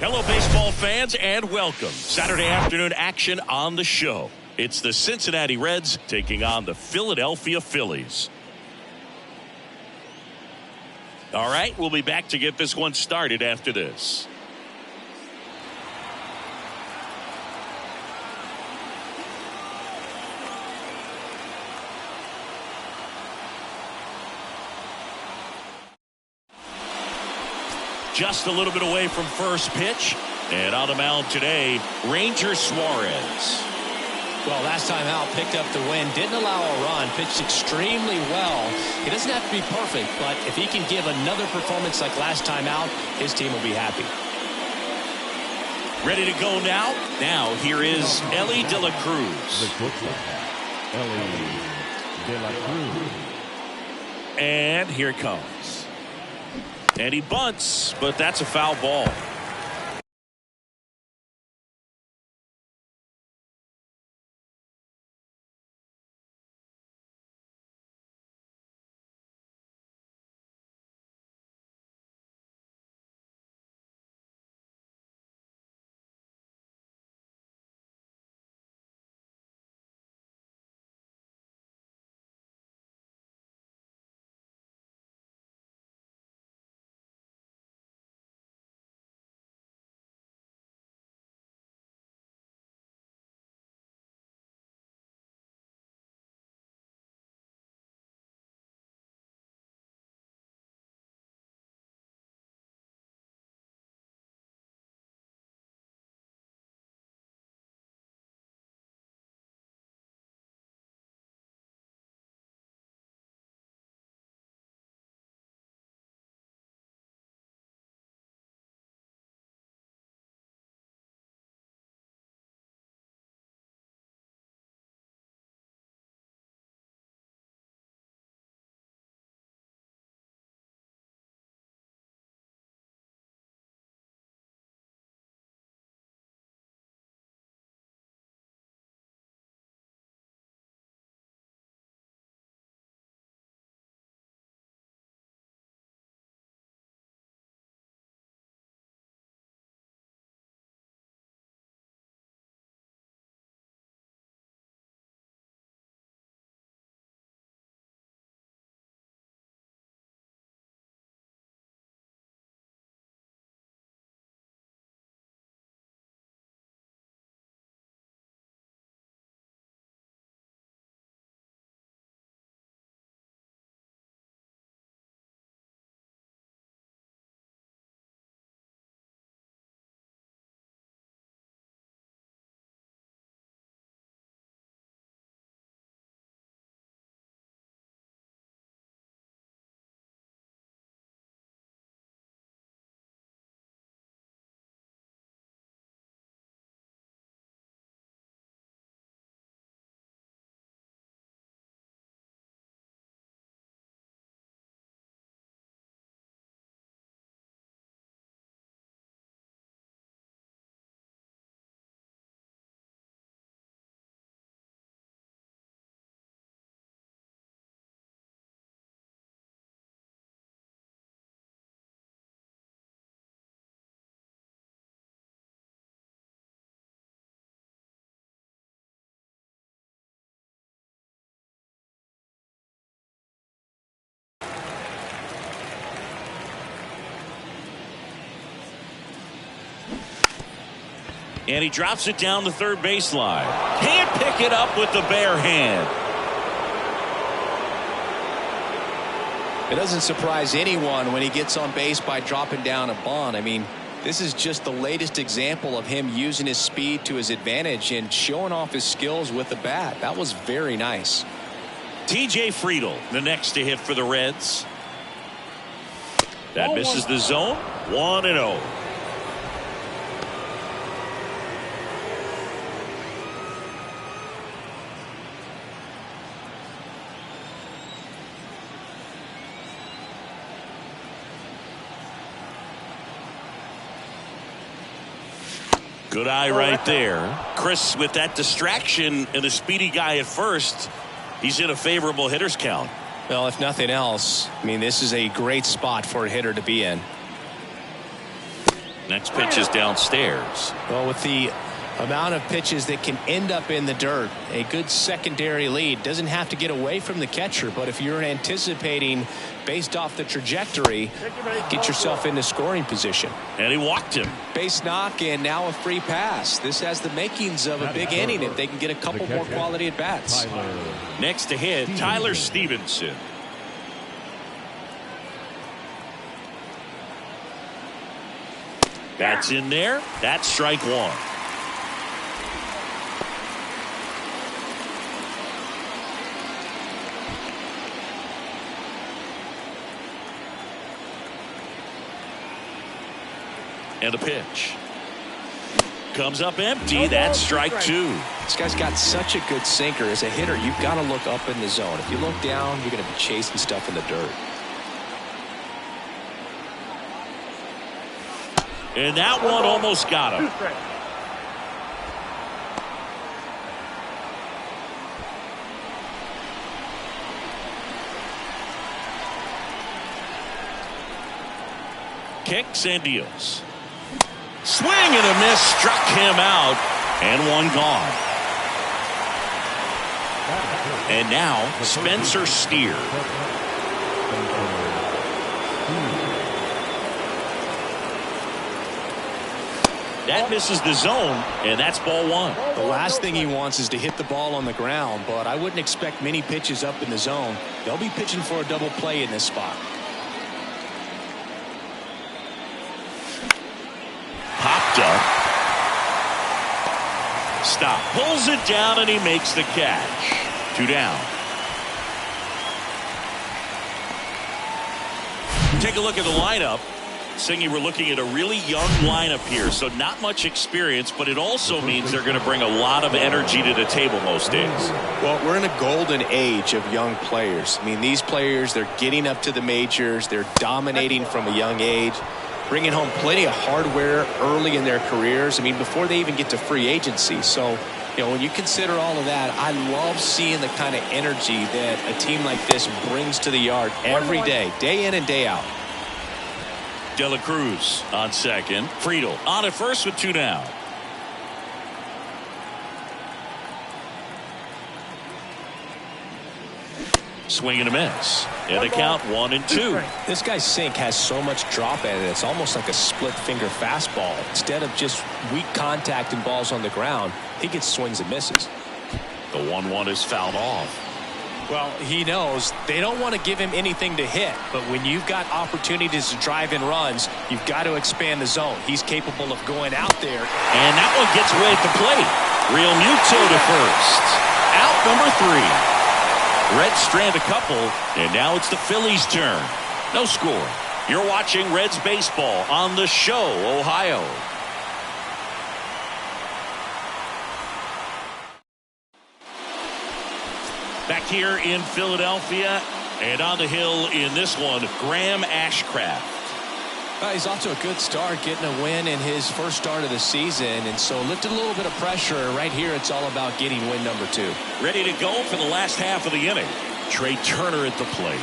Hello, baseball fans, and welcome. Saturday afternoon action on the show. It's the Cincinnati Reds taking on the Philadelphia Phillies. All right, we'll be back to get this one started after this. Just a little bit away from first pitch. And on the mound today, Ranger Suarez. Well, last time out, picked up the win, didn't allow a run, pitched extremely well. He doesn't have to be perfect, but if he can give another performance like last time out, his team will be happy. Ready to go now? Now, here is Elly De La Cruz. Elly De La Cruz. And here it comes. And he bunts, but that's a foul ball. And he drops it down the third baseline. Can't pick it up with the bare hand. It doesn't surprise anyone when he gets on base by dropping down a bunt. I mean, this is just the latest example of him using his speed to his advantage and showing off his skills with the bat. That was very nice. TJ Friedl, the next to hit for the Reds. That misses the zone. 1-0. Good eye right there. Chris, with that distraction and the speedy guy at first, he's in a favorable hitter's count. Well, if nothing else, I mean, this is a great spot for a hitter to be in. Next pitch is downstairs. Well, with the amount of pitches that can end up in the dirt, a good secondary lead doesn't have to get away from the catcher, but if you're anticipating based off the trajectory, get yourself into scoring position. And he walked him. Base knock and now a free pass. This has the makings of a big inning if they can get a couple more quality at bats. Next to hit, Tyler Stevenson. That's in there. That's strike one. And a pitch. Comes up empty. That's strike two. This guy's got such a good sinker. As a hitter, you've got to look up in the zone. If you look down, you're going to be chasing stuff in the dirt. And that one almost got him. Kicks and deals. Swing and a miss, struck him out, and one gone. And now Spencer Steer. That misses the zone, and that's ball one. The last thing he wants is to hit the ball on the ground, but I wouldn't expect many pitches up in the zone. They'll be pitching for a double play in this spot. Popped up. Stop. Pulls it down, and he makes the catch. 2 down. Take a look at the lineup. Singy, we're looking at a really young lineup here, so not much experience, but it also means they're going to bring a lot of energy to the table most days. Well, we're in a golden age of young players. I mean, these players, they're getting up to the majors. They're dominating from a young age, bringing home plenty of hardware early in their careers. I mean, before they even get to free agency. So, you know, when you consider all of that, I love seeing the kind of energy that a team like this brings to the yard every day in and day out. De La Cruz on second. Friedel on at first with 2 down. Swing and a miss. And the count 1-2. This guy's sink has so much drop at it. It's almost like a split finger fastball. Instead of just weak contact and balls on the ground, he gets swings and misses. The 1-1 is fouled off. Well, he knows they don't want to give him anything to hit, but when you've got opportunities to drive in runs, you've got to expand the zone. He's capable of going out there. And that one gets away at the plate. Real Muto to first. Out number 3. Reds strand a couple, and now it's the Phillies' turn. No score. You're watching Reds baseball on The Show, Ohio. Back here in Philadelphia, and on the hill in this one, Graham Ashcraft. He's off to a good start, getting a win in his first start of the season, and so lifted a little bit of pressure. Right here, it's all about getting win number 2. Ready to go for the last half of the inning. Trey Turner at the plate.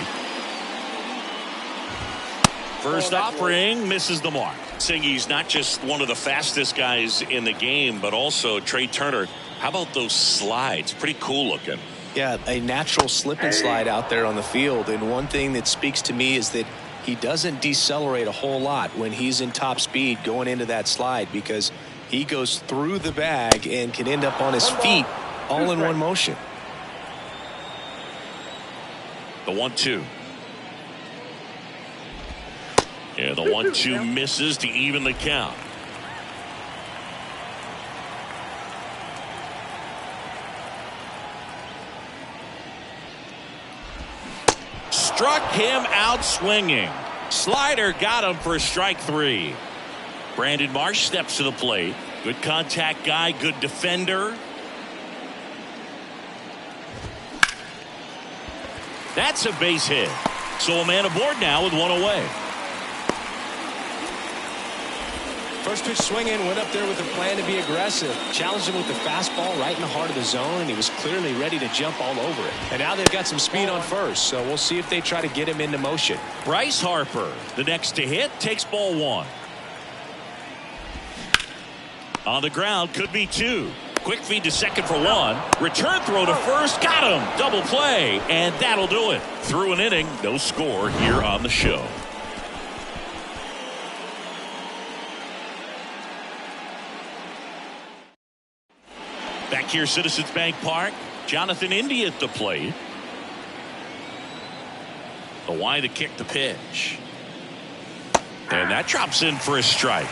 First offering misses the mark. Singy's not just one of the fastest guys in the game, but also Trey Turner. How about those slides? Pretty cool looking. Yeah, a natural slip and slide out there on the field. And one thing that speaks to me is that he doesn't decelerate a whole lot when he's in top speed going into that slide, because he goes through the bag and can end up on his feet all in one motion. The 1-2. Yeah, the 1-2 misses to even the count. Struck him out swinging. Slider got him for strike 3. Brandon Marsh steps to the plate. Good contact guy, good defender. That's a base hit. So a man aboard now with 1 away. First pitch swinging, went up there with a plan to be aggressive. Challenged him with the fastball right in the heart of the zone, and he was clearly ready to jump all over it. And now they've got some speed on first, so we'll see if they try to get him into motion. Bryce Harper, the next to hit, takes ball 1. On the ground, could be 2. Quick feed to second for 1. Return throw to first. Got him. Double play. And that'll do it. Through an inning, no score here on the show. Back here, Citizens Bank Park. Jonathan India at the plate. The wide to kick the pitch. And that drops in for a strike.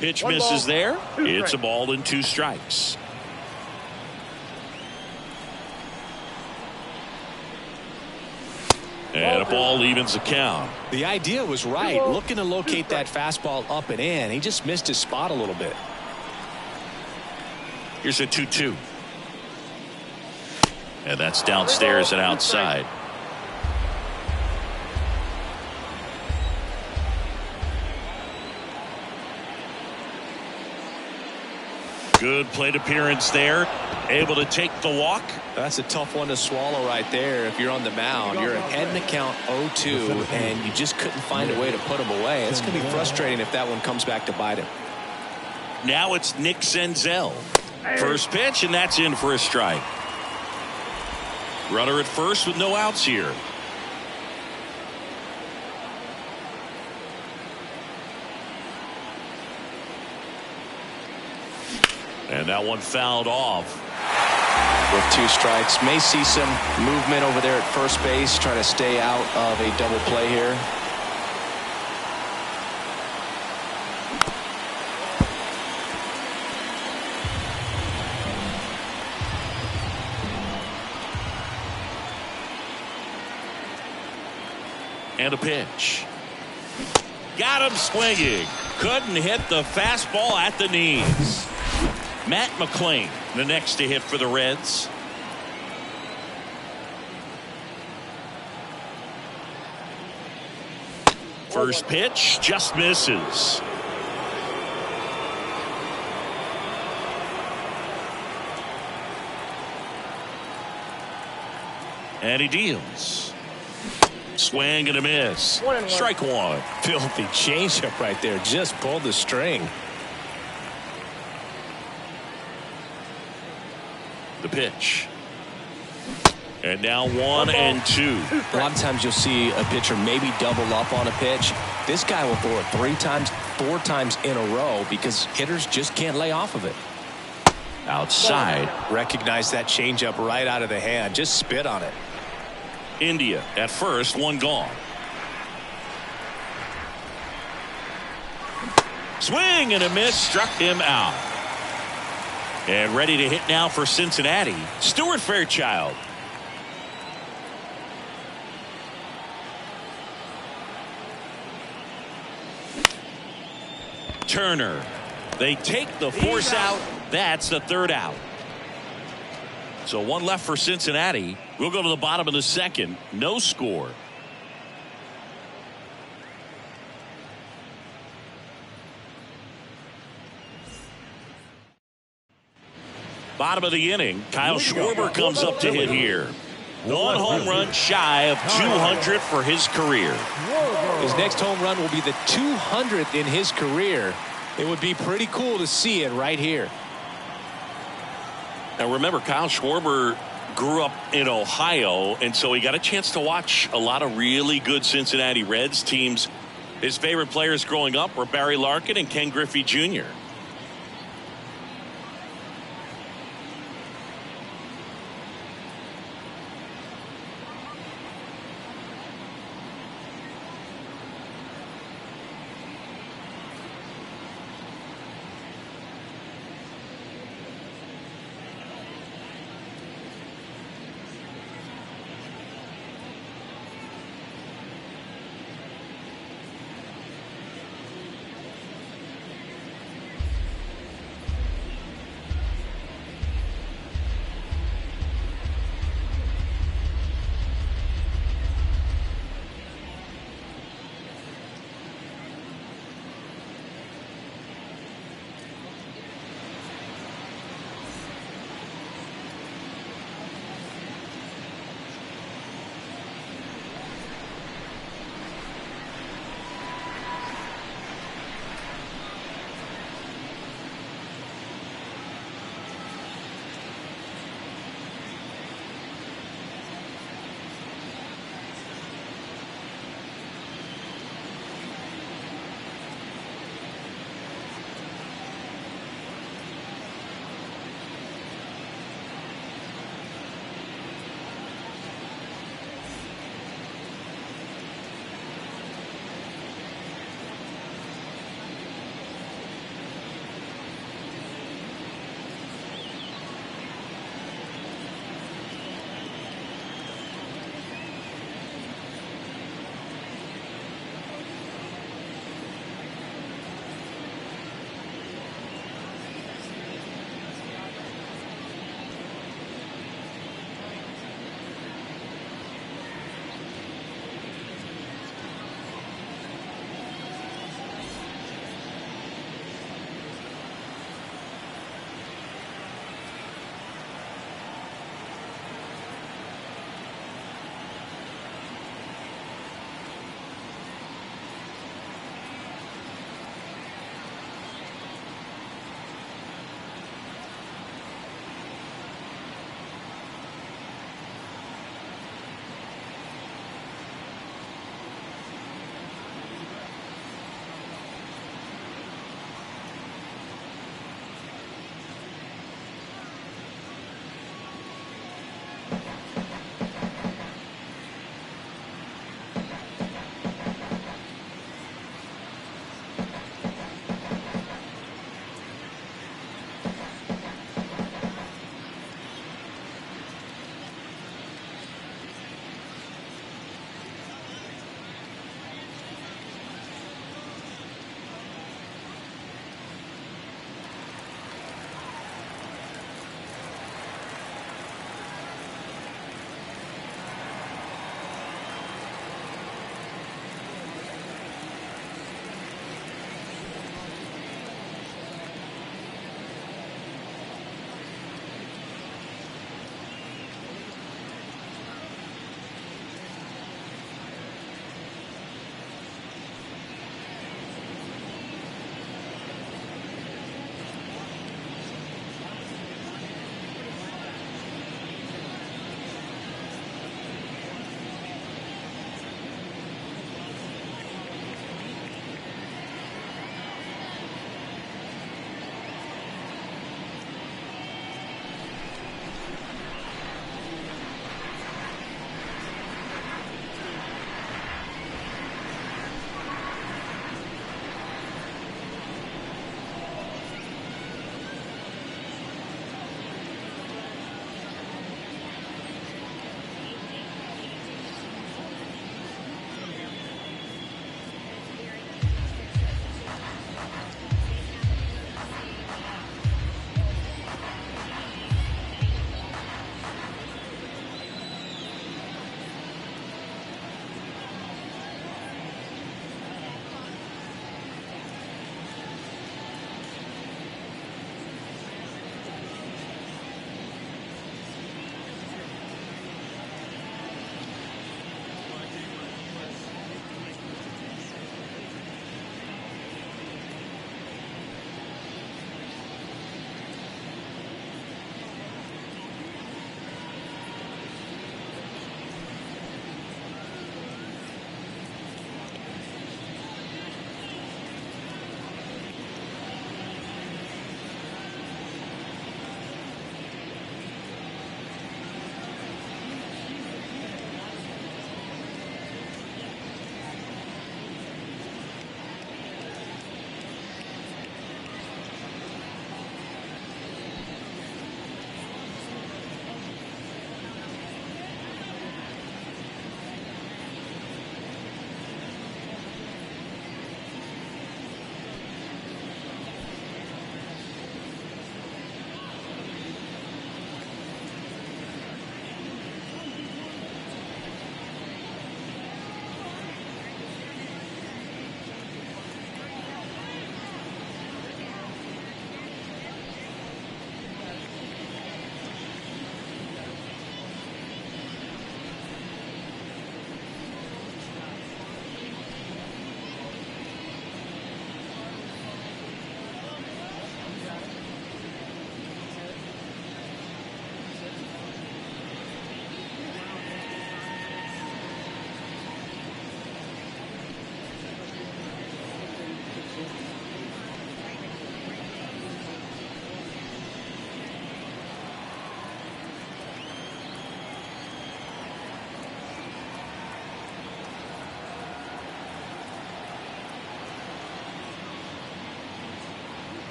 Pitch misses there. It's a ball and 2 strikes. And a ball evens the count. The idea was right. Looking to locate that fastball up and in. He just missed his spot a little bit. Here's a 2-2. And that's downstairs and outside. Good plate appearance there. Able to take the walk. That's a tough one to swallow right there. If you're on the mound, you're ahead in the count 0-2, and you just couldn't find a way to put him away. It's going to be frustrating if that one comes back to bite him. Now it's Nick Senzel. First pitch, and that's in for a strike. Runner at first with no outs here. And that one fouled off. With 2 strikes. May see some movement over there at first base, trying to stay out of a double play here. And a pitch. Got him swinging. Couldn't hit the fastball at the knees. Matt McClain, the next to hit for the Reds. First pitch just misses. And he deals. Swing and a miss. Strike 1. Filthy changeup right there. Just pulled the string. The pitch. And now 1-2. A lot of times you'll see a pitcher maybe double up on a pitch. This guy will throw it 3 times, 4 times in a row because hitters just can't lay off of it. Outside. Recognize that changeup right out of the hand. Just spit on it. India at first, 1 gone. Swing and a miss, struck him out. And ready to hit now for Cincinnati, Stuart Fairchild. Turner. They take the force out. That's the 3rd out. So 1 left for Cincinnati. We'll go to the bottom of the 2nd. No score. Bottom of the inning, Kyle Schwarber comes up to hit here. 1 home run shy of 200 for his career. His next home run will be the 200th in his career. It would be pretty cool to see it right here. Now remember, Kyle Schwarber grew up in Ohio, and so he got a chance to watch a lot of really good Cincinnati Reds teams. His favorite players growing up were Barry Larkin and Ken Griffey Jr.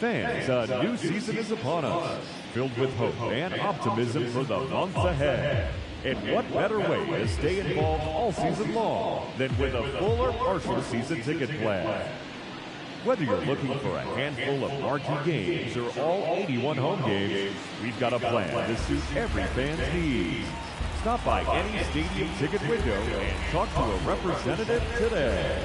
Fans, a new season is upon us, filled with hope and optimism for the months ahead. And what better way to stay involved all season long than with a full or partial season ticket plan? Whether you're looking for a handful of marquee games or all 81 home games, we've got a plan to suit every fan's needs. Stop by any stadium ticket window and talk to a representative today.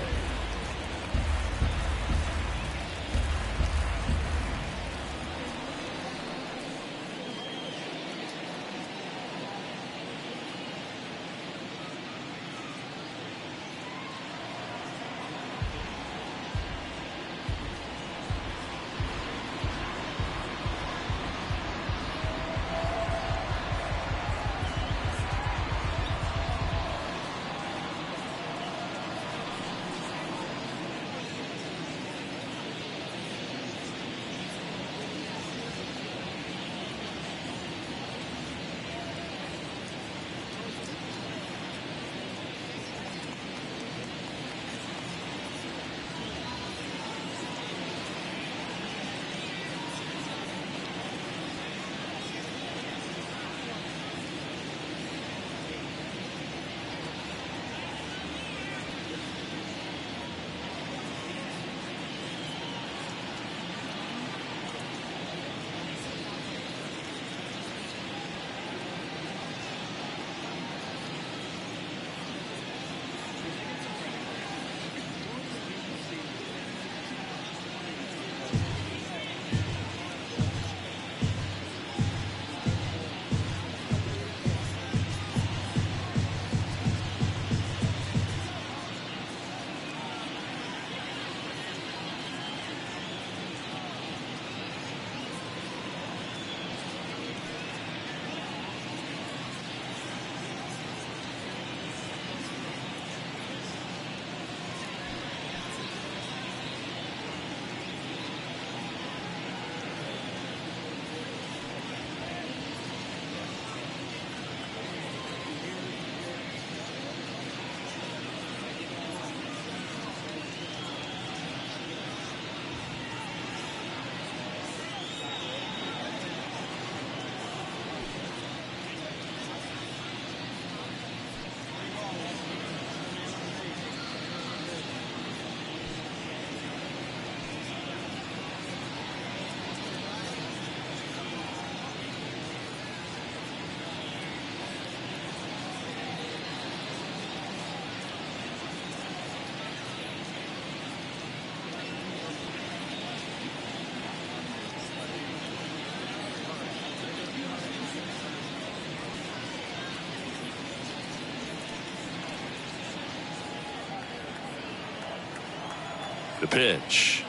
The pitch.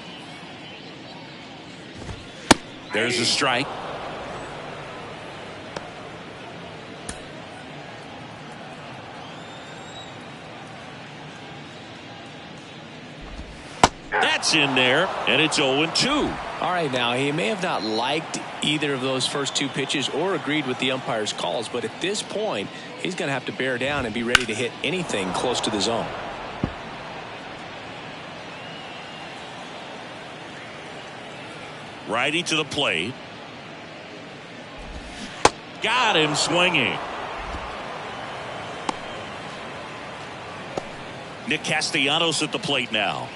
There's a strike. That's in there, and it's 0-2. All right, now he may have not liked either of those first two pitches or agreed with the umpire's calls, but at this point, he's going to have to bear down and be ready to hit anything close to the zone. Righty to the plate. Got him swinging. Nick Castellanos at the plate now.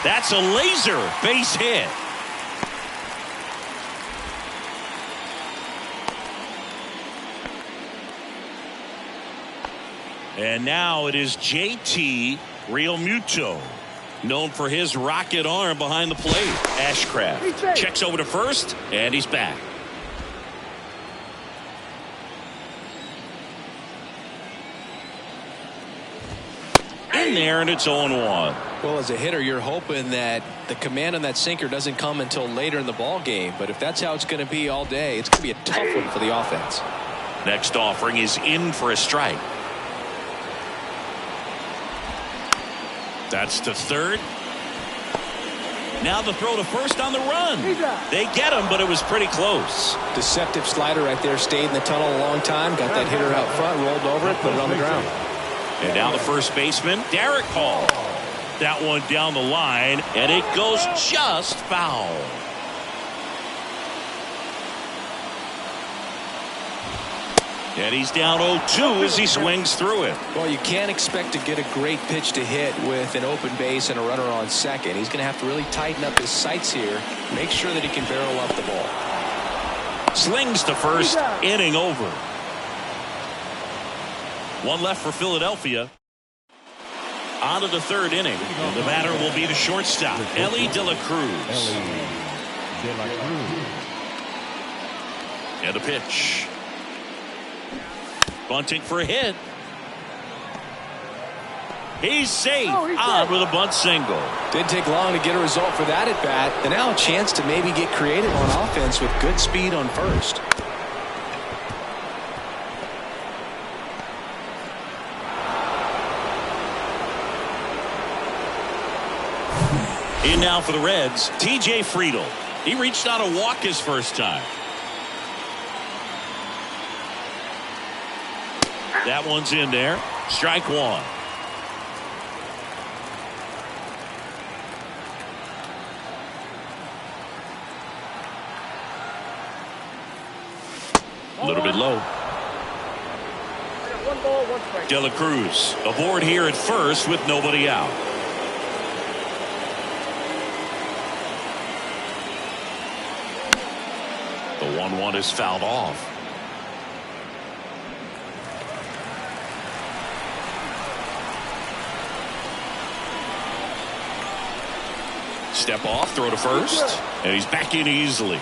That's a laser base hit. And now it is JT Realmuto, known for his rocket arm behind the plate. Ashcraft checks over to first, and he's back. In there, and it's 0-1. Well, as a hitter, you're hoping that the command on that sinker doesn't come until later in the ball game. But if that's how it's going to be all day, it's going to be a tough one for the offense. Next offering is in for a strike. That's to third. Now the throw to first on the run. They get him, but it was pretty close. Deceptive slider right there. Stayed in the tunnel a long time. Got that hitter out front, rolled over it, put it on the ground. And now the first baseman, Derek Hall. That one down the line, and it goes just foul. And he's down 0-2 as he swings through it. Well, you can't expect to get a great pitch to hit with an open base and a runner on second. He's going to have to really tighten up his sights here, make sure that he can barrel up the ball. Slings to first, inning over. One left for Philadelphia. On to the third inning. And the batter will be the shortstop, Elly De La Cruz. And a pitch. Bunting for a hit. He's safe. On with a bunt single. Didn't take long to get a result for that at bat. And now a chance to maybe get creative on offense with good speed on first. In now for the Reds, TJ Friedl. He reached on a walk his first time. That one's in there. Strike one. A little bit low. De La Cruz aboard here at first with nobody out. The 1-1 is fouled off. Step off, throw to first, and he's back in easily.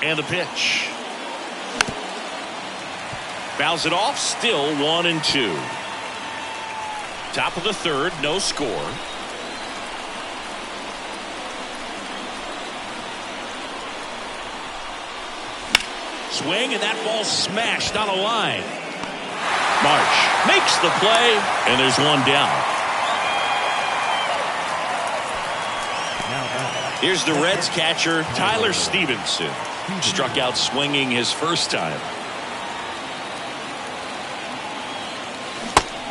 And the pitch. Fouls it off, still 1-2. Top of the third, no score. Swing, and that ball smashed on a line. Marsh makes the play, and there's one down. Here's the Reds catcher, Tyler Stevenson. Struck out swinging his first time.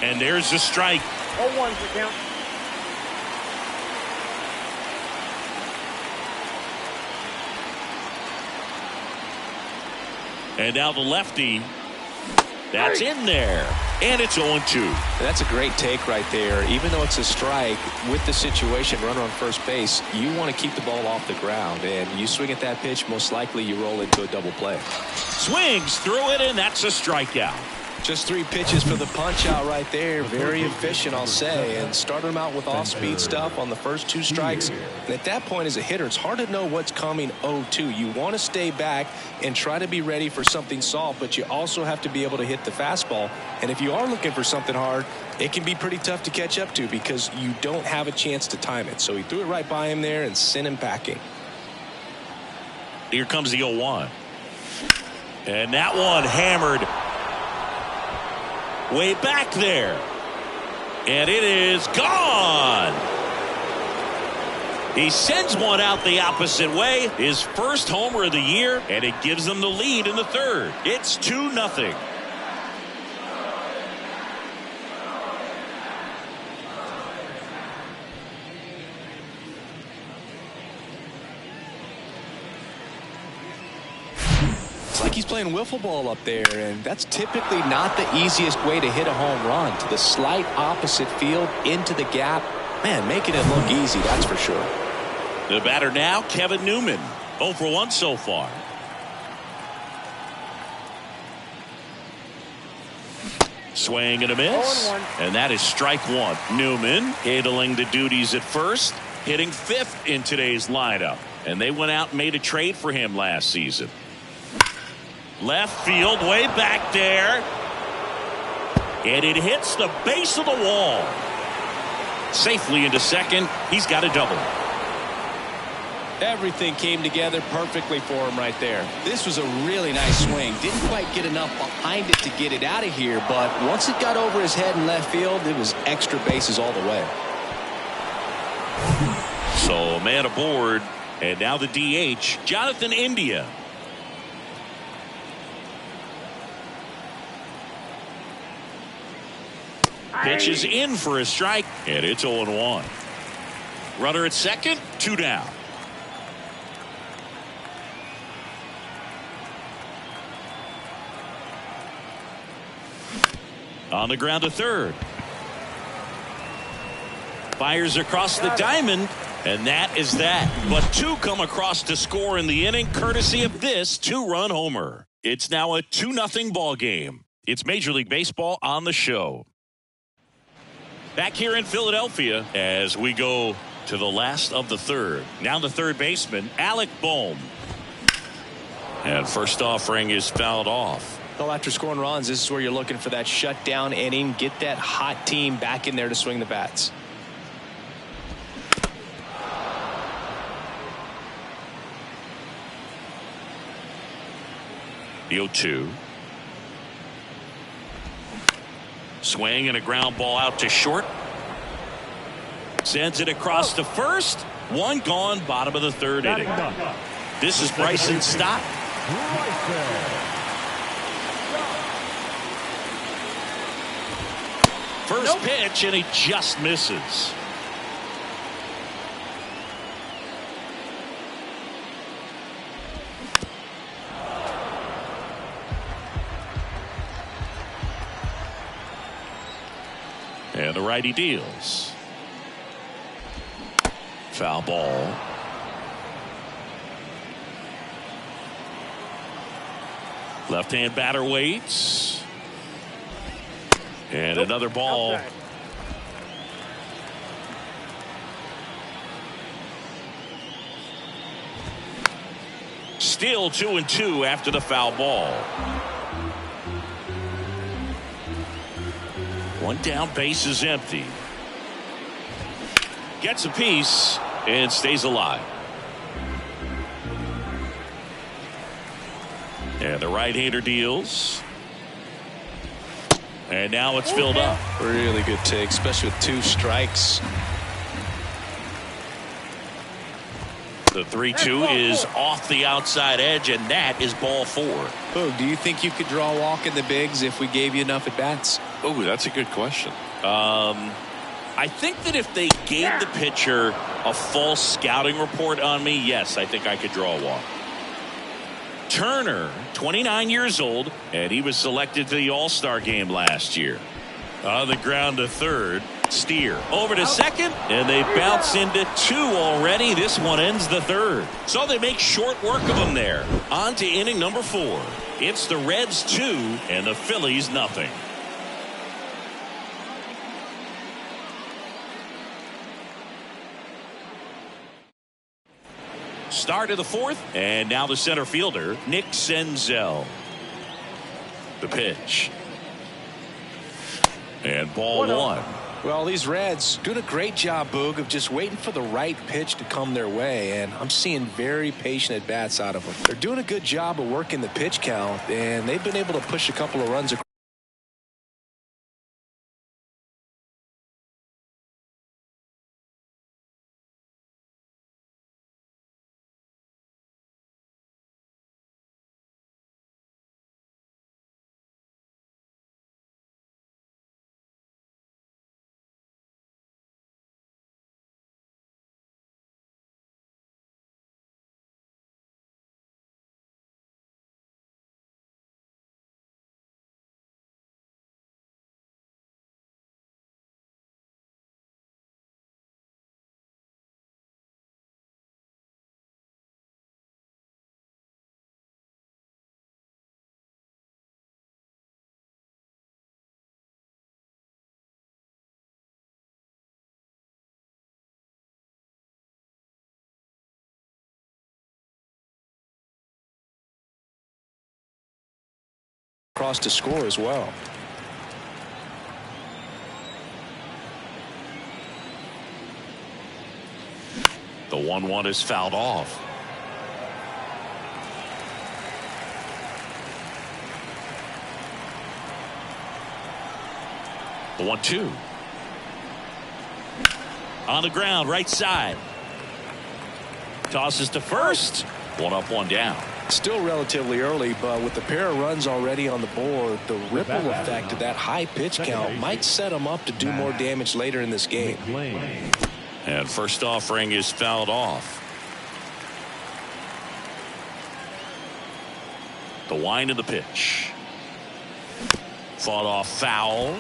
And there's the strike. 0-1 for count. And now the lefty. That's in there. And it's 0-2. That's a great take right there. Even though it's a strike, with the situation, runner on first base, you want to keep the ball off the ground. And you swing at that pitch, most likely you roll into a double play. Swings through it, and that's a strikeout. Just 3 pitches for the punch out right there. Very efficient, I'll say. And started him out with off-speed stuff on the first 2 strikes. And at that point, as a hitter, it's hard to know what's coming 0-2. You want to stay back and try to be ready for something soft, but you also have to be able to hit the fastball. And if you are looking for something hard, it can be pretty tough to catch up to because you don't have a chance to time it. So he threw it right by him there and sent him packing. Here comes the 0-1. And that one hammered way back there. And it is gone. He sends one out the opposite way. His first homer of the year, and it gives them the lead in the third. It's 2-0. He's playing wiffle ball up there, and that's typically not the easiest way to hit a home run. To the slight opposite field, into the gap. Man, making it look easy, that's for sure. The batter now, Kevin Newman. 0 for 1 so far. Swing and a miss. And that is strike one. Newman handling the duties at first, hitting 5th in today's lineup. And they went out and made a trade for him last season. Left field, way back there. And it hits the base of the wall. Safely into second. He's got a double. Everything came together perfectly for him right there. This was a really nice swing. Didn't quite get enough behind it to get it out of here, but once it got over his head in left field, it was extra bases all the way. So a man aboard And now the DH, Jonathan India. Pitch is in for a strike, and it's 0-1. Runner at second, 2 down. On the ground to third. Fires across the diamond, and that is that. But 2 come across to score in the inning, courtesy of this 2-run homer. It's now a 2-0 ball game. It's Major League Baseball on the show. Back here in Philadelphia as we go to the last of the third. Now the third baseman, Alec Bohm. And first offering is fouled off. Well, after scoring runs, this is where you're looking for that shutdown inning. Get that hot team back in there to swing the bats. The 0-2. Swing and a ground ball out to short. Sends it across to first. 1 gone, bottom of the third inning. This is Bryson Stott. First pitch, and he just misses. And the righty deals. Foul ball. Left-hand batter waits. And another ball. Outside. Still 2-2 after the foul ball. 1 down, base is empty. Gets a piece and stays alive. And the right-hander deals. And now it's filled up. Really good take, especially with 2 strikes. The 3-2 is off the outside edge, and that is ball 4. Boog, do you think you could draw a walk in the bigs if we gave you enough at bats? Oh, that's a good question. I think that if they gave the pitcher a false scouting report on me, yes, I think I could draw a walk. Turner, 29 years old, and he was selected to the All-Star game last year. On the ground to third, Steer over to second, and they bounce into 2 already. This one ends the third. So they make short work of them there. On to inning number 4. It's the Reds 2 and the Phillies nothing. Start of the 4th, and now the center fielder, Nick Senzel. The pitch. And ball 1. Well, these Reds doing a great job, Boog, of just waiting for the right pitch to come their way, and I'm seeing very patient at bats out of them. They're doing a good job of working the pitch count, and they've been able to push a couple of runs across to score as well. The 1-1 is fouled off. The 1-2. On the ground, right side. Tosses to first. One up, one down. Still relatively early, but with the pair of runs already on the board, the ripple effect of that high pitch count might set him up to do more damage later in this game. And first offering is fouled off. The wind of the pitch. Fought off foul.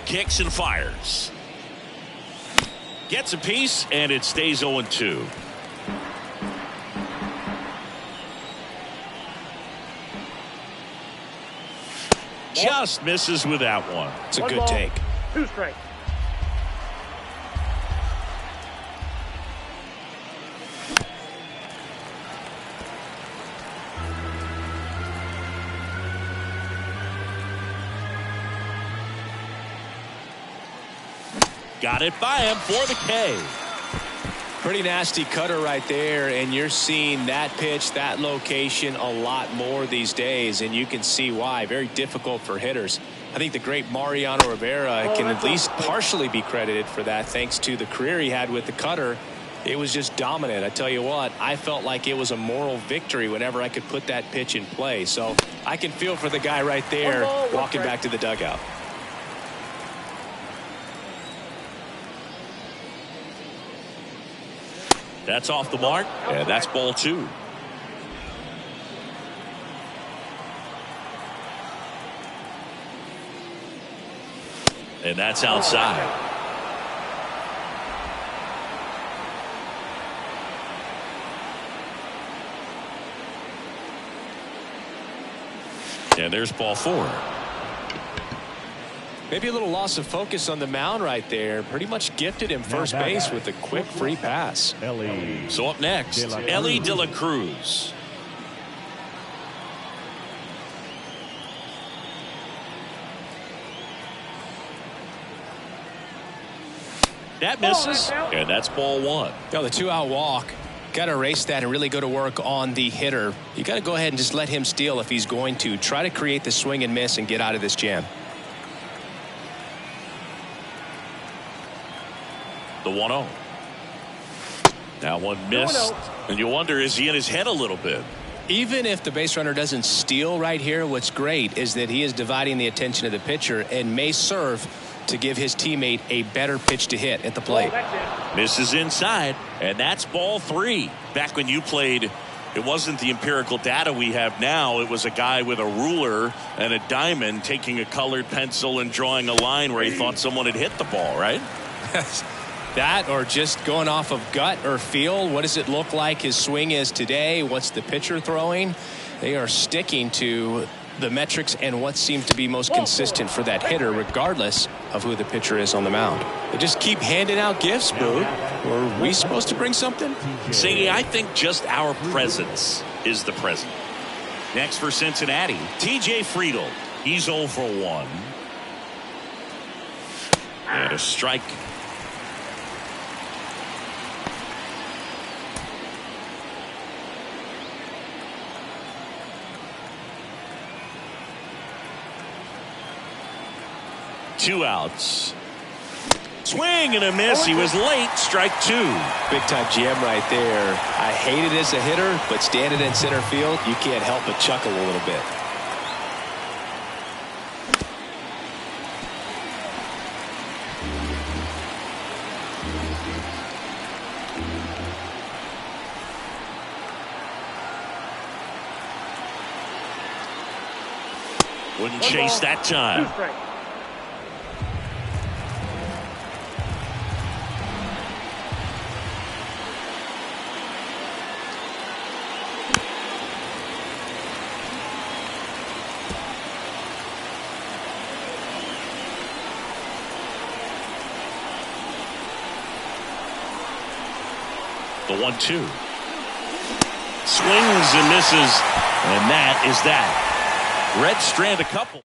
Kicks and fires. Gets a piece, and it stays 0-2. Just misses with that one. It's a good take. 2 strikes. Got it by him for the K. Pretty nasty cutter right there, and you're seeing that pitch, that location a lot more these days, and you can see why. Very difficult for hitters. I think the great Mariano Rivera can at least partially be credited for that thanks to the career he had with the cutter. It was just dominant. I tell you what, I felt like it was a moral victory whenever I could put that pitch in play. So I can feel for the guy right there walking back to the dugout. That's off the mark, and that's ball 2. And that's outside. And there's ball 4. Maybe a little loss of focus on the mound right there. Pretty much gifted him first base with a quick free pass. So up next, Elly De La Cruz. That misses, and that's ball 1. The 2-out walk. Got to erase that and really go to work on the hitter. You got to go ahead and just let him steal if he's going to. Try to create the swing and miss and get out of this jam. The 1-0. That one missed. And you wonder, is he in his head a little bit? Even if the base runner doesn't steal right here, what's great is that he is dividing the attention of the pitcher and may serve to give his teammate a better pitch to hit at the plate. Misses inside, and that's ball 3. Back when you played, it wasn't the empirical data we have now. It was a guy with a ruler and a diamond taking a colored pencil and drawing a line where he thought someone had hit the ball, right? That or just going off of gut or feel. What does it look like his swing is today? What's the pitcher throwing? They are sticking to the metrics and what seems to be most consistent for that hitter, regardless of who the pitcher is on the mound. They just keep handing out gifts, Boo. Were we supposed to bring something? Singy, I think just our presence is the present. Next for Cincinnati, TJ Friedl. He's 0 for 1. And a strike. Two outs. Swing and a miss. He was late. Strike 2. Big time jam right there. I hate it as a hitter, but standing in center field, you can't help but chuckle a little bit. Wouldn't chase that time. 2 strikes. The 1-2. Swings and misses, and that is that. Red strand a couple.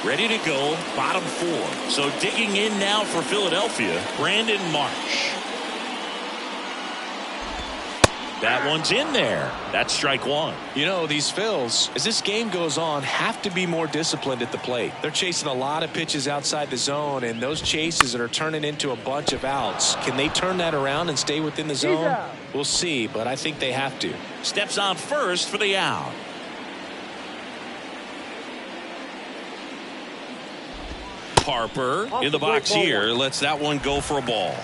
Ready to go, bottom 4. So digging in now for Philadelphia, Brandon Marsh. That one's in there. That's strike one. You know, these Phils, as this game goes on, have to be more disciplined at the plate. They're chasing a lot of pitches outside the zone, and those chases that are turning into a bunch of outs, can they turn that around and stay within the zone? We'll see, but I think they have to. Steps on first for the out. Harper in the box here lets that one go for a ball.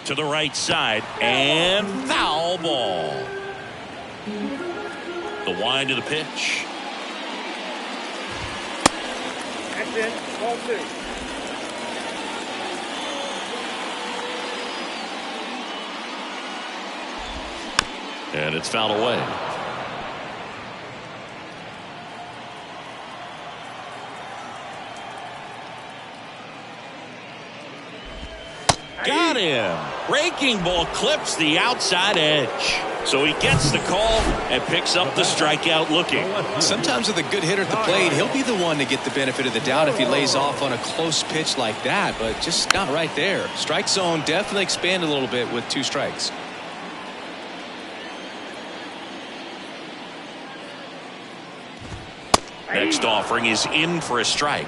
To the right side and foul ball. The wind of the pitch. That's it. Ball two. And it's fouled away. Got him. Breaking ball clips the outside edge. So he gets the call and picks up the strikeout looking. Sometimes with a good hitter at the plate, he'll be the one to get the benefit of the doubt if he lays off on a close pitch like that, but just not right there. Strike zone definitely expanded a little bit with 2 strikes. Next offering is in for a strike.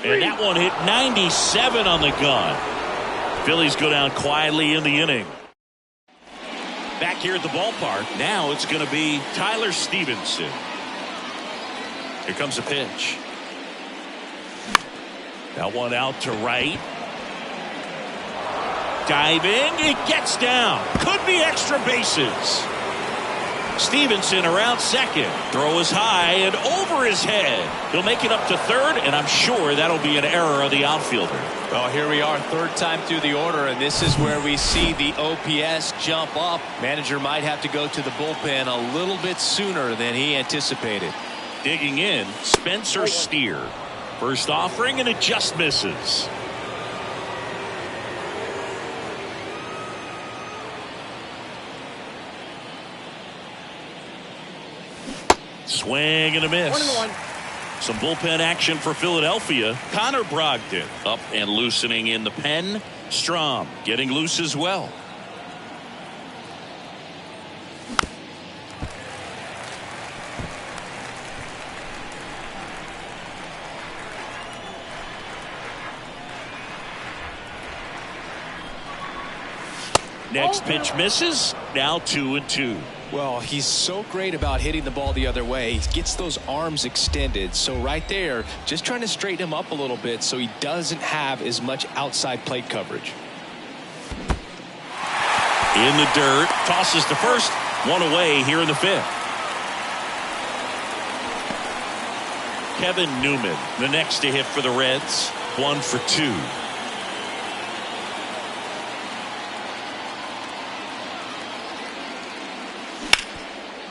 And that one hit 97 on the gun. Phillies go down quietly in the inning. Back here at the ballpark, now it's going to be Tyler Stevenson. Here comes a pitch. That one out to right. Diving, it gets down. Could be extra bases. Stevenson around second. Throw is high and over his head. He'll make it up to third, and I'm sure that'll be an error of the outfielder. Well, here we are, third time through the order, and this is where we see the OPS jump up. Manager might have to go to the bullpen a little bit sooner than he anticipated. Digging in, Spencer Steer. First offering, and it just misses. Swing and a miss. 1-1. Some bullpen action for Philadelphia. Connor Brogdon up and loosening in the pen. Strom getting loose as well. Next pitch misses. Now 2-2. Well, he's so great about hitting the ball the other way. He gets those arms extended. So right there, just trying to straighten him up a little bit so he doesn't have as much outside plate coverage. In the dirt, tosses to first. One away here in the 5th. Kevin Newman, the next to hit for the Reds. 1 for 2.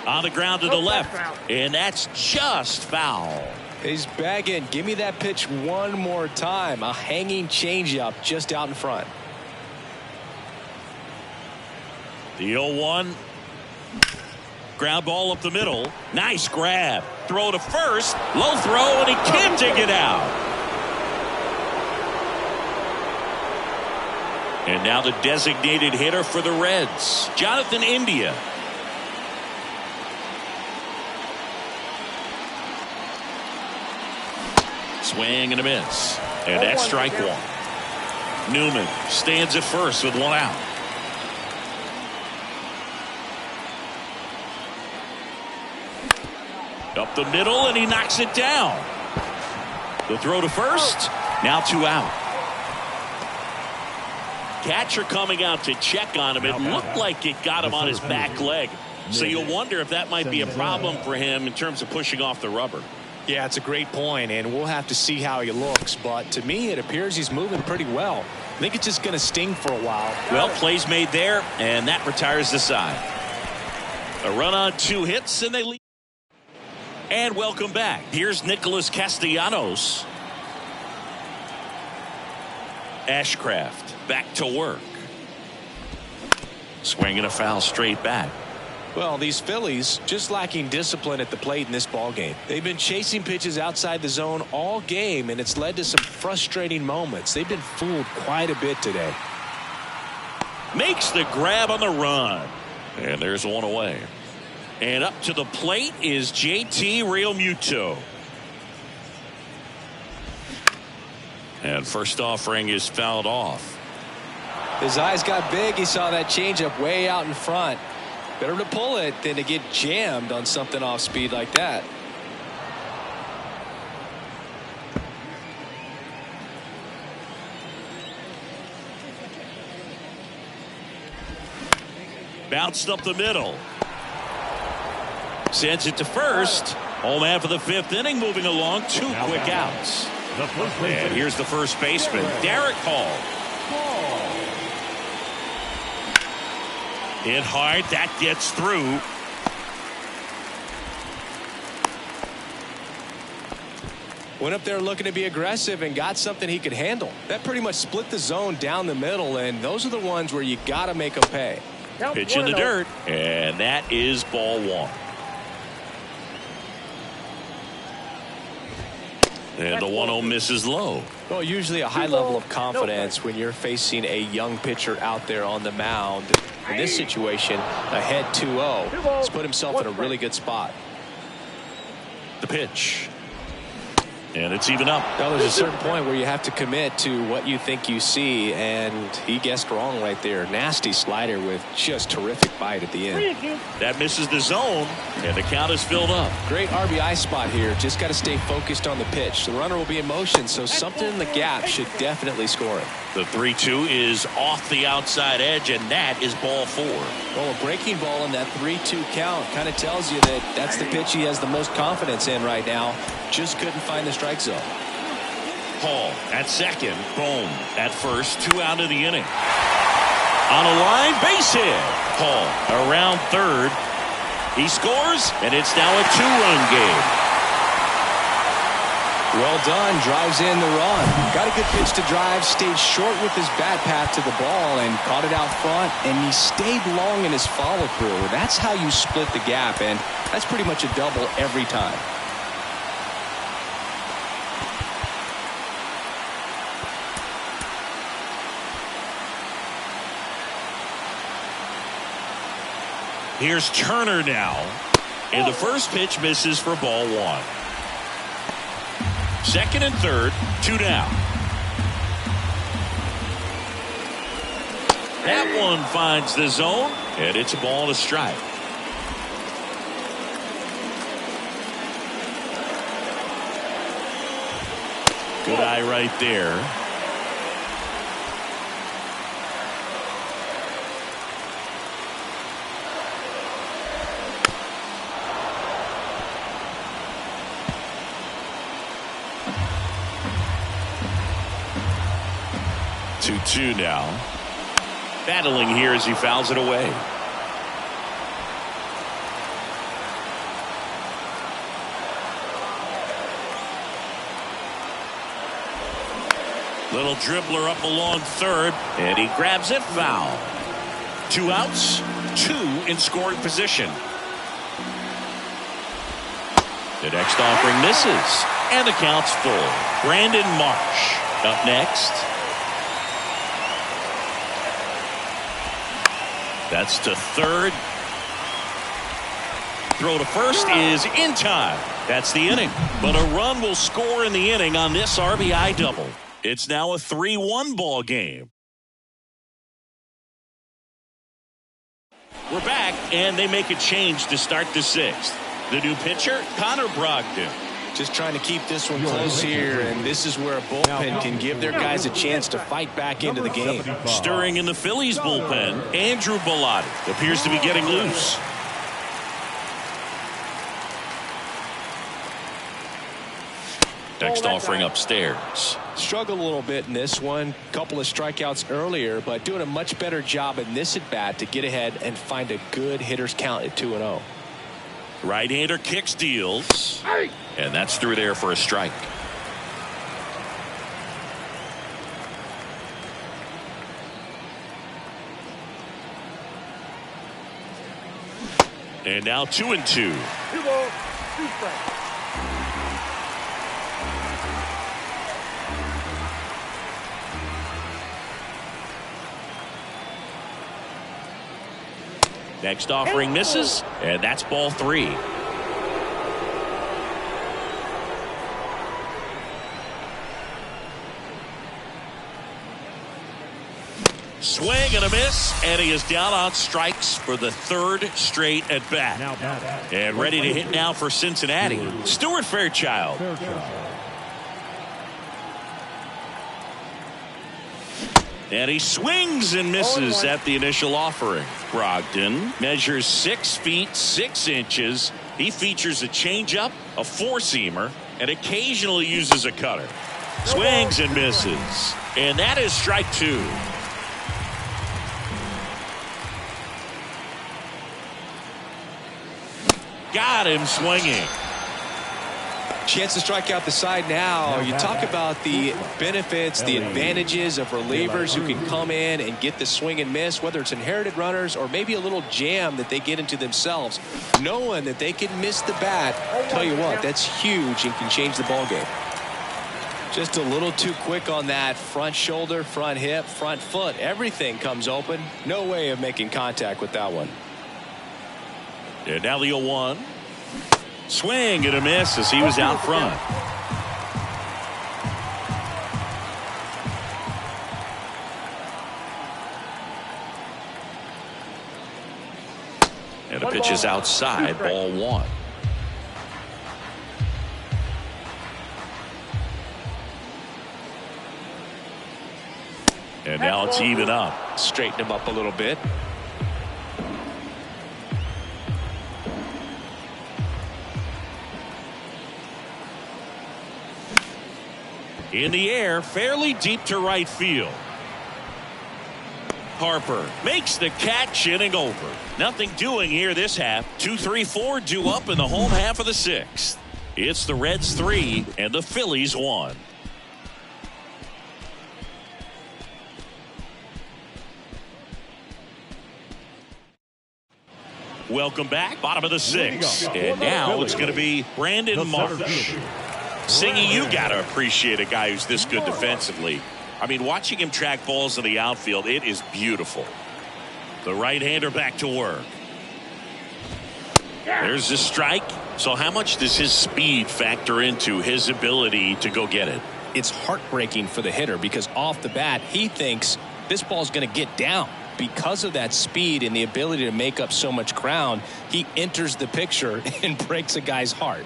On the ground to the left, and that's just foul. He's bagging. Give me that pitch one more time. A hanging changeup just out in front. The 0-1. Ground ball up the middle. Nice grab. Throw to first. Low throw, and he can't take it out. And now the designated hitter for the Reds, Jonathan India. Swing and a miss. And that's strike one. Newman stands at first with 1 out. Up the middle, and he knocks it down. The throw to first. Now 2 out. Catcher coming out to check on him. It looked like it got him on his back leg. So you'll wonder if that might be a problem for him in terms of pushing off the rubber. Yeah, it's a great point, and we'll have to see how he looks. But to me, it appears he's moving pretty well. I think it's just going to sting for a while. Well, plays made there, and that retires the side. A run on 2 hits, and they lead. And welcome back. Here's Nicholas Castellanos. Ashcraft back to work. Swinging a foul straight back. Well, these Phillies just lacking discipline at the plate in this ball game. They've been chasing pitches outside the zone all game, and it's led to some frustrating moments. They've been fooled quite a bit today. Makes the grab on the run. And there's one away. And up to the plate is JT Realmuto. And first offering is fouled off. His eyes got big. He saw that changeup way out in front. Better to pull it than to get jammed on something off speed like that. Bounced up the middle. Sends it to first. Home after the 5th inning, moving along. 2 quick outs. And here's the first baseman, Derek Hall. Hit hard. That gets through. Went up there looking to be aggressive and got something he could handle. That pretty much split the zone down the middle, and those are the ones where you got to make them pay. Pitch in the dirt, and that is ball 1. And the 1-0 misses low. Well, usually a high level of confidence when you're facing a young pitcher out there on the mound. In this situation, ahead 2-0. He's put himself in a really good spot. The pitch. And it's even up. Now, there's a certain point where you have to commit to what you think you see, and he guessed wrong right there. Nasty slider with just terrific bite at the end. That misses the zone, and the count is filled up. Great RBI spot here. Just got to stay focused on the pitch. The runner will be in motion, so something in the gap should definitely score it. The 3-2 is off the outside edge, and that is ball 4. Well, a breaking ball in that 3-2 count kind of tells you that that's the pitch he has the most confidence in right now. Just couldn't find the strike zone. Hall at second. Bohm at first. 2 out of the inning. On a line, base hit. Hall around third. He scores, and it's now a 2-run game. Well done. Drives in the run. Got a good pitch to drive. Stayed short with his bat path to the ball and caught it out front. And he stayed long in his follow through. That's how you split the gap, and that's pretty much a double every time. Here's Turner now. And the first pitch misses for ball 1. Second and third, 2 down. That one finds the zone, and it's a ball and a strike. Good eye right there. Two now. Battling here as he fouls it away. Little dribbler up along third, and he grabs it foul. 2 outs, 2 in scoring position. The next offering misses, and the count's full. Brandon Marsh up next. That's to third. Throw to first is in time. That's the inning. But a run will score in the inning on this RBI double. It's now a 3-1 ball game. We're back, and they make a change to start the 6th. The new pitcher, Connor Brogdon. Just trying to keep this one close here, and this is where a bullpen can give their guys a chance to fight back into the game. Stirring in the Phillies bullpen, Andrew Bellotti appears to be getting loose. Next offering upstairs. Struggled a little bit in this one. Couple of strikeouts earlier, but doing a much better job in this at-bat to get ahead and find a good hitter's count at 2-0. Right-hander kicks, deals, and that's through there for a strike. And now 2-2. 2 balls, 2 strikes. Next offering misses, and that's ball 3. Swing and a miss, and he is down on strikes for the 3rd straight at bat. And ready to hit now for Cincinnati, Stuart Fairchild. And he swings and misses at the initial offering. Brogdon measures 6 feet 6 inches. He features a changeup, a 4-seamer, and occasionally uses a cutter. Swings and misses. And that is strike 2. Got him swinging. Chance to strike out the side now. You talk about the benefits, the advantages of relievers who can come in and get the swing and miss, whether it's inherited runners or maybe a little jam that they get into themselves. Knowing that they can miss the bat, tell you what, that's huge and can change the ball game. Just a little too quick on that front shoulder, front hip, front foot. Everything comes open. No way of making contact with that one. And now the 0-1. Swing and a miss as he was out front. And the pitch is outside, ball 1. And now it's even up. Straighten him up a little bit. In the air, fairly deep to right field. Harper makes the catch, inning over. Nothing doing here this half. 2-3-4 due up in the home half of the 6th. It's the Reds 3 and the Phillies 1. Welcome back. Bottom of the 6th. And now it's going to be Brandon Marsh. Singy, you got to appreciate a guy who's this good defensively. I mean, watching him track balls in the outfield, it is beautiful. The right-hander back to work. There's the strike. So how much does his speed factor into his ability to go get it? It's heartbreaking for the hitter because off the bat, he thinks this ball's going to get down. Because of that speed and the ability to make up so much ground, he enters the picture and breaks a guy's heart.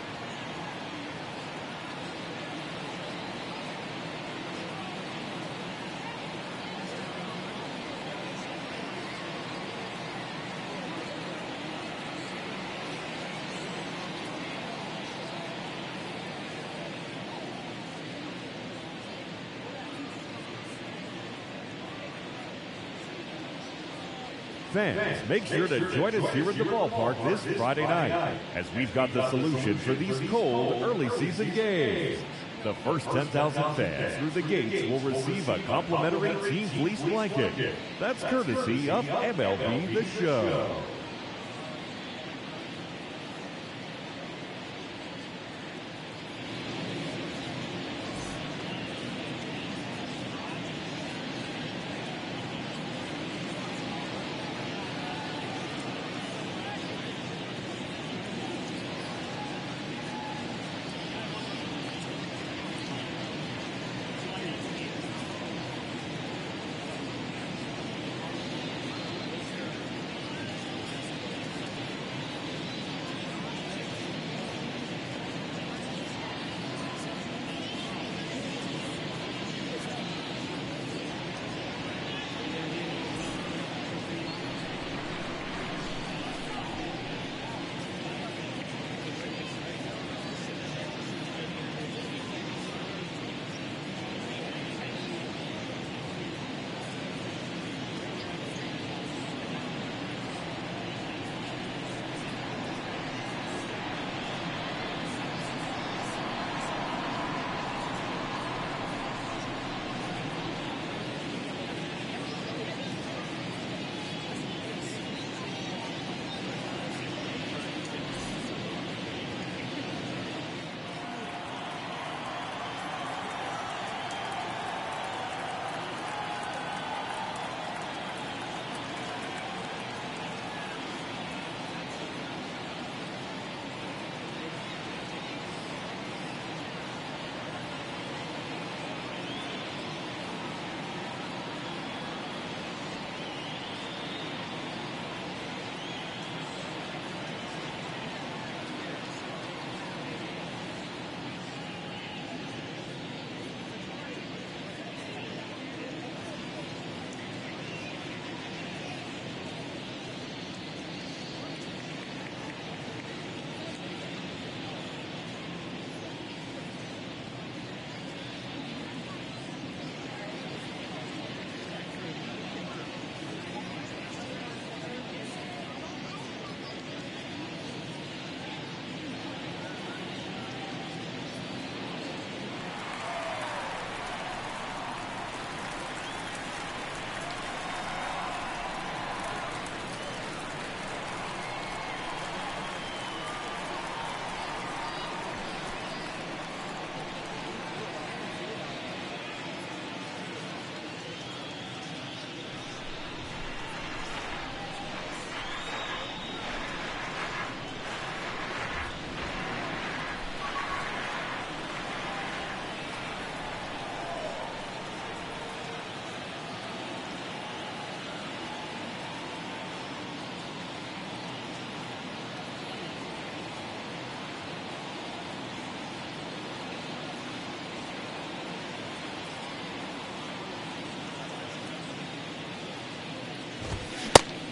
Fans, make sure to join us here at the ballpark this Friday night as we've got the solution for these cold early season games. The first 10,000 fans through the gates will receive a complimentary Team Fleece blanket. That's courtesy of MLB The Show.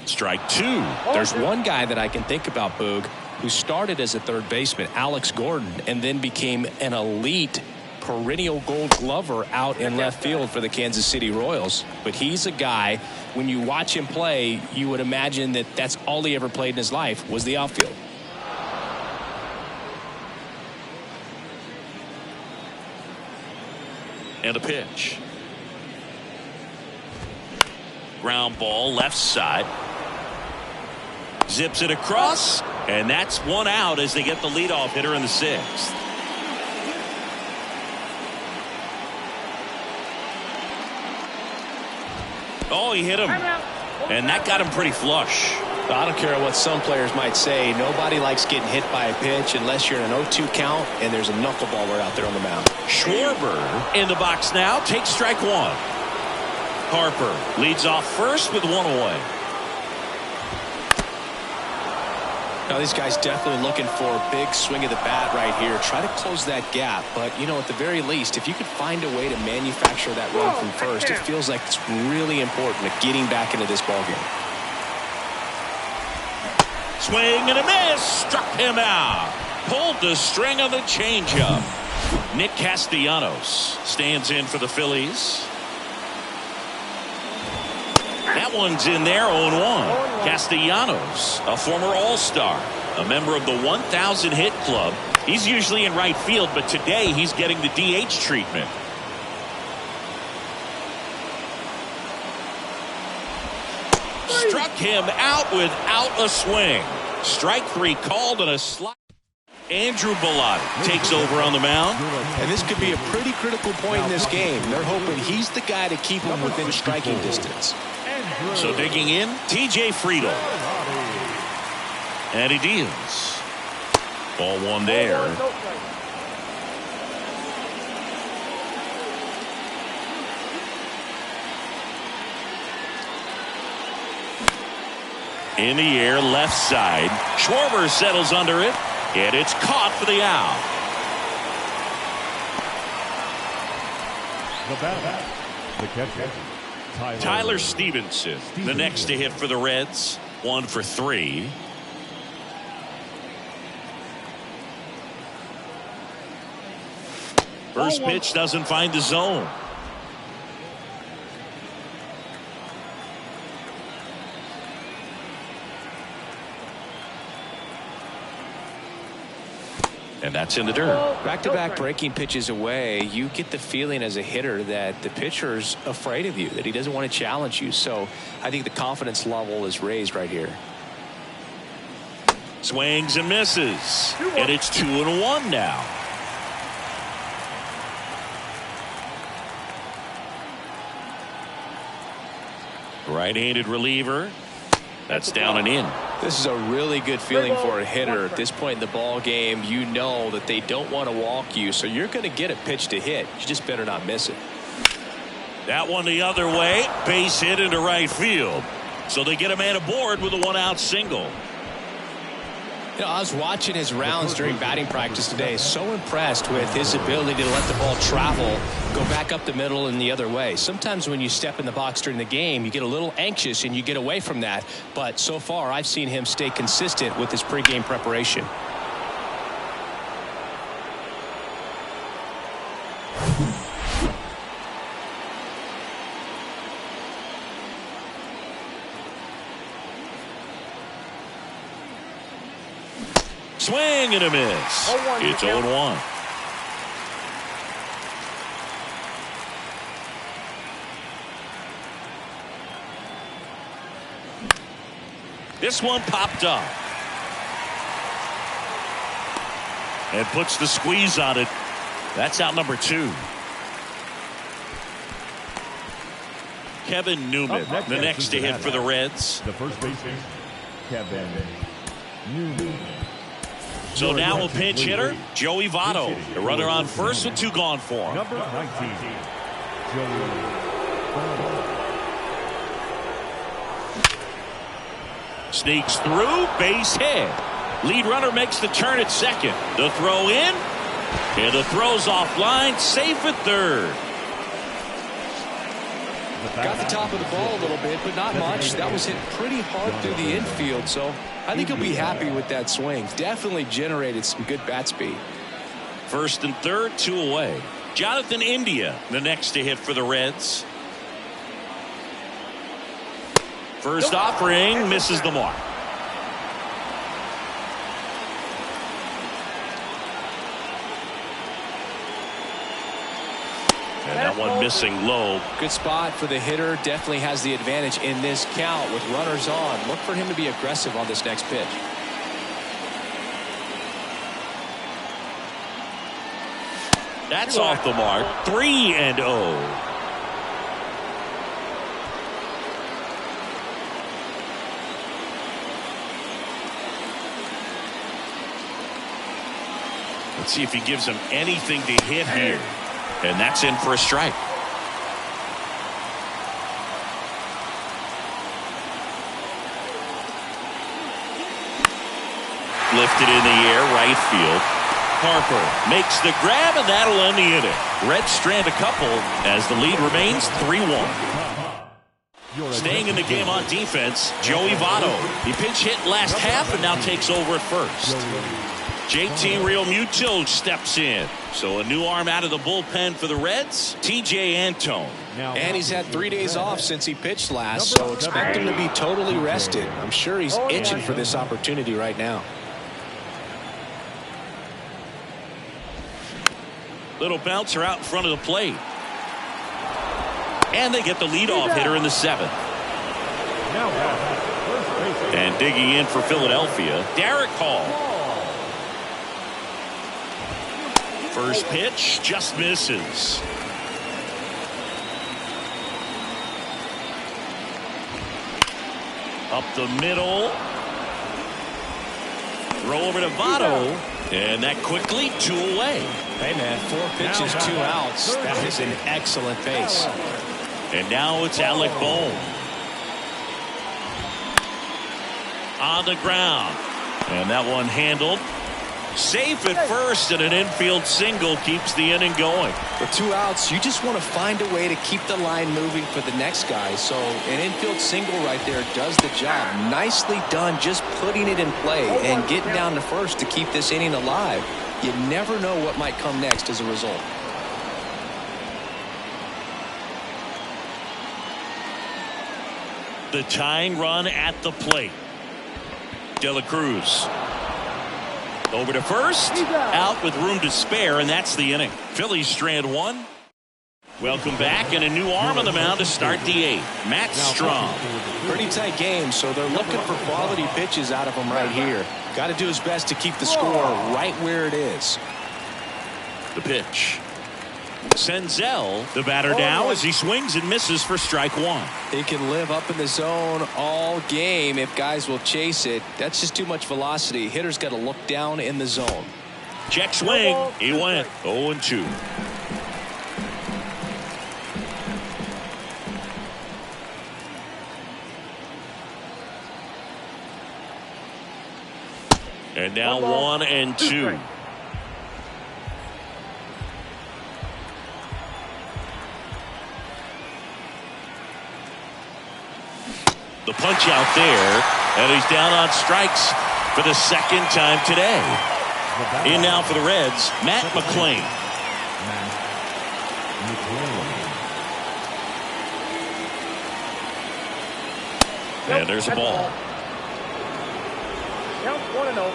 Strike two. There's one guy that I can think about, Boog, who started as a third baseman, Alex Gordon, and then became an elite perennial Gold Glover out in left field for the Kansas City Royals. But he's a guy, when you watch him play, you would imagine that that's all he ever played in his life was the outfield. And a pitch. Ground ball left side. Zips it across, and that's one out as they get the leadoff hitter in the sixth. Oh, he hit him, and that got him pretty flush. I don't care what some players might say. Nobody likes getting hit by a pitch unless you're in an 0-2 count and there's a knuckleballer out there on the mound. Schwarber in the box now. Takes strike one. Harper leads off first with one away. Now these guys definitely looking for a big swing of the bat right here. Try to close that gap. But, you know, at the very least, if you could find a way to manufacture that run from first, it feels like it's really important to getting back into this ballgame. Swing and a miss. Struck him out. Pulled the string on the changeup. Nick Castellanos stands in for the Phillies. That one's in there, 0-1. Castellanos, a former All-Star, a member of the 1,000 hit club. He's usually in right field, but today he's getting the DH treatment. Struck him out without a swing. Strike three called on a slide. Andrew Bellotti takes over on the mound. And this could be a pretty critical point in this game. They're hoping he's the guy to keep him within striking distance. So digging in, TJ Friedl. And he deals. Ball one there. In the air, left side. Schwarber settles under it, and it's caught for the out. The batter, the catcher, Tyler Stevenson, the next to hit for the Reds. 1 for 3. First pitch doesn't find the zone. And that's in the dirt. Back-to-back breaking pitches away, you get the feeling as a hitter that the pitcher's afraid of you, that he doesn't want to challenge you. So I think the confidence level is raised right here. Swings and misses. And it's 2-1 now. Right-handed reliever. That's down and in. This is a really good feeling for a hitter at this point in the ball game. You know that they don't want to walk you, so you're going to get a pitch to hit. You just better not miss it. That one the other way. Base hit into right field. So they get a man aboard with a one-out single. You know, I was watching his rounds during batting practice today. So impressed with his ability to let the ball travel, go back up the middle and the other way. Sometimes when you step in the box during the game, you get a little anxious and you get away from that. But so far, I've seen him stay consistent with his pregame preparation. Swing and a miss. It's 0-1. This one popped up. And puts the squeeze on it. That's out number 2. Kevin Newman, the next to hit for the Reds. The first baseman, Kevin Newman. So now a pinch hitter, Joey Votto. The runner on first with 2 gone for him. Number 19, Joey Votto. Sneaks through, base hit. Lead runner makes the turn at second. The throw in, and the throw's offline, safe at third. Got the top of the ball a little bit, but not much. That was hit pretty hard through the infield, so I think he'll be happy with that swing. Definitely generated some good bat speed. First and third, 2 away. Jonathan India, the next to hit for the Reds. First offering misses the mark. And that one missing low. Good spot for the hitter. Definitely has the advantage in this count with runners on. Look for him to be aggressive on this next pitch. That's off the mark. 3-0. Let's see if he gives him anything to hit here. And that's in for a strike. Lifted in the air, right field. Harper makes the grab, and that'll end the inning. Reds strand a couple as the lead remains 3-1. Staying in the game on defense, Joey Votto. He pinch hit last half and now takes over at first. JT Realmuto steps in. So a new arm out of the bullpen for the Reds, TJ Antone. And he's had 3 days off since he pitched last, so expect him to be totally rested. I'm sure he's itching for this opportunity right now. Little bouncer out in front of the plate. And they get the leadoff hitter in the 7th. And digging in for Philadelphia, Derek Hall. First pitch just misses. Up the middle. Throw over to Votto. And that quickly 2 away. Hey, man, 4 pitches, 2 outs. That is an excellent base. And now it's Alec Bohm. On the ground. And that one handled. Safe at first, and an infield single keeps the inning going. With 2 outs, you just want to find a way to keep the line moving for the next guy. So an infield single right there does the job. Nicely done, just putting it in play and getting down to first to keep this inning alive. You never know what might come next as a result. The tying run at the plate. De La Cruz. Over to first, out with room to spare, and that's the inning. Phillies strand 1. Welcome back, and a new arm on the mound to start the 8th. Matt Strahm. Pretty tight game, so they're looking for quality pitches out of him right here. Got to do his best to keep the score right where it is. The pitch. Senzel, the batter now as he swings and misses for strike 1. He can live up in the zone all game if guys will chase it. That's just too much velocity. Hitter's got to look down in the zone. Check swing. He went 0-2. And now 1-2. The punch out there, and he's down on strikes for the 2nd time today. In now for the Reds, Matt McClain. And there's a ball. Count 1-0.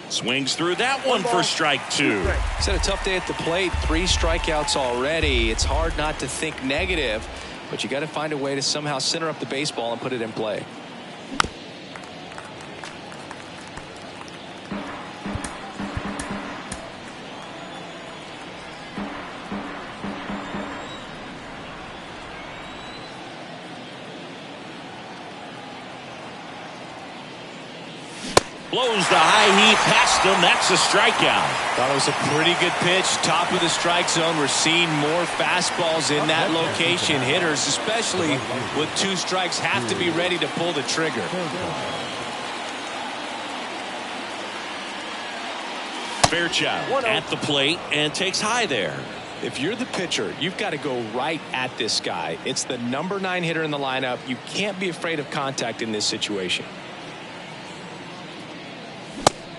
Swings through that one for strike 2. He's had a tough day at the plate. 3 strikeouts already. It's hard not to think negative, but you got to find a way to somehow center up the baseball and put it in play. Blows the high heat past him. That's a strikeout. Thought it was a pretty good pitch. Top of the strike zone. We're seeing more fastballs in that location. Hitters, especially with 2 strikes, have to be ready to pull the trigger. Fairchild at the plate and takes high there. If you're the pitcher, you've got to go right at this guy. It's the number 9 hitter in the lineup. You can't be afraid of contact in this situation.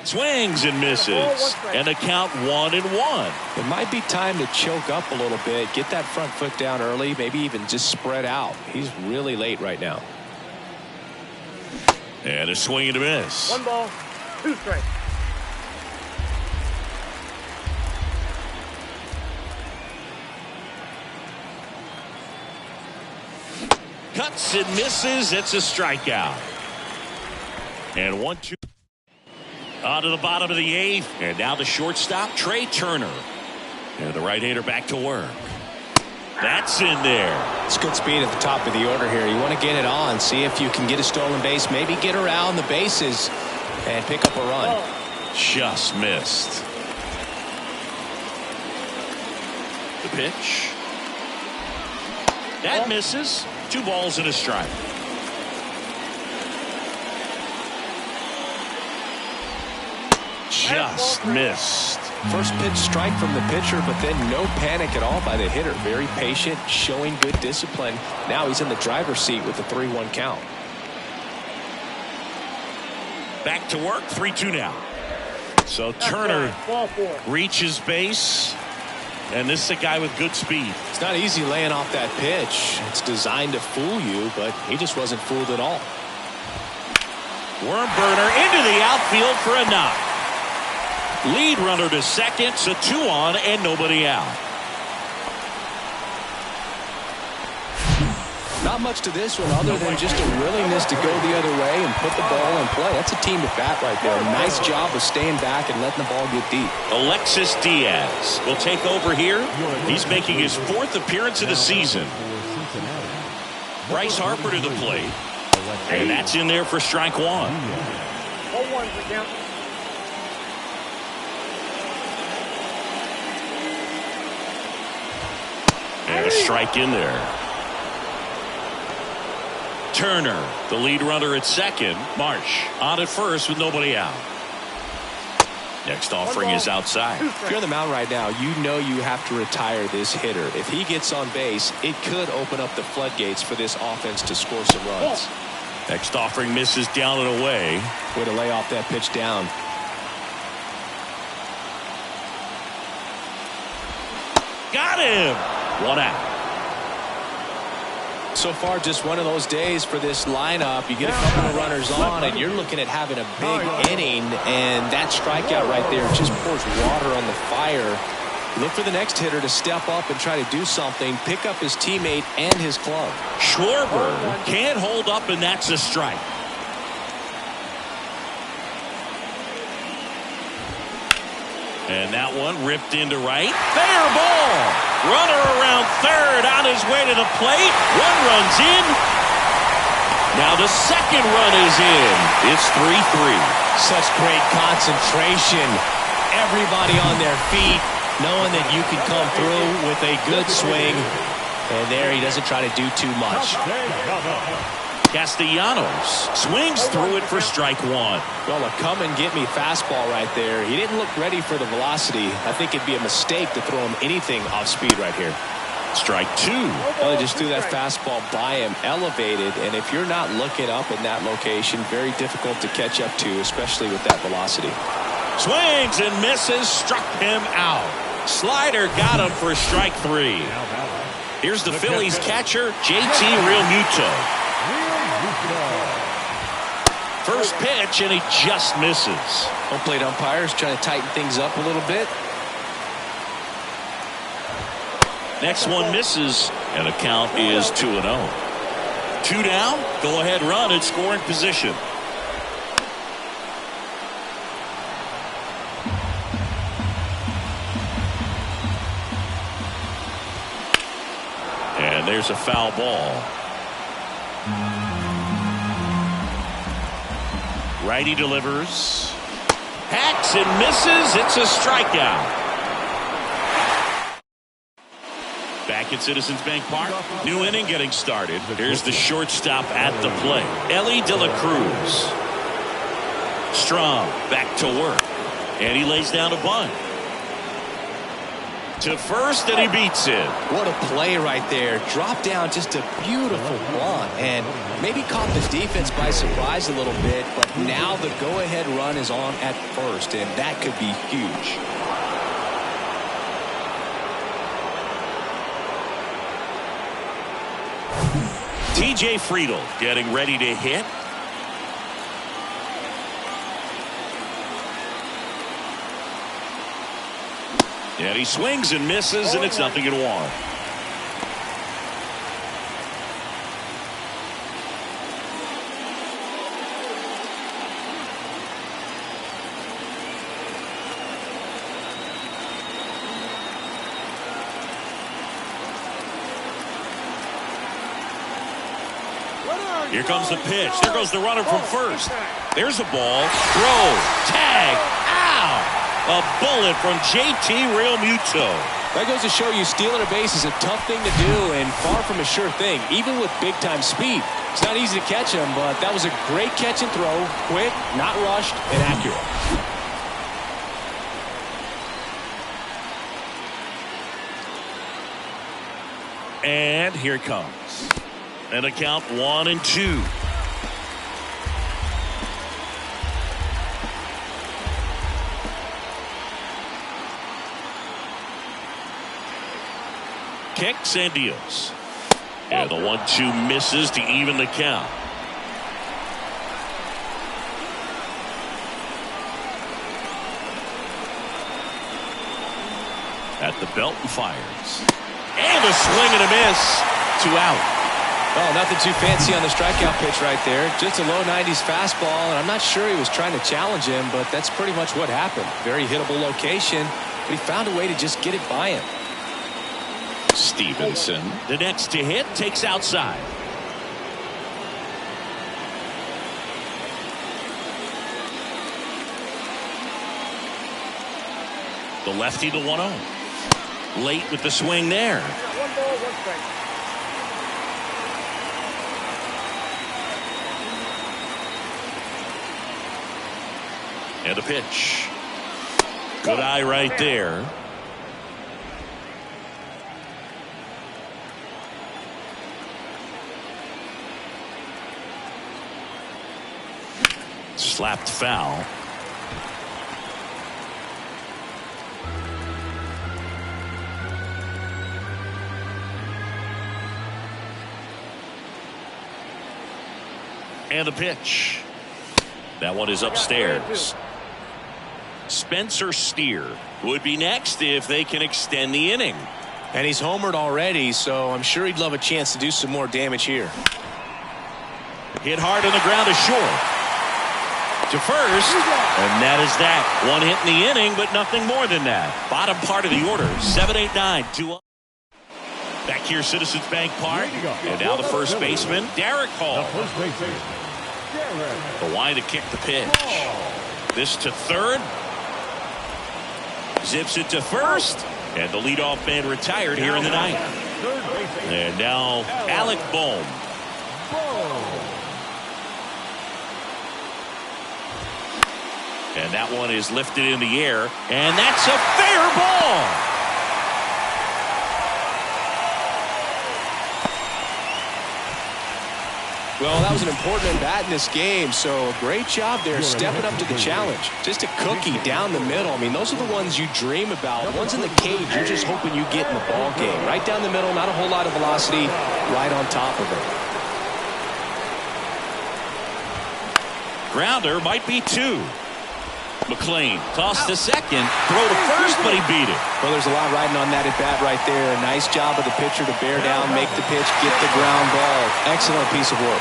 Swings and misses. And the count 1-1. It might be time to choke up a little bit. Get that front foot down early. Maybe even just spread out. He's really late right now. And a swing and a miss. 1 ball, 2 strikes. Cuts and misses. It's a strikeout. And 1-2. On to the bottom of the 8th. And now the shortstop, Trey Turner. And the right-hander back to work. That's in there. It's good speed at the top of the order here. You want to get it on. See if you can get a stolen base. Maybe get around the bases and pick up a run. Just missed. The pitch. That misses. 2 balls and a strike. Just missed. First pitch strike from the pitcher, but then no panic at all by the hitter. Very patient, showing good discipline. Now he's in the driver's seat with the 3-1 count. Back to work. 3-2 now. So Turner reaches base. And this is a guy with good speed. It's not easy laying off that pitch. It's designed to fool you, but he just wasn't fooled at all. Worm burner into the outfield for a knock. Lead runner to second, so 2 on and nobody out. Not much to this one other than just a willingness to go the other way and put the ball in play. That's a team at bat right there. Nice job of staying back and letting the ball get deep. Alexis Diaz will take over here. He's making his 4th appearance of the season. Bryce Harper to the plate. And that's in there for strike 1. 0-1 for count. And a strike in there. Turner, the lead runner at second. Marsh on at first with nobody out. Next offering is outside. If you're on the mound right now, you know you have to retire this hitter. If he gets on base, it could open up the floodgates for this offense to score some runs. Next offering misses down and away. Way to lay off that pitch down. Got him. 1 out. So far, just one of those days for this lineup. You get a couple of runners on, and you're looking at having a big inning, and that strikeout right there just pours water on the fire. Look for the next hitter to step up and try to do something, pick up his teammate and his glove. Schwarber can't hold up, and that's a strike. And that one ripped into right. Fair ball. Runner around third on his way to the plate. 1 run's in. Now the second run is in. It's 3-3. Such great concentration. Everybody on their feet, knowing that you can come through with a good swing. And there he doesn't try to do too much. Castellanos swings through it for strike 1. Well, a come-and-get-me fastball right there. He didn't look ready for the velocity. I think it'd be a mistake to throw him anything off speed right here. Strike 2. Well, they just threw that fastball by him, elevated, and if you're not looking up in that location, very difficult to catch up to, especially with that velocity. Swings and misses, struck him out. Slider got him for strike 3. Here's the Phillies catcher, JT Realmuto. First pitch, and he just misses. Home plate umpires trying to tighten things up a little bit. Next one misses, and the count is 2-0. 2 down, go ahead run in scoring position. And there's a foul ball. Righty delivers. Hacks and misses. It's a strikeout. Back at Citizens Bank Park. New inning getting started. Here's the shortstop at the plate. Elly De La Cruz. Strong back to work. And he lays down a bunt. To first, and he beats it. What a play right there. Drop down, just a beautiful bunt. And maybe caught the defense by surprise a little bit. But now the go-ahead run is on at first. And that could be huge. TJ Friedl getting ready to hit. And he swings and misses, and it's 0-1. Here comes the pitch. There goes the runner from first. There's a ball. Throw. Tag. Ow! A bullet from JT Realmuto. That goes to show you stealing a base is a tough thing to do and far from a sure thing, even with big-time speed. It's not easy to catch him, but that was a great catch and throw. Quick, not rushed, and accurate. And here it comes. And a count 1-2. Kicks and deals. And the 1-2 misses to even the count. At the belt and fires. And a swing and a miss. 2 out. Oh, nothing too fancy on the strikeout pitch right there. Just a low 90s fastball, and I'm not sure he was trying to challenge him, but that's pretty much what happened. Very hittable location, but he found a way to just get it by him. Stevenson, the next to hit, takes outside. The lefty to 1-0. Late with the swing there. 1 ball, 1 strike. And a pitch. Good eye right there. Slapped foul. And the pitch. That one is upstairs. Spencer Steer would be next if they can extend the inning. And he's homered already, so I'm sure he'd love a chance to do some more damage here. Hit hard on the ground to short. To first. And that is that. 1 hit in the inning, but nothing more than that. Bottom part of the order. 7, 8, 9, 2. Back here, Citizens Bank Park. And now the first baseman, Derek Hall. The line to kick the pitch. This to third. Zips it to first. And the leadoff man retired here in the ninth. And now Alec Bohm. And that one is lifted in the air. And that's a fair ball. Well, that was an important at-bat in this game, so a great job there stepping up to the challenge. Just a cookie down the middle. I mean, those are the ones you dream about. Ones in the cage, you're just hoping you get in the ball game. Right down the middle, not a whole lot of velocity, right on top of it. Grounder might be 2. McLean tossed to second, throw to first, but he beat it. Well, there's a lot riding on that at-bat right there. Nice job of the pitcher to bear down, make the pitch, get the ground ball. Excellent piece of work.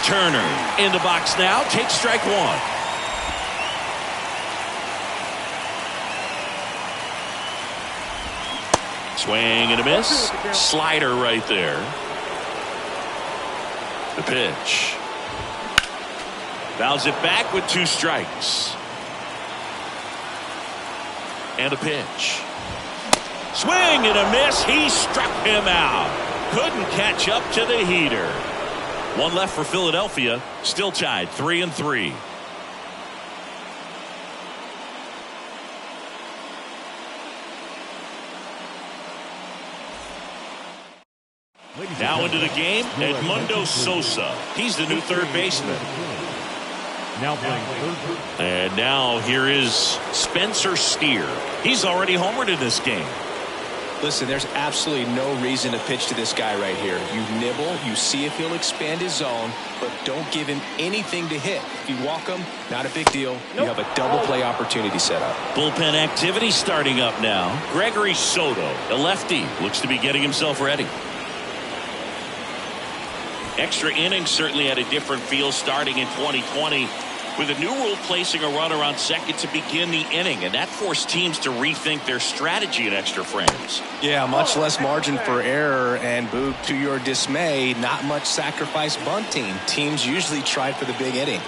Turner in the box now, takes strike 1. Swing and a miss. Slider right there. The pitch. Fouls it back with 2 strikes. And a pitch. Swing and a miss. He struck him out. Couldn't catch up to the heater. 1 left for Philadelphia. Still tied 3-3. Now into the game, Edmundo Sosa. He's the new third baseman. Now playing third. And now here is Spencer Steer. He's already homered in this game. Listen, there's absolutely no reason to pitch to this guy right here. You nibble, you see if he'll expand his zone, but don't give him anything to hit. If you walk him, not a big deal. You have a double play opportunity set up. Bullpen activity starting up now. Gregory Soto, a lefty, looks to be getting himself ready. Extra innings certainly had a different feel starting in 2020 with a new rule placing a runner on second to begin the inning, and that forced teams to rethink their strategy in extra frames. Yeah, much less margin for error, and Boog, to your dismay, not much sacrifice bunting. Teams usually try for the big inning.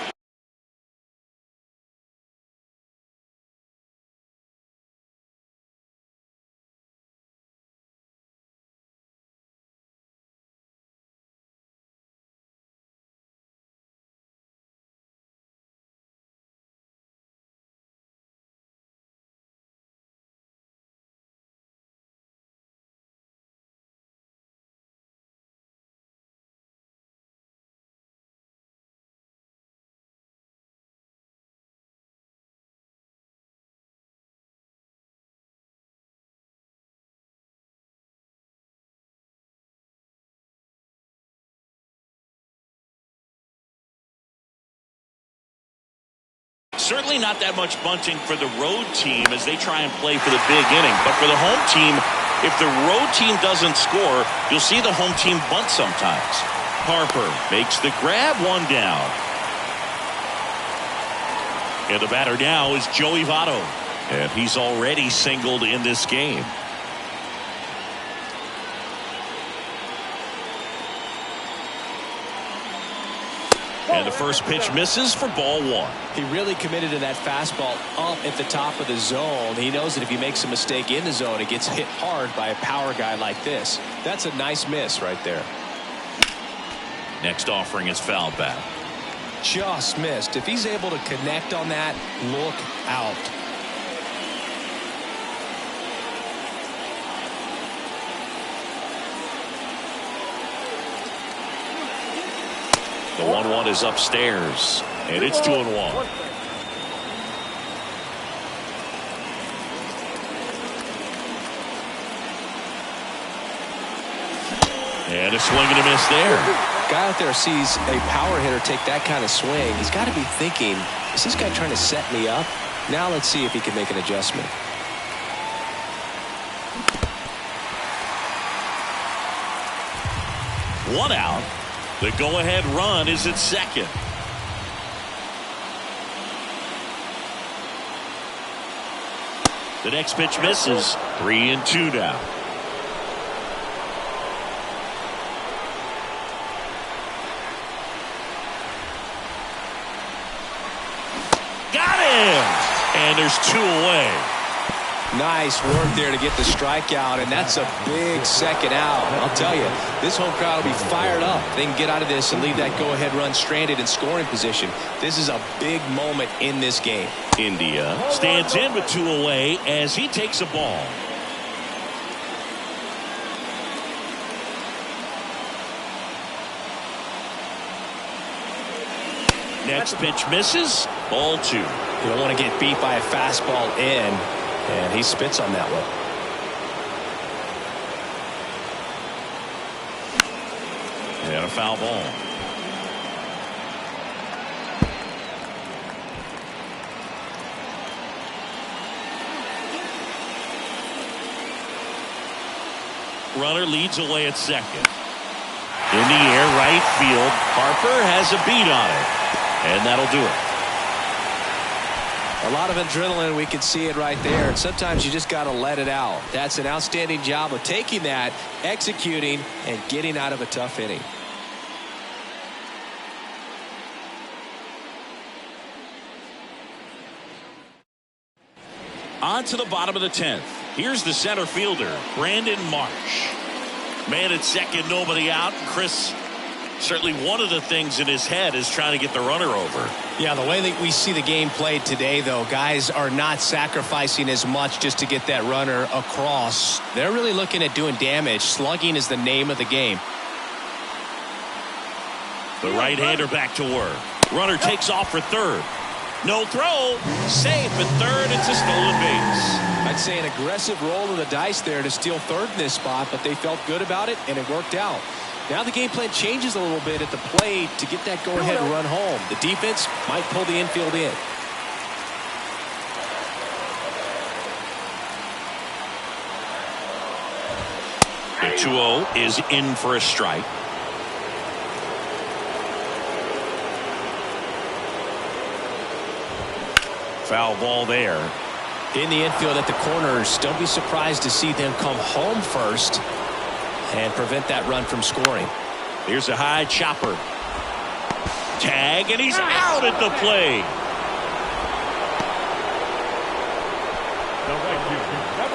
Certainly not that much bunting for the road team as they try and play for the big inning. But for the home team, if the road team doesn't score, you'll see the home team bunt sometimes. Harper makes the grab, 1 down. And the batter now is Joey Votto. And he's already singled in this game. And the first pitch misses for ball 1. He really committed to that fastball up at the top of the zone. He knows that if he makes a mistake in the zone, it gets hit hard by a power guy like this. That's a nice miss right there. Next offering is fouled back. Just missed. If he's able to connect on that, look out. The 1-1 is upstairs, and it's 2-1. And a swing and a miss there. Guy out there sees a power hitter take that kind of swing. He's got to be thinking, is this guy trying to set me up? Now let's see if he can make an adjustment. One out. The go-ahead run is at second. The next pitch misses. 3-2 now. Got him! And there's 2 away. Nice work there to get the strikeout, and that's a big second out. I'll tell you, this home crowd will be fired up. They can get out of this and leave that go-ahead run stranded in scoring position. This is a big moment in this game. India stands in with 2 away as he takes a ball. Next pitch misses. Ball 2. You don't want to get beat by a fastball in. And he spits on that one. And a foul ball. Runner leads away at second. In the air, right field. Harper has a beat on it. And that'll do it. A lot of adrenaline, we can see it right there. And sometimes you just got to let it out. That's an outstanding job of taking that, executing, and getting out of a tough inning. On to the bottom of the 10th. Here's the center fielder, Brandon Marsh. Man at second, nobody out. Chris, certainly one of the things in his head is trying to get the runner over. Yeah, the way that we see the game played today, though, guys are not sacrificing as much just to get that runner across. They're really looking at doing damage. Slugging is the name of the game. The right-hander back to work. Runner takes off for third. No throw. Safe at third. It's a stolen base. I'd say an aggressive roll of the dice there to steal third in this spot, but they felt good about it, and it worked out. Now the game plan changes a little bit at the plate to get that go-ahead run home. The defense might pull the infield in. The 2-0 is in for a strike. Foul ball there. In the infield at the corners, don't be surprised to see them come home first and prevent that run from scoring. Here's a high chopper. Tag, and he's out at the plate.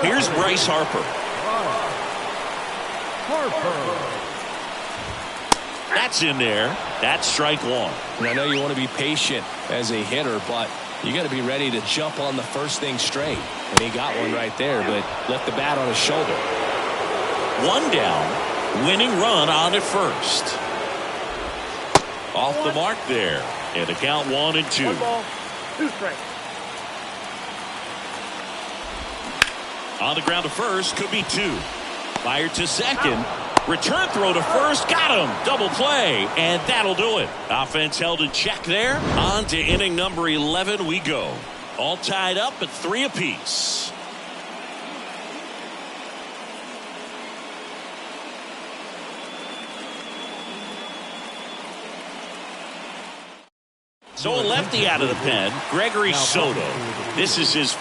Here's Bryce Harper. That's in there. That's strike one. And I know you want to be patient as a hitter, but you got to be ready to jump on the first thing straight. And he got one right there, but left the bat on his shoulder. One down, winning run on at first. Off the mark there. And the count 1-2. 1 ball, 2 strikes. On the ground to first, could be 2. Fired to second. Return throw to first, got him. Double play, and that'll do it. Offense held in check there. On to inning number 11 we go. All tied up at 3 apiece. So a lefty out of the pen, Gregory Soto. This is his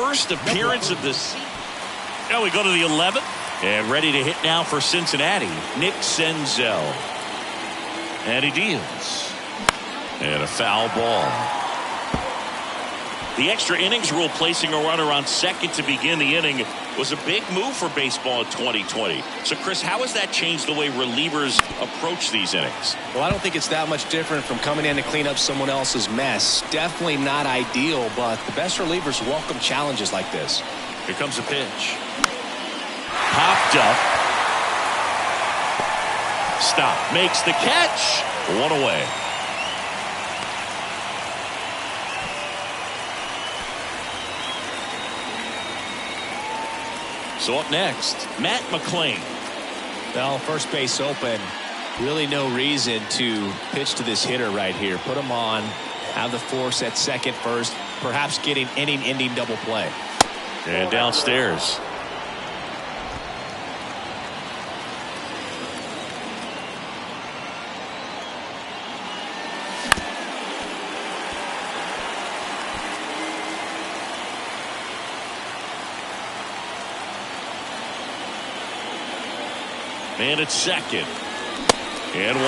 first appearance of the season. Now we go to the 11th. And ready to hit now for Cincinnati, Nick Senzel. And he deals. And a foul ball. The extra innings rule placing a runner on second to begin the inning was a big move for baseball in 2020. So, Chris, how has that changed the way relievers approach these innings? Well, I don't think it's that much different from coming in to clean up someone else's mess. Definitely not ideal, but the best relievers welcome challenges like this. Here comes a pitch. Popped up. Stop. Makes the catch. One away. So up next, Matt McLain. Well, first base open. Really no reason to pitch to this hitter right here. Put him on. Have the force at second, first. Perhaps getting inning-ending double play. And downstairs. And it's second. And 1-2.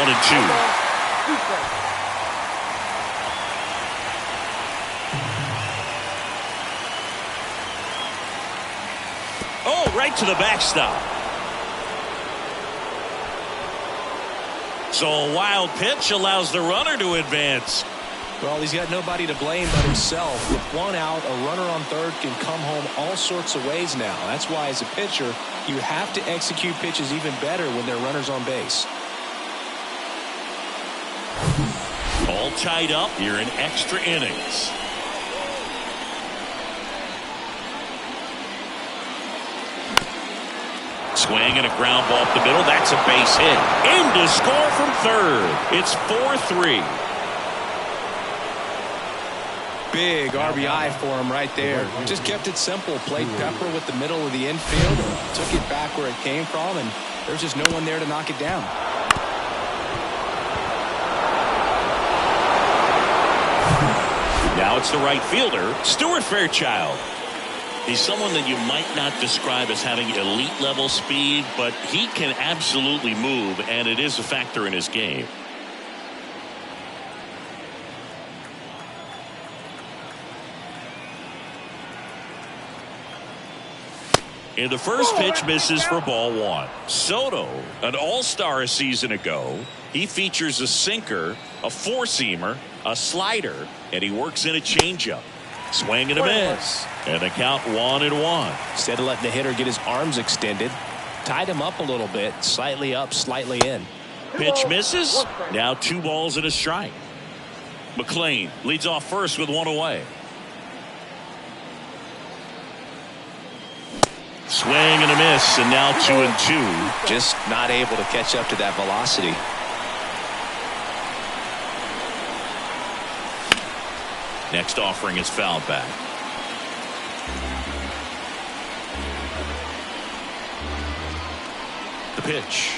Oh, right to the backstop. So a wild pitch allows the runner to advance. Well, he's got nobody to blame but himself. With one out, a runner on third can come home all sorts of ways now. That's why, as a pitcher, you have to execute pitches even better when there are runners on base. All tied up here in extra innings. Swing and a ground ball up the middle. That's a base hit. In to score from third. It's 4-3. Big RBI for him right there. Just kept it simple. Played pepper with the middle of the infield. Took it back where it came from, and there's just no one there to knock it down. Now it's the right fielder, Stuart Fairchild. He's someone that you might not describe as having elite level speed, but he can absolutely move, and it is a factor in his game. And the first pitch misses for ball one. Soto, an all-star a season ago. He features a sinker, a four-seamer, a slider, and he works in a changeup. Swing and a miss. And the count 1-1. Instead of letting the hitter get his arms extended, tied him up a little bit, slightly up, slightly in. Pitch misses. Now 2 balls and a strike. McLain leads off first with 1 away. Swing and a miss, and now 2-2. Just not able to catch up to that velocity. Next offering is fouled back. The pitch.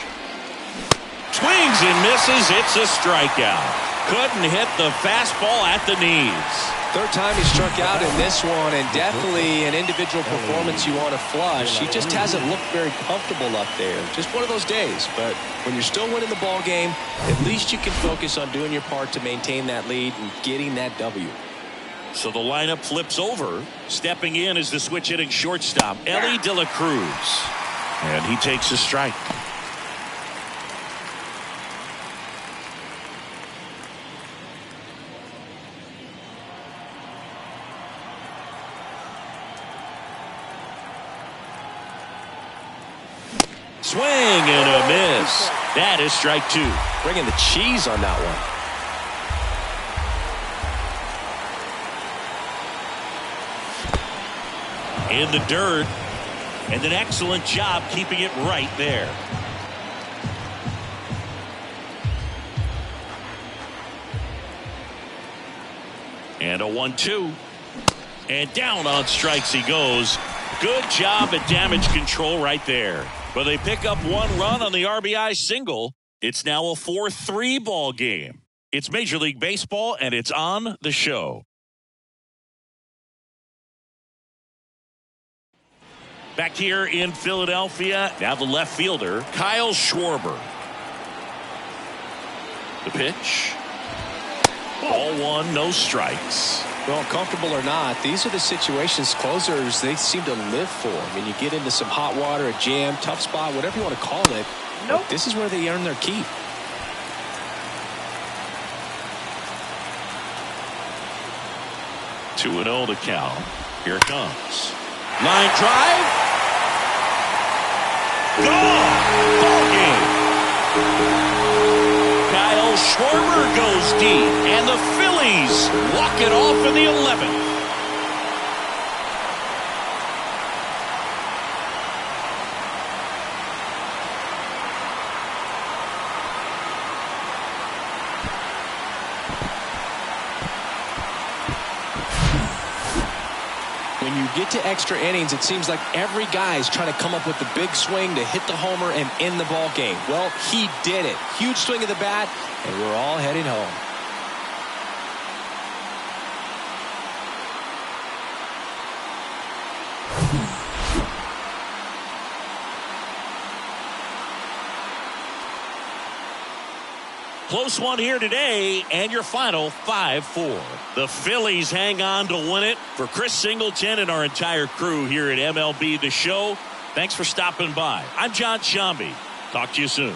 Swings and misses. It's a strikeout. Couldn't hit the fastball at the knees. Third time he struck out in this one, and definitely an individual performance you want to flush. He just hasn't looked very comfortable up there. Just one of those days. But when you're still winning the ball game, at least you can focus on doing your part to maintain that lead and getting that W. So the lineup flips over. Stepping in is the switch hitting shortstop, Elly De La Cruz. And he takes a strike. Swing and a miss. That is strike 2. Bringing the cheese on that one. In the dirt, and an excellent job keeping it right there. And a 1-2. And down on strikes he goes. Good job at damage control right there. But they pick up 1 run on the RBI single. It's now a 4-3 ball game. It's Major League Baseball, and it's on the show. Back here in Philadelphia, now the left fielder, Kyle Schwarber. The pitch. Ball one, no strikes. Well, comfortable or not, these are the situations closers they seem to live for. I mean, you get into some hot water, a jam, tough spot, whatever you want to call it. Nope. This is where they earn their keep. 2-0 to count. Here it comes. Line drive. Gone. Ball game. Kyle Schwarber goes deep, and the Phillies walk it off in the 11th. When you get to extra innings, it seems like every guy's trying to come up with the big swing to hit the homer and end the ball game. Well, he did it. Huge swing of the bat, and we're all heading home. Close one here today, and your final 5-4. The Phillies hang on to win it. For Chris Singleton and our entire crew here at MLB The Show, thanks for stopping by. I'm John Sciambi. Talk to you soon.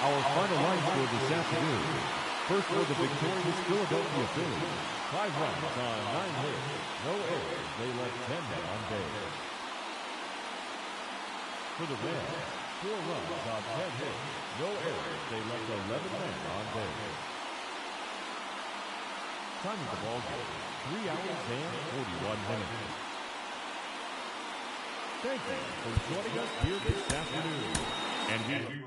Our final line score this afternoon. First for the victorious Philadelphia Phillies. 5 runs on 9 hits. No errors. They left 10 men on base. For the Reds, 4 runs on 10 hits. No errors. They left 11 men on base. Time of the ball game, 3 hours and 41 minutes. Thank you for joining us here this afternoon. And we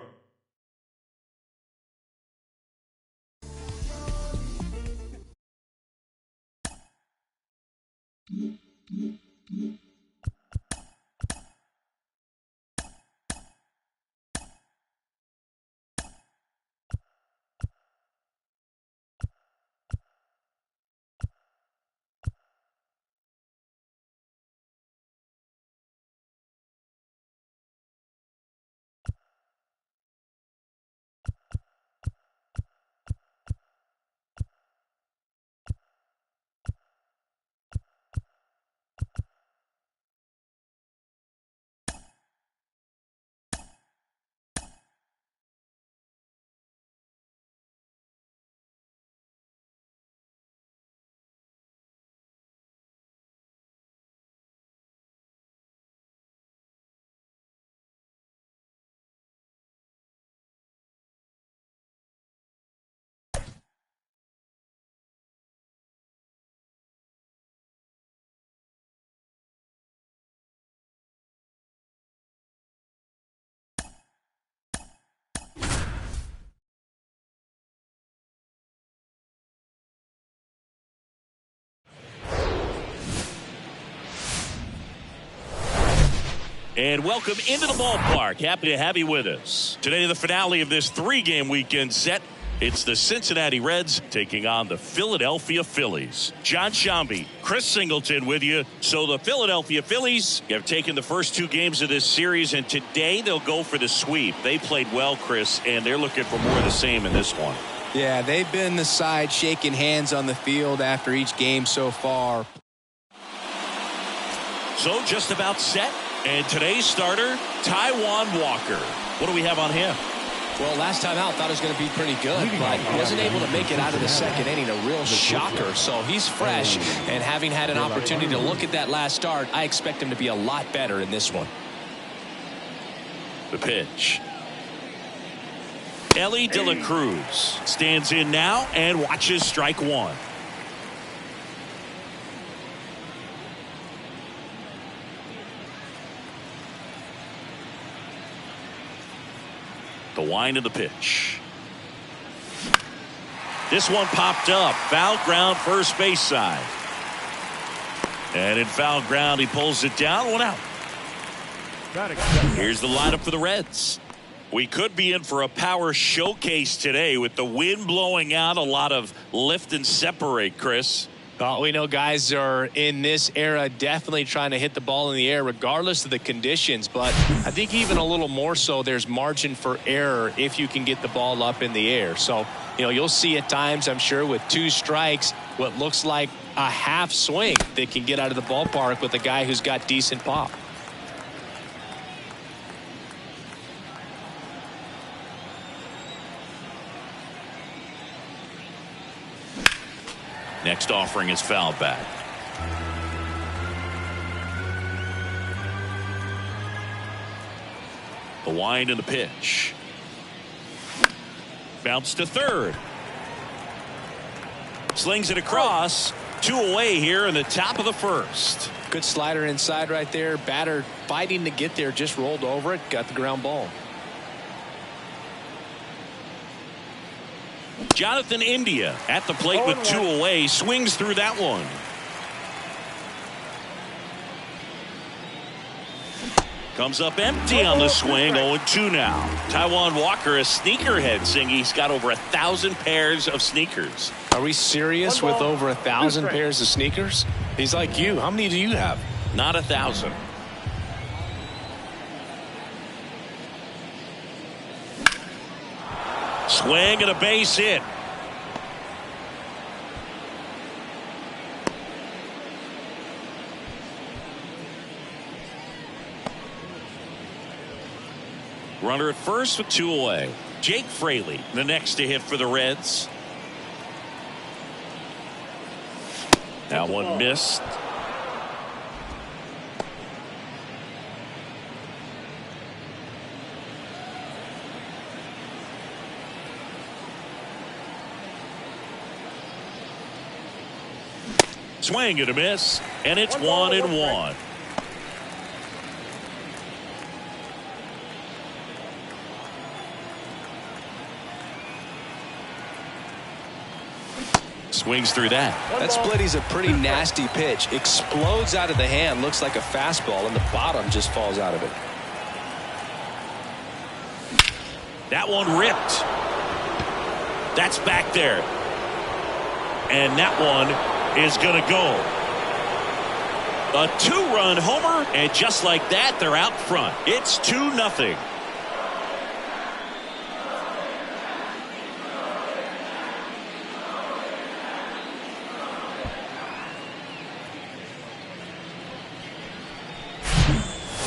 And welcome into the ballpark. Happy to have you with us. Today, the finale of this 3-game weekend set. It's the Cincinnati Reds taking on the Philadelphia Phillies. John Sciambi, Chris Singleton with you. So the Philadelphia Phillies have taken the first 2 games of this series, and today they'll go for the sweep. They played well, Chris, and they're looking for more of the same in this one. Yeah, they've been the side shaking hands on the field after each game so far. So just about set. And today's starter, Taijuan Walker. What do we have on him? Well, last time out, thought it was going to be pretty good, but wasn't able to make it out of the second inning. A real shocker. So he's fresh, and having had an opportunity to look at that last start, I expect him to be a lot better in this one. The pitch. Elly De La Cruz stands in now and watches strike one. The wind of the pitch. This one popped up. Foul ground, first base side. And in foul ground, he pulls it down. 1 out. Here's the lineup for the Reds. We could be in for a power showcase today with the wind blowing out, a lot of lift and separate, Chris. We know guys are in this era definitely trying to hit the ball in the air regardless of the conditions, but I think even a little more so there's margin for error if you can get the ball up in the air. So, you'll see at times, I'm sure, with 2 strikes, what looks like a half swing that can get out of the ballpark with a guy who's got decent pop. Next offering is foul back. The wind and the pitch. Bounce to third. Slings it across. 2 away here in the top of the first. Good slider inside right there. Batter fighting to get there, just rolled over it, got the ground ball. Jonathan India at the plate with 2 away, swings through that one. Comes up empty on the swing. 0-2 now. Taijuan Walker, a sneakerhead, saying he's got over 1,000 pairs of sneakers. Are we serious with over 1,000 pairs of sneakers? He's like you. How many do you have? Not 1,000. Swing and a base hit. Runner at first with 2 away. Jake Fraley, the next to hit for the Reds. That one missed. Swing and a miss, and it's 1-1. Swings through that. That splitty's a pretty nasty pitch. Explodes out of the hand, looks like a fastball, and the bottom just falls out of it. That one ripped. That's back there. And that one is going to go. A 2-run homer, and just like that, they're out front. It's 2-0.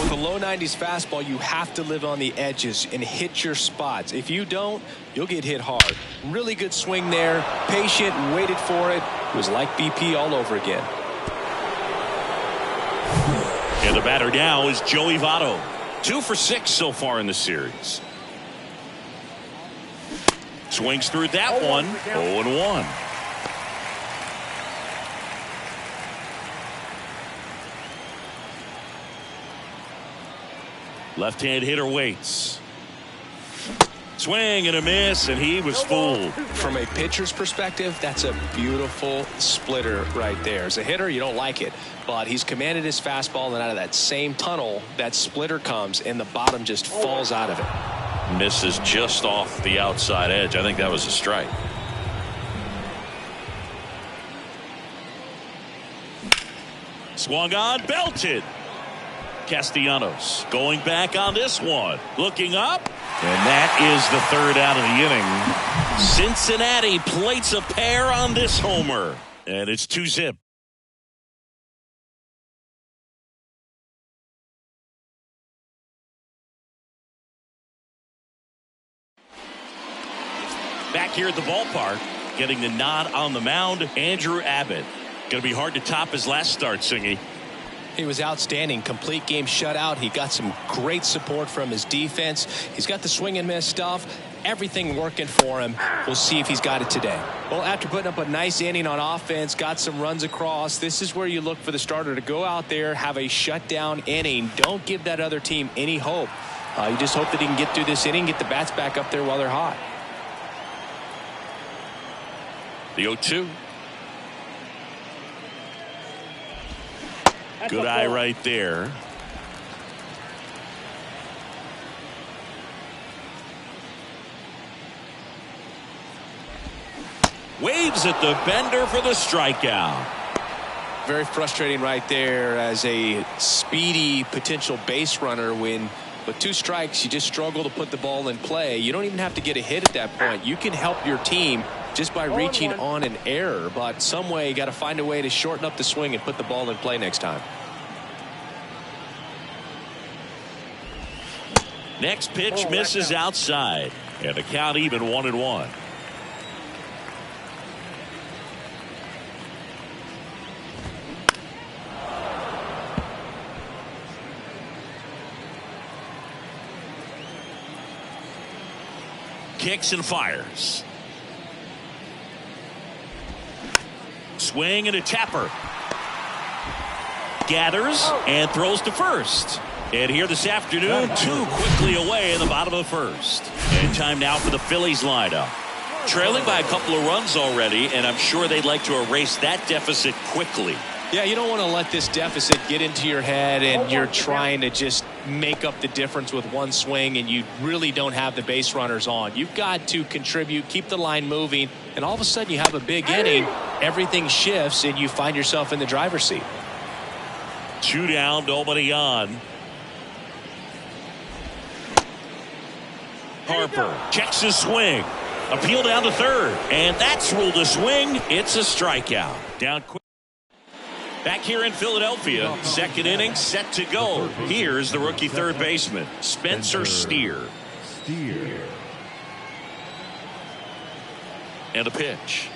With a low 90s fastball, you have to live on the edges and hit your spots. If you don't, you'll get hit hard. Really good swing there. Patient, waited for it. It was like BP all over again. And the batter now is Joey Votto. 2 for 6 so far in the series. Swings through that one. 0-1. Left-hand hitter waits. Swing and a miss, and he was fooled. From a pitcher's perspective, that's a beautiful splitter right there. As a hitter, you don't like it, but he's commanded his fastball, and out of that same tunnel, that splitter comes, and the bottom just falls out of it. Misses just off the outside edge. I think that was a strike. Swung on, belted. Castellanos going back on this one. Looking up. And that is the 3rd out of the inning. Cincinnati plates a pair on this homer. And it's 2-0. Back here at the ballpark, getting the nod on the mound, Andrew Abbott. Going to be hard to top his last start, Singy. He was outstanding. Complete game shutout. He got some great support from his defense. He's got the swing and miss stuff. Everything working for him. We'll see if he's got it today. Well, after putting up a nice inning on offense, got some runs across, this is where you look for the starter to go out there, have a shutdown inning. Don't give that other team any hope. You just hope that he can get through this inning, get the bats back up there while they're hot. The 0-2. Good eye right there. Waves at the bender for the strikeout. Very frustrating right there as a speedy potential base runner when with 2 strikes you just struggle to put the ball in play. You don't even have to get a hit at that point. You can help your team just by reaching on an error, but some way you got to find a way to shorten up the swing and put the ball in play next time. Next pitch misses outside, and the count even 1-1. Kicks and fires. Swing and a tapper. Gathers and throws to first. And here this afternoon, 2 quickly away in the bottom of the first. And time now for the Phillies lineup. Trailing by a couple of runs already, and I'm sure they'd like to erase that deficit quickly. Yeah, you don't want to let this deficit get into your head and you're trying to just make up the difference with one swing and you really don't have the base runners on. You've got to contribute, keep the line moving, and all of a sudden you have a big inning, everything shifts and you find yourself in the driver's seat. 2 down, nobody on. Harper checks his swing. Appeal down to third, and that's ruled a swing. It's a strikeout. Down quick. Back here in Philadelphia, second inning set to go. Here's the rookie third baseman, Spencer Steer. And a pitch.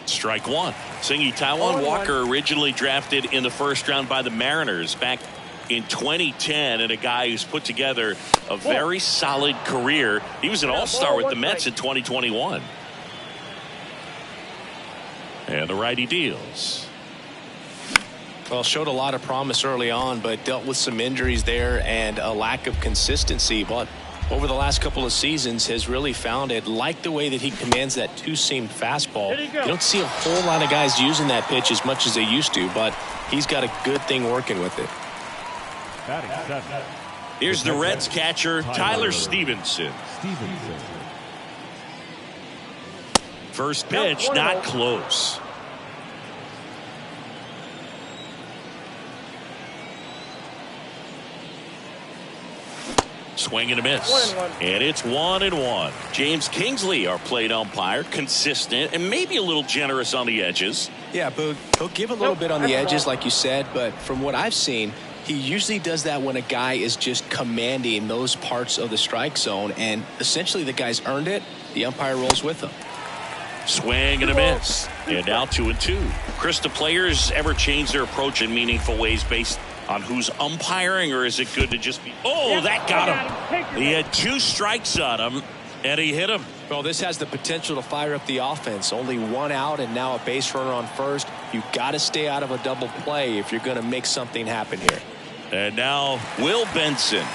Strike 1. Singy Taijuan Walker originally drafted in the first round by the Mariners back in 2010, and a guy who's put together a very solid career. He was an all-star with the Mets in 2021. And the righty deals. Well, showed a lot of promise early on, but dealt with some injuries there and a lack of consistency. But over the last couple of seasons has really found it. Like the way that he commands that 2-seam fastball. You don't see a whole lot of guys using that pitch as much as they used to, but he's got a good thing working with it. Here's the Reds catcher, Tyler Stevenson. First pitch, not close. Swing and a miss. And it's 1-1. James Kingsley, our plate umpire, consistent and maybe a little generous on the edges. Yeah, but he'll give a little bit on the edges, like you said, but from what I've seen, he usually does that when a guy is just commanding those parts of the strike zone, and essentially the guy's earned it. The umpire rolls with him. Swing and a miss. And now 2-2. Chris, do players ever change their approach in meaningful ways based on who's umpiring, or is it good to just be... Oh, that got him. He had 2 strikes on him, and he hit him. Well, this has the potential to fire up the offense. Only 1 out and now a base runner on first. You've got to stay out of a double play if you're going to make something happen here. And now Will Benson.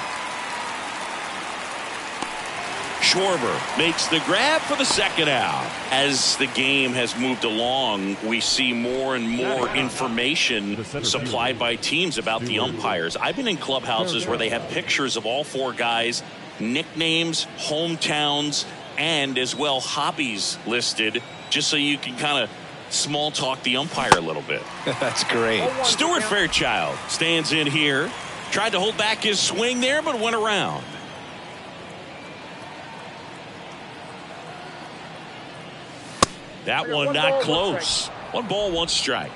Schwarber makes the grab for the second out. As the game has moved along, we see more and more information supplied by teams about the umpires. I've been in clubhouses where they have pictures of all 4 guys, nicknames, hometowns, and as well hobbies listed, just so you can kind of small talk the umpire a little bit. That's great. Stuart Fairchild stands in here. Tried to hold back his swing there, but went around. That one not close. 1 ball, 1 strike.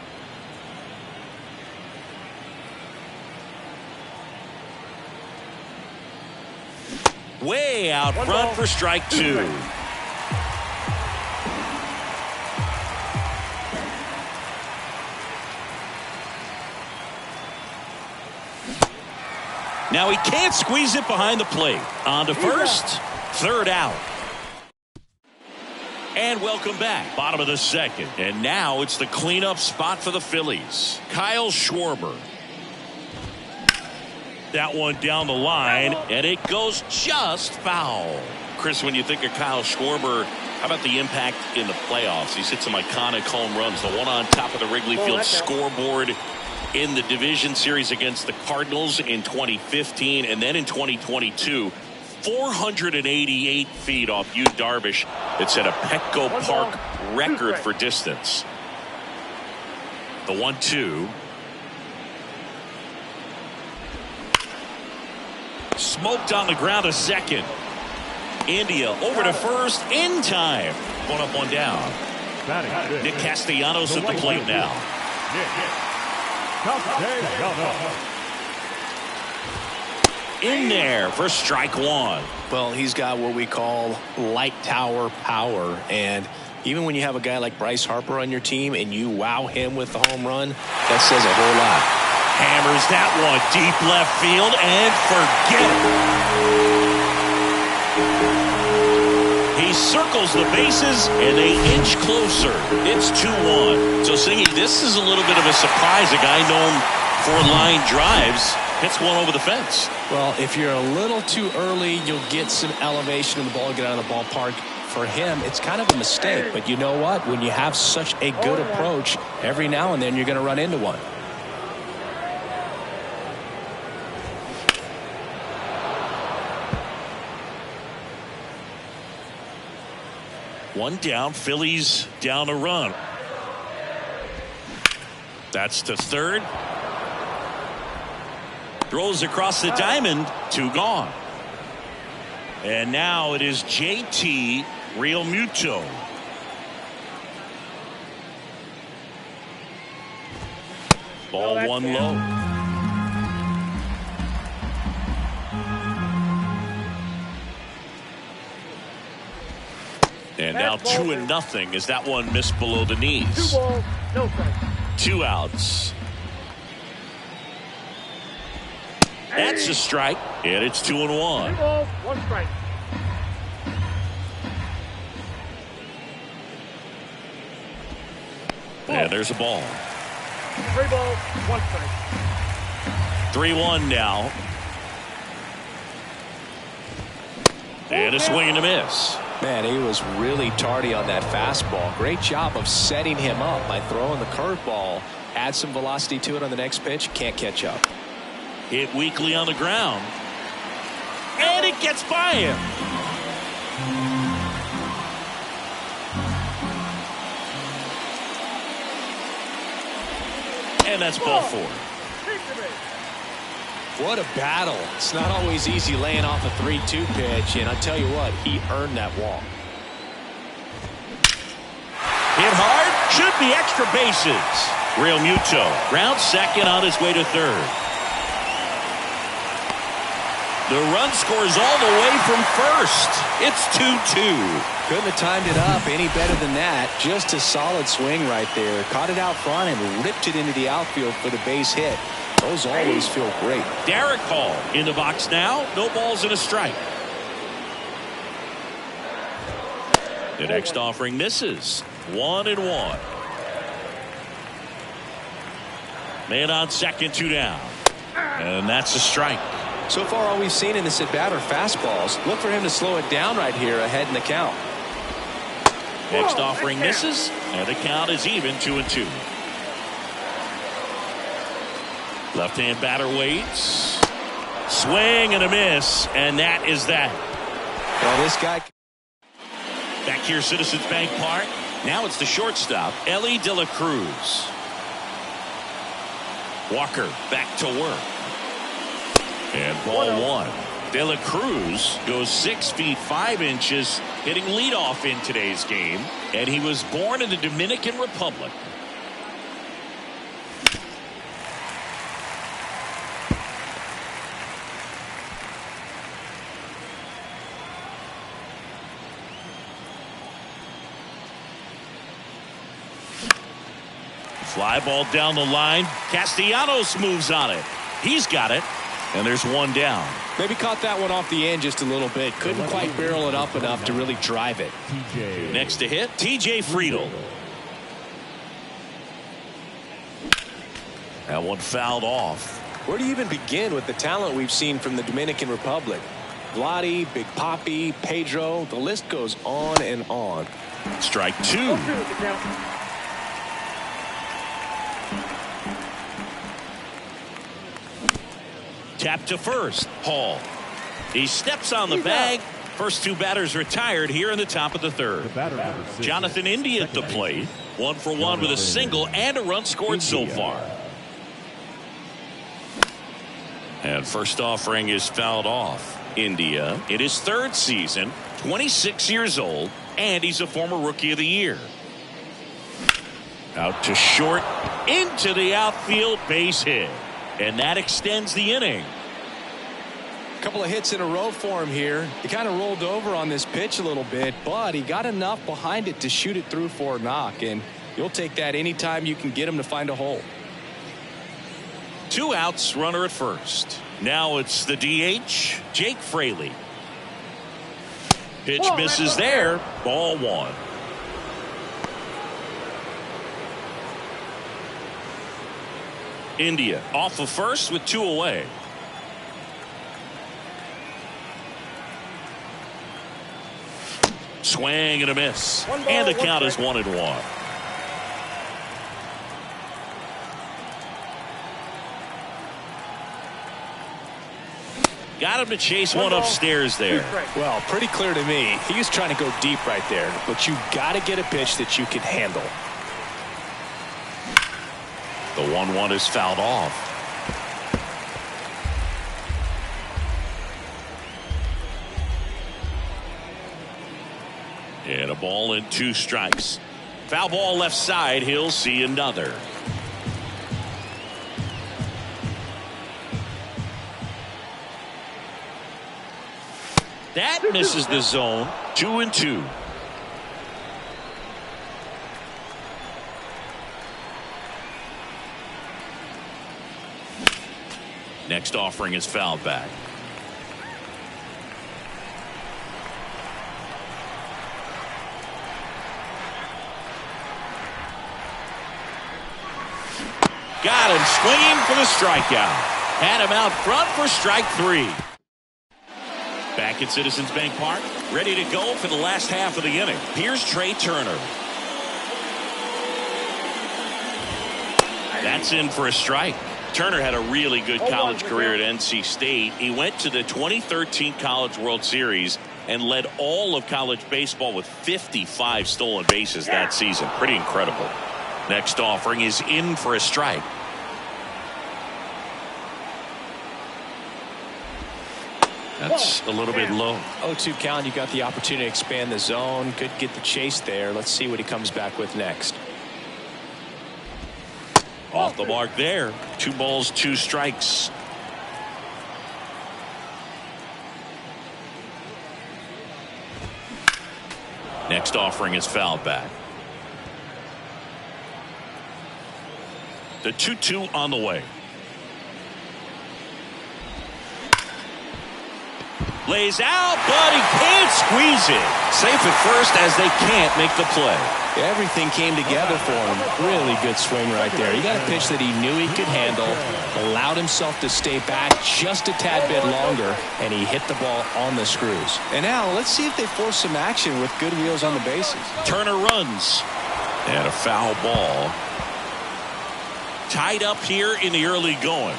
Way out front for strike 2. Now he can't squeeze it behind the plate. On to first, 3rd out. And welcome back. Bottom of the 2nd. And now it's the cleanup spot for the Phillies. Kyle Schwarber. That one down the line, and it goes just foul. Chris, when you think of Kyle Schwarber, how about the impact in the playoffs? He's hit some iconic home runs. The one on top of the Wrigley Field scoreboard in the division series against the Cardinals in 2015, and then in 2022, 488 feet off Yu Darvish. It set a Petco Park record for distance. The 1-2. Smoked on the ground to second. India over to first in time. One up, one down. Nick Castellanos at the plate now. In there for strike one. Well, he's got what we call light tower power. And even when you have a guy like Bryce Harper on your team and you wow him with the home run, that says a whole lot. Hammers that one deep left field and forget it. He circles the bases and they inch closer. It's 2-1. So Singy, this is a little bit of a surprise. A guy known for line drives hits one over the fence. Well, if you're a little too early, you'll get some elevation in the ball, get out of the ballpark. For him, it's kind of a mistake. But you know what? When you have such a good approach, every now and then you're going to run into one. One down, Phillies down a run. That's to third. Throws across the diamond, 2 gone. And now it is JT Realmuto. Ball one low. And now 2-0 as that one missed below the knees. 2 balls, no strike. 2 outs. That's a strike, and it's 2-1. 3 balls, 1 strike. And there's a ball. 3 balls, 1 strike. 3-1 now. And a swing and a miss. Man, he was really tardy on that fastball. Great job of setting him up by throwing the curveball. Add some velocity to it on the next pitch. Can't catch up. Hit weakly on the ground. And it gets by him. And that's ball 4. What a battle. It's not always easy laying off a 3-2 pitch, and I tell you what, he earned that walk. Hit hard, should be extra bases. Realmuto round second on his way to third. The run scores all the way from first. It's 2-2. Couldn't have timed it up any better than that. Just a solid swing right there. Caught it out front and ripped it into the outfield for the base hit. Those always feel great. Derek Hall in the box now. No balls and a strike. The next offering misses. 1-1. Man on second, 2 down. And that's a strike. So far, all we've seen in this at-bat are fastballs. Look for him to slow it down right here ahead in the count. Next offering misses, and the count is even 2-2. Left-hand batter waits. Swing and a miss, and that is that. Well, this guy. Back here, Citizens Bank Park. Now it's the shortstop, Elly De La Cruz. Walker back to work. And ball 1. De La Cruz goes 6 feet 5 inches, hitting leadoff in today's game. And he was born in the Dominican Republic. Fly ball down the line. Castellanos moves on it. He's got it. And there's 1 down. Maybe caught that one off the end just a little bit. Couldn't quite barrel it up enough to really drive it. Next to hit, TJ Friedl. That one fouled off. Where do you even begin with the talent we've seen from the Dominican Republic? Vladdy, Big Papi, Pedro, the list goes on and on. Strike 2. Tap to first. Hall He steps on the bag. First two batters retired here in the top of the third. Jonathan India at the plate. 1 for 1 with a single and a run scored so far. And first offering is fouled off. India in his third season, 26 years old, and he's a former Rookie of the Year. Out to short, into the outfield, base hit. And that extends the inning. Couple of hits in a row for him here. He kind of rolled over on this pitch a little bit, but he got enough behind it to shoot it through for a knock, and you'll take that anytime you can get him to find a hole. 2 outs, runner at first. Now it's the DH, Jake Fraley. Pitch misses there. Ball 1. India off of first with 2 away. Swing and a miss. And the count is 1-1. Got him to chase one upstairs there. Well, pretty clear to me. He was trying to go deep right there, but you got to get a pitch that you can handle. The 1-1 is fouled off. And a ball and 2 strikes. Foul ball left side. He'll see another. That misses the zone. 2-2. Next offering is fouled back. Got him swinging for the strikeout. Had him out front for strike 3. Back at Citizens Bank Park, ready to go for the last half of the inning. Here's Trey Turner. That's in for a strike. Turner had a really good college career at NC State. He went to the 2013 College World Series and led all of college baseball with 55 stolen bases that season. Pretty incredible. Next offering is in for a strike. That's a little bit low. 0-2 count. You got the opportunity to expand the zone. Could get the chase there. Let's see what he comes back with next. Off the mark there. 2 balls, 2 strikes. Next offering is fouled back. The 2-2 on the way. Lays out, but he can't squeeze it. Safe at first as they can't make the play. Everything came together for him. Really good swing right there. He got a pitch that he knew he could handle, allowed himself to stay back just a tad bit longer, and he hit the ball on the screws. And now let's see if they force some action with good wheels on the bases. Turner runs. And a foul ball. Tied up here in the early going.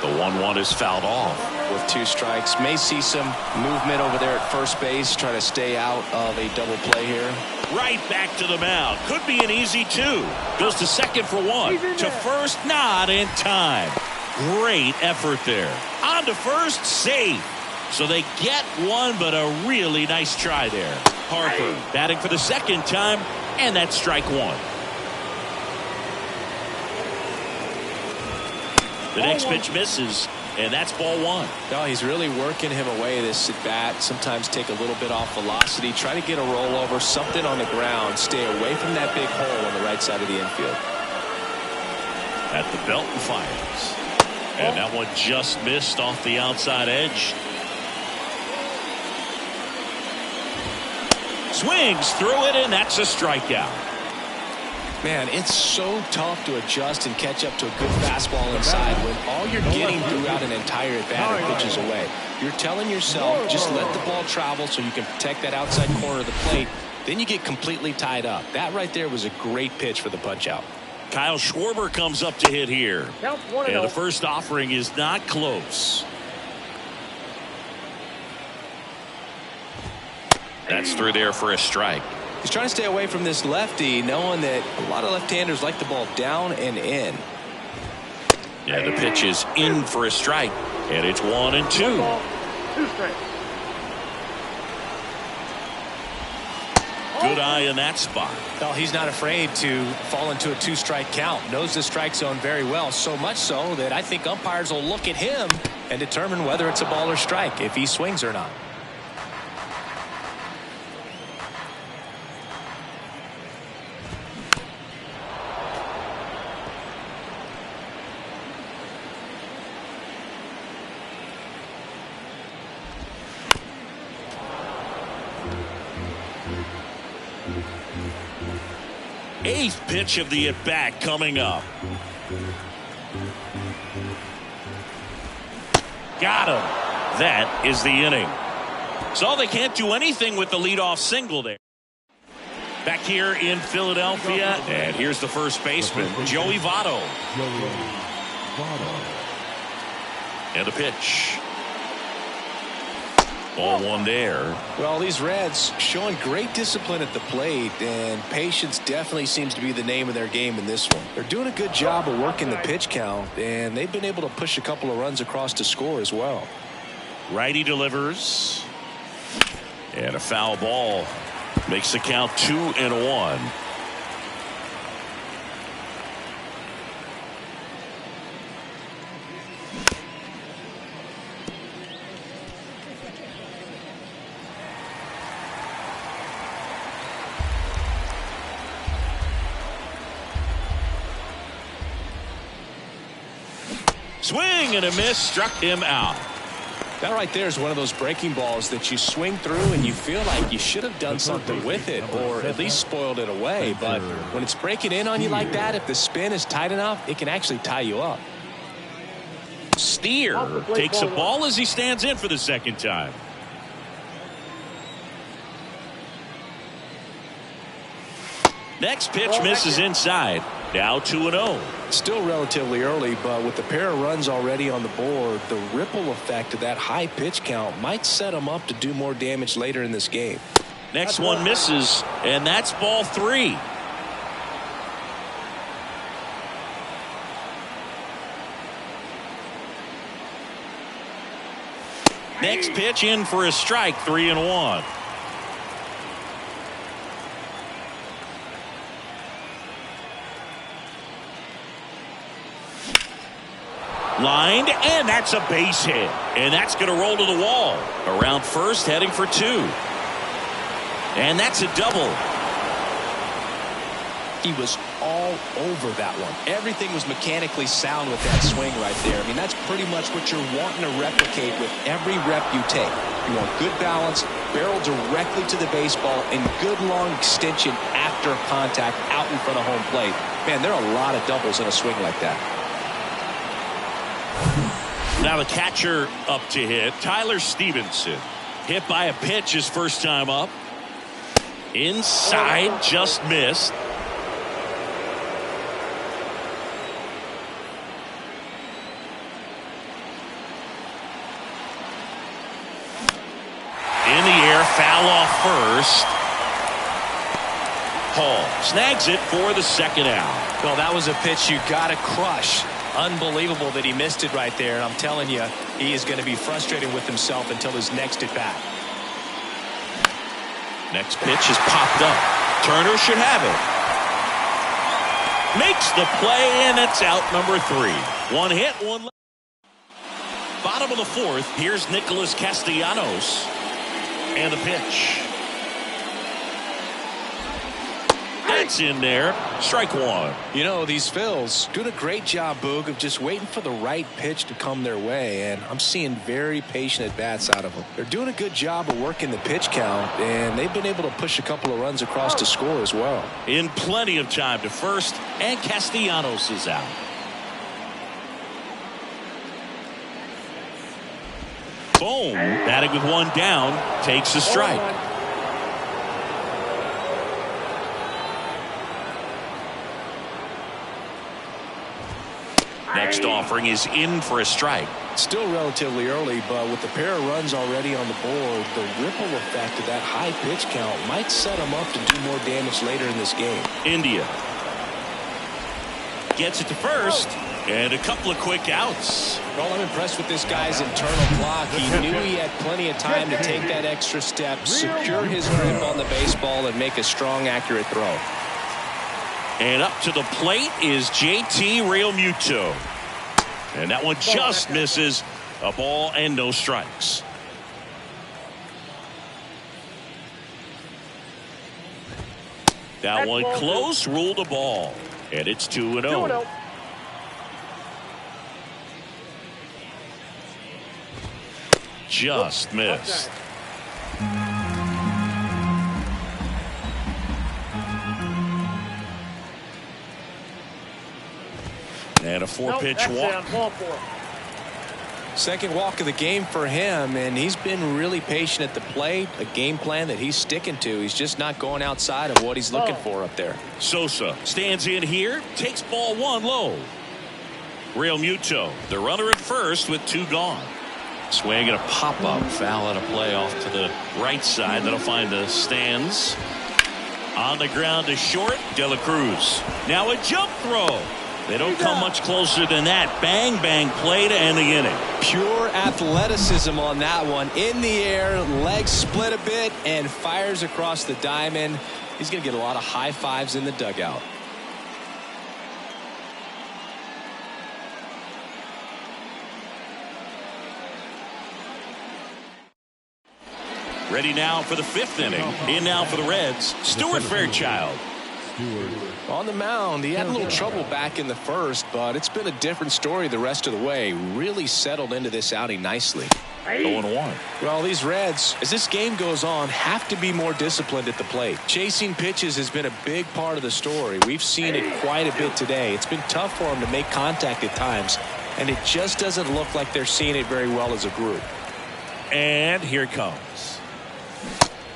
The 1-1 is fouled off. With 2 strikes, may see some movement over there at first base, try to stay out of a double play here. Right back to the mound. Could be an easy 2. Goes to second for 1. To first, not in time. Great effort there. On to first, safe. So they get 1, but a really nice try there. Harper batting for the second time, and that's strike 1. The next pitch misses, and that's ball 1. No, he's really working him away this at bat. Sometimes take a little bit off velocity. Try to get a rollover, something on the ground. Stay away from that big hole on the right side of the infield. At the belt and fires. And that one just missed off the outside edge. Swings through it, and that's a strikeout. Man, it's so tough to adjust and catch up to a good fastball inside when all you're getting throughout an entire at-bat are pitches away. You're telling yourself, just let the ball travel so you can protect that outside corner of the plate. Then you get completely tied up. That right there was a great pitch for the punch-out. Kyle Schwarber comes up to hit here. Count 1-0. And the first offering is not close. That's through there for a strike. He's trying to stay away from this lefty, knowing that a lot of left-handers like the ball down and in. And the pitch is in for a strike. And it's 1-2. 2 strikes. Good eye in that spot. Well, he's not afraid to fall into a 2-strike count. Knows the strike zone very well, so much so that I think umpires will look at him and determine whether it's a ball or strike, if he swings or not. Eighth pitch of the at-bat coming up. Got him. That is the inning. So they can't do anything with the leadoff single there. Back here in Philadelphia, and here's the first baseman, Joey Votto. And the pitch. Ball one there. Well, these Reds showing great discipline at the plate, and patience definitely seems to be the name of their game in this one. They're doing a good job of working the pitch count, and they've been able to push a couple of runs across to score as well. Righty delivers. And a foul ball makes the count 2-1. Swing and a miss, struck him out. That right there is one of those breaking balls that you swing through and you feel like you should have done something with it or at least spoiled it away. But when it's breaking in on you like that, if the spin is tight enough, it can actually tie you up. Steer takes a ball as he stands in for the second time. Next pitch misses inside. Now 2-0. Still relatively early, but with the pair of runs already on the board, the ripple effect of that high pitch count might set them up to do more damage later in this game. Next one misses, and that's ball 3. Next pitch in for a strike, 3-1. Lined, and that's a base hit. And that's going to roll to the wall. Around first, heading for 2. And that's a double. He was all over that one. Everything was mechanically sound with that swing right there. I mean, that's pretty much what you're wanting to replicate with every rep you take. You want good balance, barrel directly to the baseball, and good long extension after contact out in front of home plate. Man, there are a lot of doubles in a swing like that. Now the catcher up to hit, Tyler Stevenson. Hit by a pitch his first time up. Inside, just missed. In the air, foul off first. Hall snags it for the second out. Well, that was a pitch you got to crush. Unbelievable that he missed it right there, and I'm telling you, he is going to be frustrated with himself until his next at bat. Next pitch is popped up. Turner should have it. Makes the play, and it's out number 3. One hit, one left. Bottom of the 4th, here's Nicholas Castellanos. And the pitch. That's in there. Strike 1. You know, these Phils doing a great job, Boog, of just waiting for the right pitch to come their way, and I'm seeing very patient at-bats out of them. They're doing a good job of working the pitch count, and they've been able to push a couple of runs across to score as well. In plenty of time to first, and Castellanos is out. Boom. Batting with one down, takes a strike. next offering is in for a strike. Still relatively early, but with the pair of runs already on the board, the ripple effect of that high pitch count might set him up to do more damage later in this game. India gets it to first, and a couple of quick outs. Well, I'm impressed with this guy's internal block. He knew he had plenty of time to take that extra step, secure his grip on the baseball, and make a strong, accurate throw. And up to the plate is JT Realmuto. And that one just misses. A ball and no strikes. That one close, ruled a ball. And it's 2-0. Just missed. And a 4-pitch walk. Second walk of the game for him, and he's been really patient at the plate. A game plan that he's sticking to. He's just not going outside of what he's looking for up there. Sosa stands in here, takes ball one low. Realmuto, the runner at first with 2 gone. Swing and a pop-up foul and a play off to the right side. That'll find the stands. On the ground to short, De La Cruz. Now a jump throw. They don't come much closer than that. Bang, bang play to end the inning. Pure athleticism on that one. In the air, legs split a bit, and fires across the diamond. He's going to get a lot of high fives in the dugout. Ready now for the 5th inning. In now for the Reds, Stuart Fairchild. On the mound, he had a little trouble back in the first, but it's been a different story the rest of the way. Really settled into this outing nicely. 0-1. Well, these Reds, as this game goes on, have to be more disciplined at the plate. Chasing pitches has been a big part of the story. We've seen it quite a bit today. It's been tough for them to make contact at times, and it just doesn't look like they're seeing it very well as a group. And here it comes.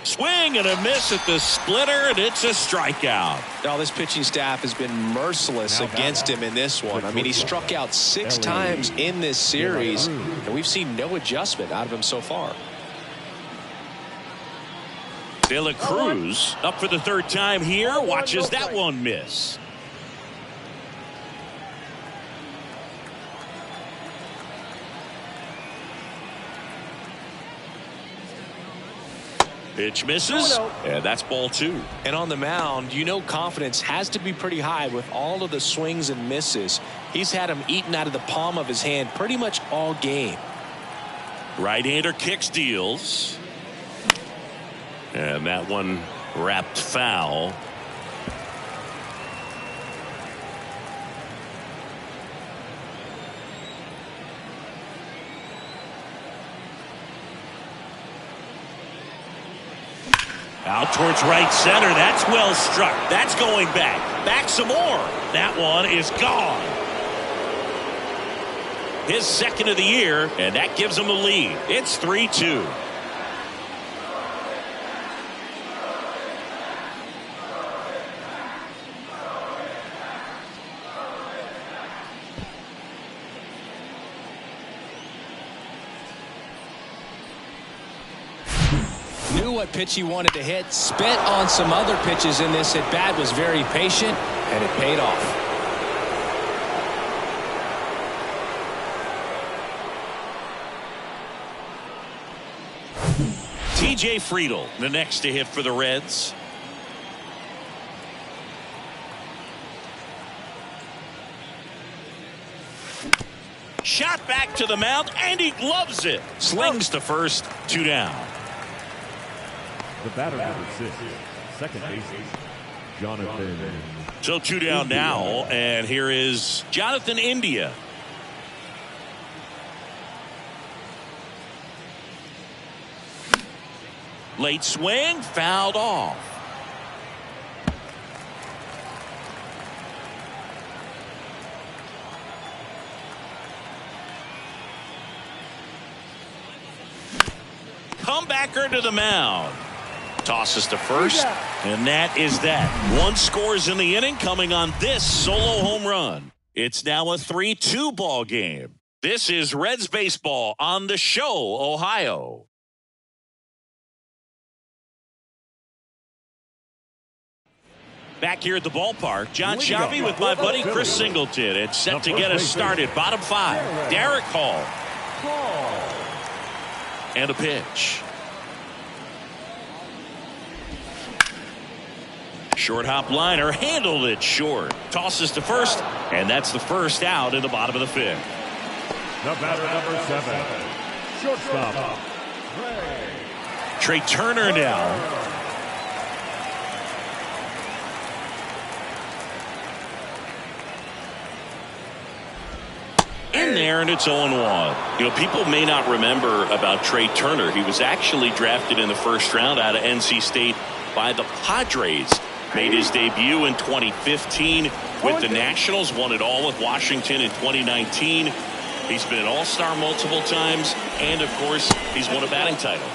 Swing and a miss at the splitter, and it's a strikeout. Now, this pitching staff has been merciless against him in this one. I mean, he struck out 6 times in this series, and we've seen no adjustment out of him so far. De La Cruz up for the 3rd time here. Watches that one miss. Pitch misses, and that's ball 2. And on the mound, you know confidence has to be pretty high with all of the swings and misses. He's had them eaten out of the palm of his hand pretty much all game. Right-hander kicks, deals. And that one wrapped foul. Out towards right center. That's well struck. That's going back. Back some more. That one is gone. His 2nd of the year, and that gives him the lead. It's 3-2. Knew what pitch he wanted to hit, spit on some other pitches in this at bat, was very patient, and it paid off. TJ Friedl, the next to hit for the Reds. Shot back to the mound, and he gloves it. Slings to first, 2 down. The batter number 6, second baseman, Jonathan. So 2 down now, and here is Jonathan India. Late swing, fouled off. Comebacker to the mound. Tosses to first, and that is that. 1 scores in the inning, coming on this solo home run. It's now a 3-2 ball game. This is Reds baseball on the Show, Ohio. Back here at the ballpark, John Shelby with my buddy Chris Singleton. It's set to get us started. Bottom 5, Derek Hall. And a pitch. Short hop liner, handled it short. Tosses to first, and that's the first out in the bottom of the 5th. The batter, number 7, shortstop, Trey Turner now. In there, and it's 0-1. You know, people may not remember about Trey Turner. He was actually drafted in the first round out of NC State by the Padres. Made his debut in 2015 with the Nationals, won it all with Washington in 2019. He's been an all-star multiple times, and, of course, he's won a batting title.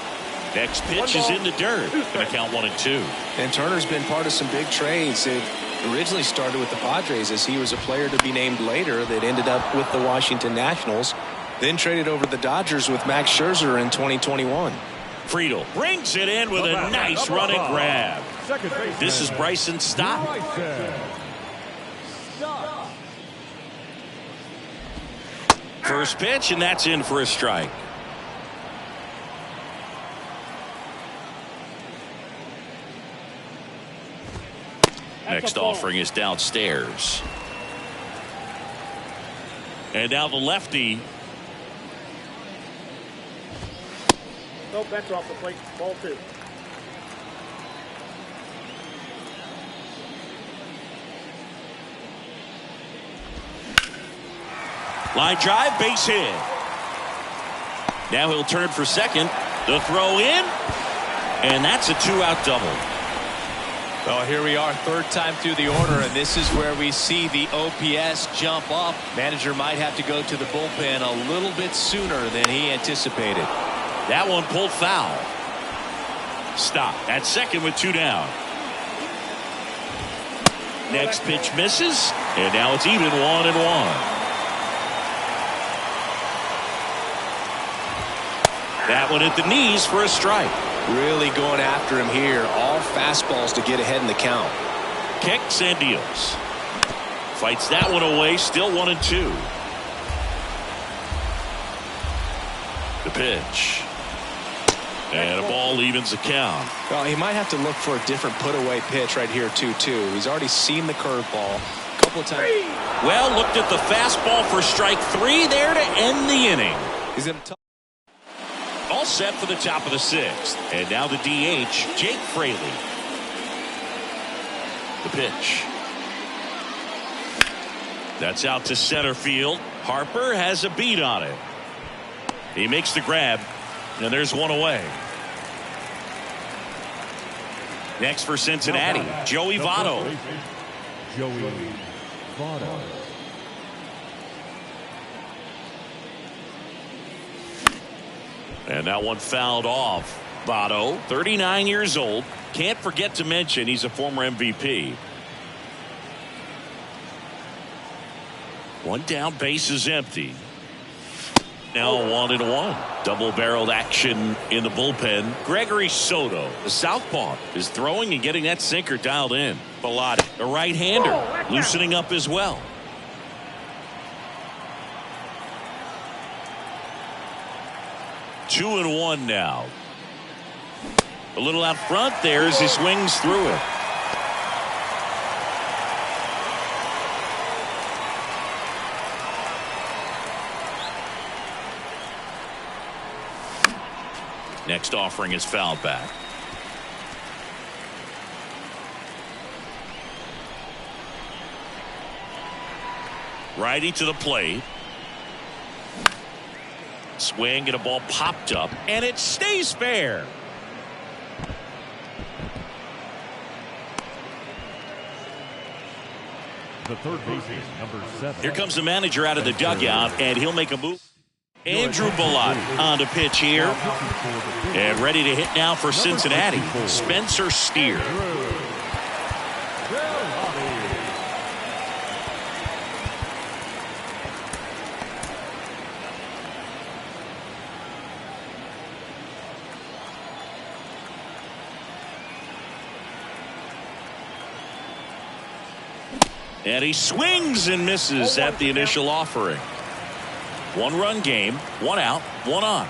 Next pitch is in the dirt. Going to count 1-2. And Turner's been part of some big trades. It originally started with the Padres as he was a player to be named later that ended up with the Washington Nationals. Then traded over to the Dodgers with Max Scherzer in 2021. Friedl brings it in with a nice running grab. This is Bryson Stott. First pitch, and that's in for a strike. Next offering is downstairs. And now the lefty. No, that's off the plate. Ball 2. Line drive, base hit. Now he'll turn for second. The throw in, and that's a 2-out double. Well, here we are, third time through the order, and this is where we see the OPS jump up. Manager might have to go to the bullpen a little bit sooner than he anticipated. That one pulled foul. Stop at second with 2 down. Next pitch misses, and now it's even 1-1. That one at the knees for a strike. Really going after him here. All fastballs to get ahead in the count. Kicks and deals. Fights that one away. Still 1-2. The pitch. And a ball evens the count. Well, he might have to look for a different put-away pitch right here, 2-2. He's already seen the curveball a couple of times. Well, looked at the fastball for strike 3 there to end the inning. He's in a tough. All set for the top of the 6th. And now the DH, Jake Fraley. The pitch. That's out to center field. Harper has a beat on it. He makes the grab, and there's one away. Next for Cincinnati, Joey Votto. Joey Votto. And that one fouled off. Votto, 39 years old. Can't forget to mention he's a former MVP. One down, base is empty. Now 1-1. Double-barreled action in the bullpen. Gregory Soto, the southpaw, is throwing and getting that sinker dialed in. Bilotti, the right-hander, loosening up as well. Two and one now. A little out front there as he swings through it. Next offering is fouled back. Righty to the plate. Swing and a ball popped up, and it stays fair. The third baseman, number 7. Here comes the manager out of the dugout, and he'll make a move. Andrew Bilotti on the pitch here. And ready to hit now for Cincinnati, Spencer Steer. And he swings and misses at the initial offering. 1-run game, 1 out, 1 on.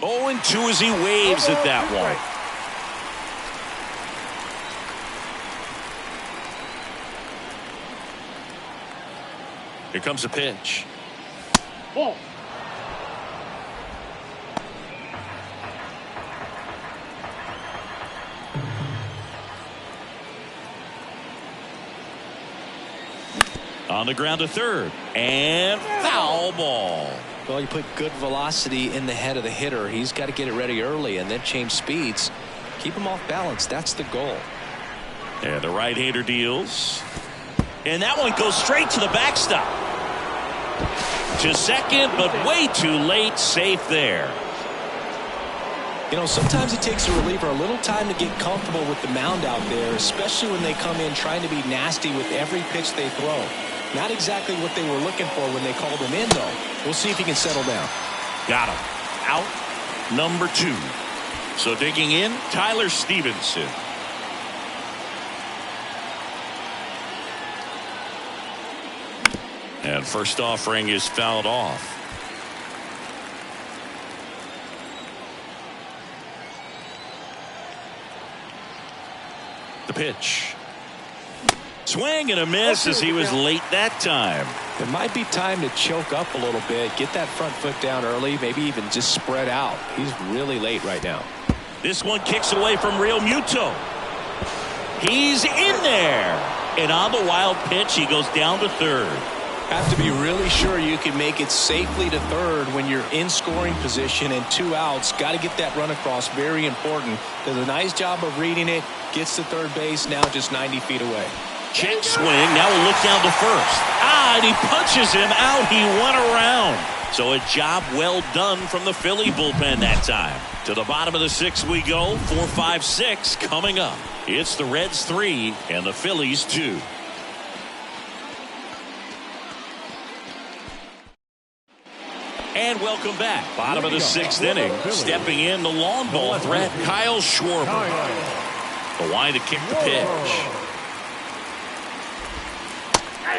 0-2 as he waves at that one. Here comes a pitch. Ball. On the ground to third. And foul ball. Well, you put good velocity in the head of the hitter. He's got to get it ready early and then change speeds. Keep him off balance. That's the goal. And the right-hander deals. And that one goes straight to the backstop. To second, but way too late. Safe there. You know, sometimes it takes a reliever a little time to get comfortable with the mound out there, especially when they come in trying to be nasty with every pitch they throw. Not exactly what they were looking for when they called him in, though. We'll see if he can settle down. Got him. Out number 2. So digging in, Tyler Stevenson. And first offering is fouled off. The pitch. Swing and a miss as he was late that time. It might be time to choke up a little bit, get that front foot down early, maybe even just spread out. He's really late right now. This one kicks away from Real Muto. He's in there. And on the wild pitch, he goes down to third. Have to be really sure you can make it safely to third when you're in scoring position and 2 outs. Got to get that run across. Very important. Does a nice job of reading it. Gets to third base, now just 90 feet away. Check swing. Now we'll look down to first. And he punches him out. He went around. So a job well done from the Philly bullpen that time. To the bottom of the 6th we go. 4, 5, 6 coming up. It's the Reds 3 and the Phillies 2. And welcome back. Bottom of the 6th inning. Stepping in the long ball threat, Kyle Schwarber. The wind to kick the pitch.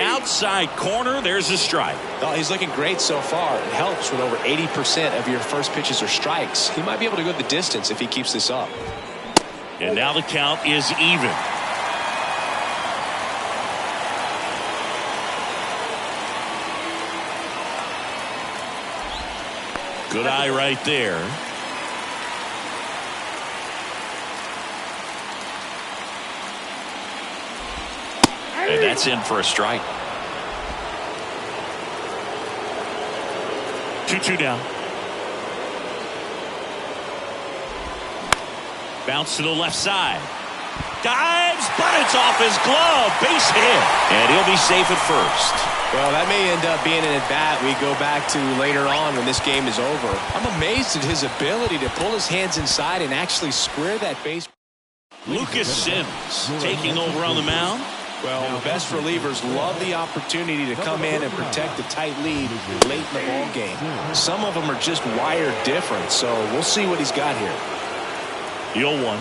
Outside corner, there's a strike. Oh, he's looking great so far. It helps when over 80% of your first pitches are strikes. He might be able to go the distance if he keeps this up. And now the count is even. Good eye right there. And that's in for a strike. 2-2 down. Bounce to the left side. Dives, but it's off his glove. Base hit. And he'll be safe at first. Well, that may end up being an at-bat we go back to later on when this game is over. I'm amazed at his ability to pull his hands inside and actually square that base. Lucas Sims taking over on the mound. Well, the best relievers love the opportunity to come in and protect a tight lead late in the ball game. Some of them are just wired different, so we'll see what he's got here. The 0-1.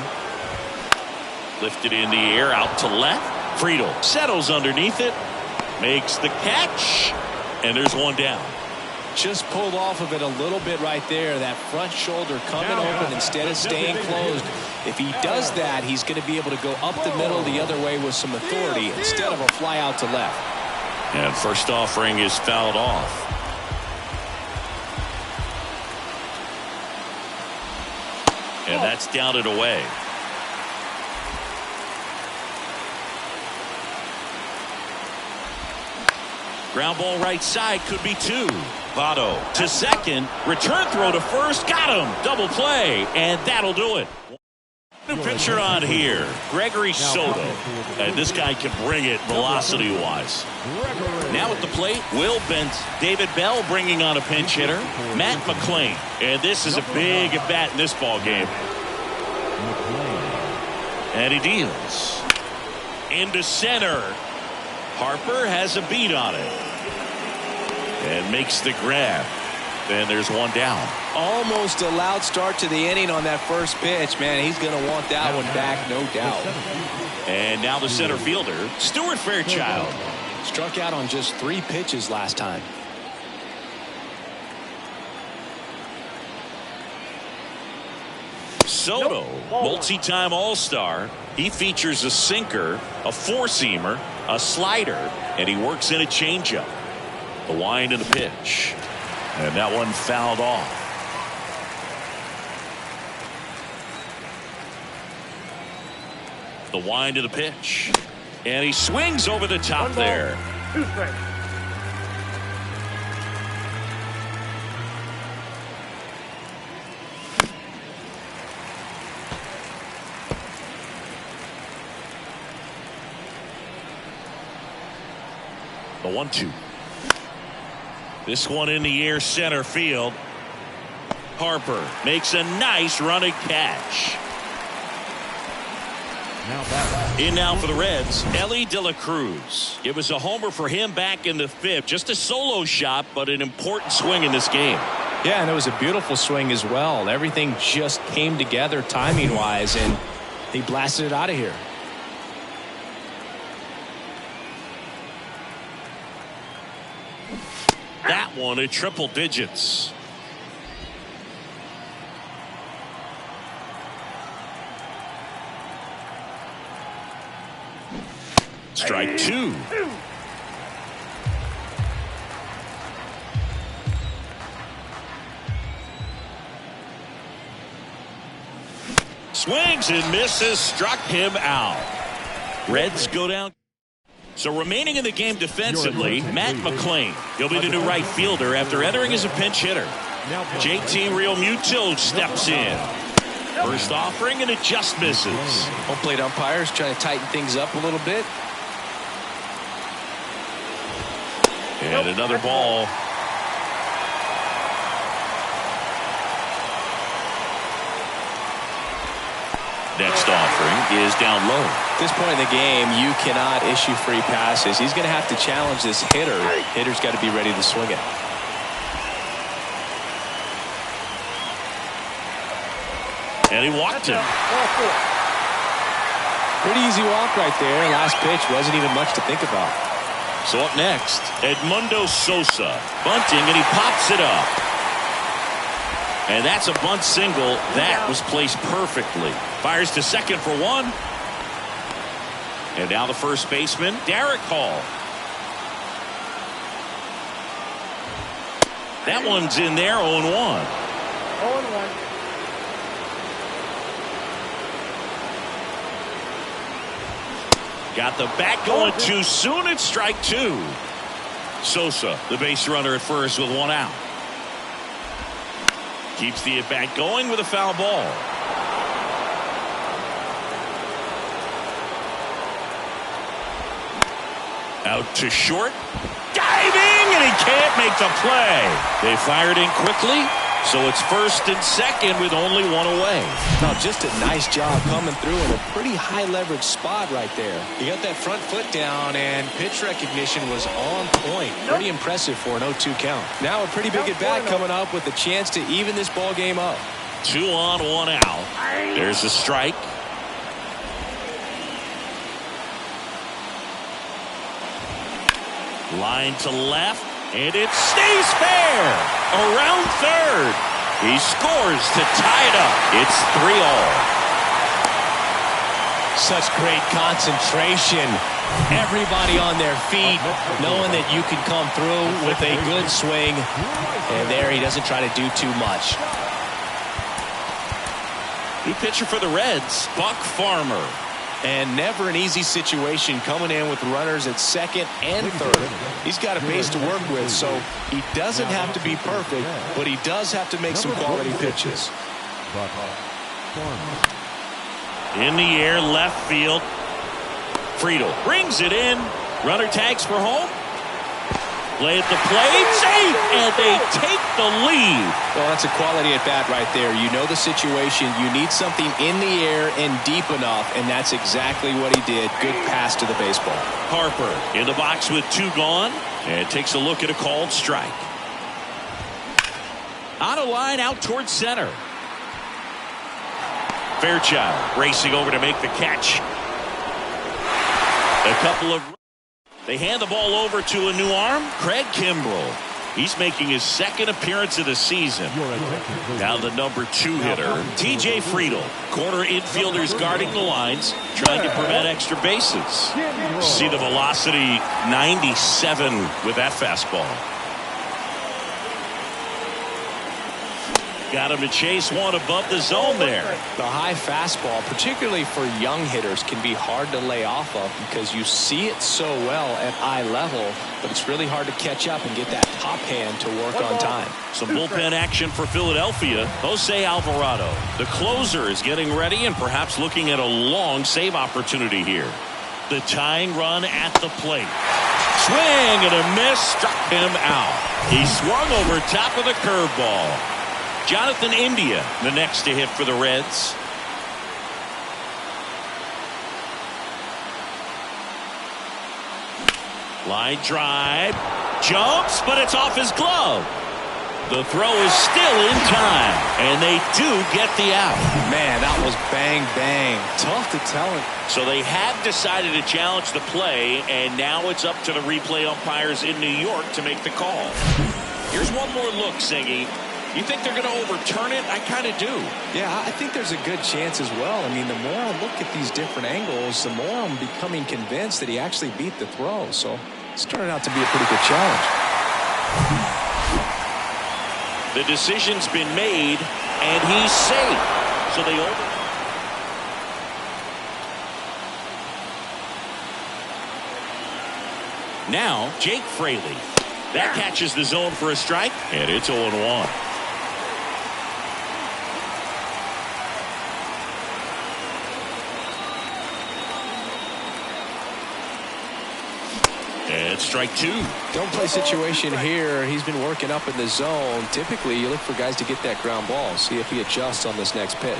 Lifted in the air out to left. Friedel settles underneath it. Makes the catch. And there's one down. Just pulled off of it a little bit right there. That front shoulder coming open instead of staying closed. If he does that, he's going to be able to go up the middle the other way with some authority instead of a fly out to left. And first offering is fouled off. And that's down and away. Ground ball right side, could be 2. Votto to second. Return throw to first. Got him. Double play. And that'll do it. New pitcher on here, Gregory Soto. And this guy can bring it velocity-wise. Now at the plate, Will Bent. David Bell bringing on a pinch hitter, Matt McClain. And this is a big at-bat in this ball game. And he deals. Into center. Harper has a beat on it. And makes the grab. And there's one down. Almost a loud start to the inning on that first pitch. Man, he's going to want that one back, no doubt. And now the center fielder, Stuart Fairchild. Struck out on just 3 pitches last time. Soto, multi-time All-Star. He features a sinker, a four-seamer, a slider, and he works in a changeup. The wind and the pitch. And that one fouled off. The wind of the pitch. And he swings over the top there. 2 strikes. The 1-2. This one in the air, center field. Harper makes a nice running catch. In now for the Reds, Elly De La Cruz. It was a homer for him back in the 5th. Just a solo shot, but an important swing in this game. Yeah, and it was a beautiful swing as well. Everything just came together timing-wise, and he blasted it out of here. That one at triple digits. Strike 2. Swings and misses, struck him out. Reds go down. So remaining in the game defensively, Matt McLain. He'll be the new right fielder after entering as a pinch hitter. JT Realmuto steps in. First offering, and it just misses. Home plate umpires trying to tighten things up a little bit. And another ball. Next offering is down low. At this point in the game, you cannot issue free passes. He's going to have to challenge this hitter. Hitter's got to be ready to swing it. And he walked him. Pretty easy walk right there. Last pitch wasn't even much to think about. So up next, Edmundo Sosa bunting, and he pops it up. And that's a bunt single that was placed perfectly. Fires to second for 1. And now the first baseman, Derek Hall. That one's in there, 0-1. 0-1. Got the bat going too soon. It's strike 2. Sosa, the base runner at first with 1 out. Keeps the at bat going with a foul ball. Out to short. Diving, and he can't make the play. They fired in quickly. So it's first and second with only 1 away. Now just a nice job coming through in a pretty high leverage spot right there. He got that front foot down, and pitch recognition was on point. Pretty impressive for an 0-2 count. Now a pretty big at bat coming up with a chance to even this ball game up. 2 on, 1 out. There's a strike. Line to left, and it stays fair. Around third. He scores to tie it up. It's 3-all. Such great concentration. Everybody on their feet, knowing that you can come through with a good swing. And there he doesn't try to do too much. New pitcher for the Reds, Buck Farmer. And never an easy situation coming in with runners at second and third. He's got a base to work with, so he doesn't have to be perfect, but he does have to make some quality pitches. In the air, left field. Friedl brings it in. Runner tags for home. Play at the plate, safe, and they take the lead. Well, that's a quality at bat right there. You know the situation. You need something in the air and deep enough, and that's exactly what he did. Good pass to the baseball. Harper in the box with 2 gone, and takes a look at a called strike. On a line out towards center. Fairchild racing over to make the catch. They hand the ball over to a new arm, Craig Kimbrell. He's making his second appearance of the season. Now the number 2 hitter, T.J. Friedl. Corner infielders guarding the lines, trying to prevent extra bases. See the velocity, 97 with that fastball. Got him to chase one above the zone there. The high fastball, particularly for young hitters, can be hard to lay off of because you see it so well at eye level, but it's really hard to catch up and get that top hand to work on time. Some bullpen action for Philadelphia. Jose Alvarado, the closer, is getting ready and perhaps looking at a long save opportunity here. The tying run at the plate. Swing and a miss, struck him out. He swung over top of the curveball. Jonathan India, the next to hit for the Reds. Line drive. Jumps, but it's off his glove. The throw is still in time, and they do get the out. Man, that was bang, bang. Tough to tell it. So they have decided to challenge the play, and now it's up to the replay umpires in New York to make the call. Here's one more look, Siggy. You think they're going to overturn it? I kind of do. Yeah, I think there's a good chance as well. I mean, the more I look at these different angles, the more I'm becoming convinced that he actually beat the throw. So it's turning out to be a pretty good challenge. The decision's been made, and he's safe. So they over. Now, Jake Fraley. That catches the zone for a strike, and it's 0-1. And strike 2. Don't play situation here. He's been working up in the zone. Typically, you look for guys to get that ground ball. See if he adjusts on this next pitch.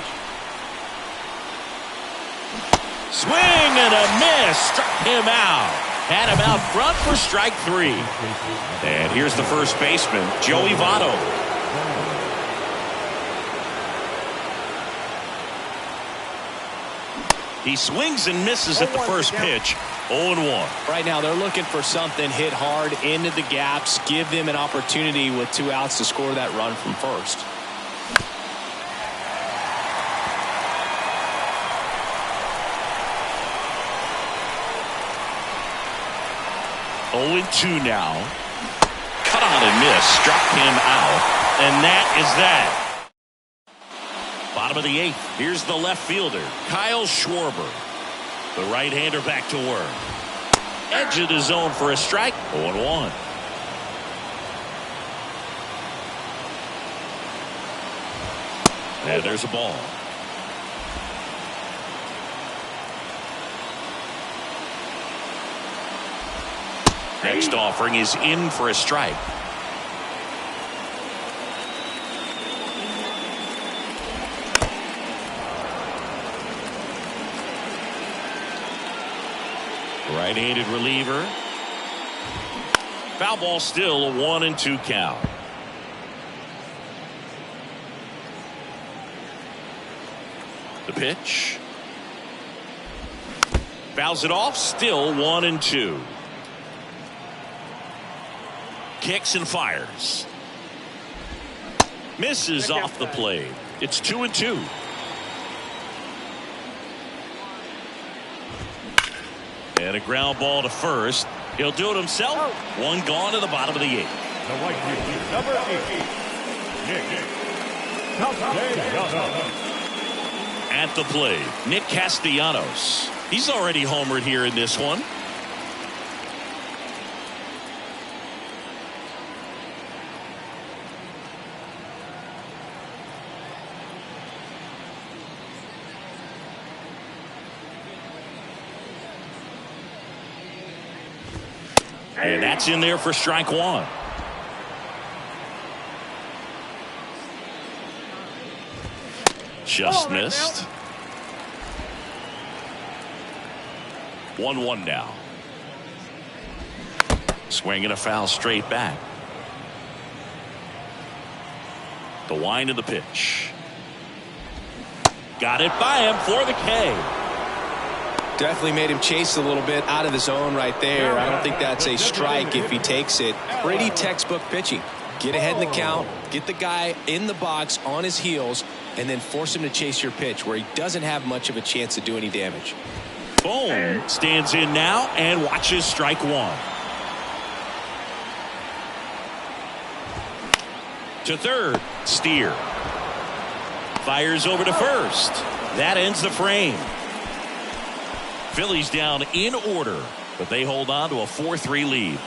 Swing and a miss. Struck him out. Had him out front for strike 3. And here's the first baseman, Joey Votto. He swings and misses at the first pitch. 0-1. Right now they're looking for something hit hard into the gaps, give them an opportunity with 2 outs to score that run from first. Oh, 2 now. Cut on and miss. Struck him out. And that is that. Bottom of the 8th. Here's the left fielder, Kyle Schwarber. The right-hander back to work. Edge of the zone for a strike. 0-1. And there's a ball. Next offering is in for a strike. Right-handed reliever. Foul ball, still a 1-2 count. The pitch. Fouls it off, still 1-2. Kicks and fires. Misses off the plate. It's 2-2. And a ground ball to first. He'll do it himself. One gone to the bottom of the 8th. The right fielder, number 8, Nick Castellanos. At the plate, Nick Castellanos. He's already homered here in this one. And that's in there for strike 1. Just missed. 1-1 now. Swinging a foul straight back. The wind of the pitch. Got it by him for the K. Definitely made him chase a little bit out of the zone right there. I don't think that's a strike if he takes it. Pretty textbook pitching. Get ahead in the count, get the guy in the box on his heels, and then force him to chase your pitch where he doesn't have much of a chance to do any damage. Bohm stands in now and watches strike one. To third, Steer. Fires over to first. That ends the frame. Phillies down in order, but they hold on to a 4-3 lead.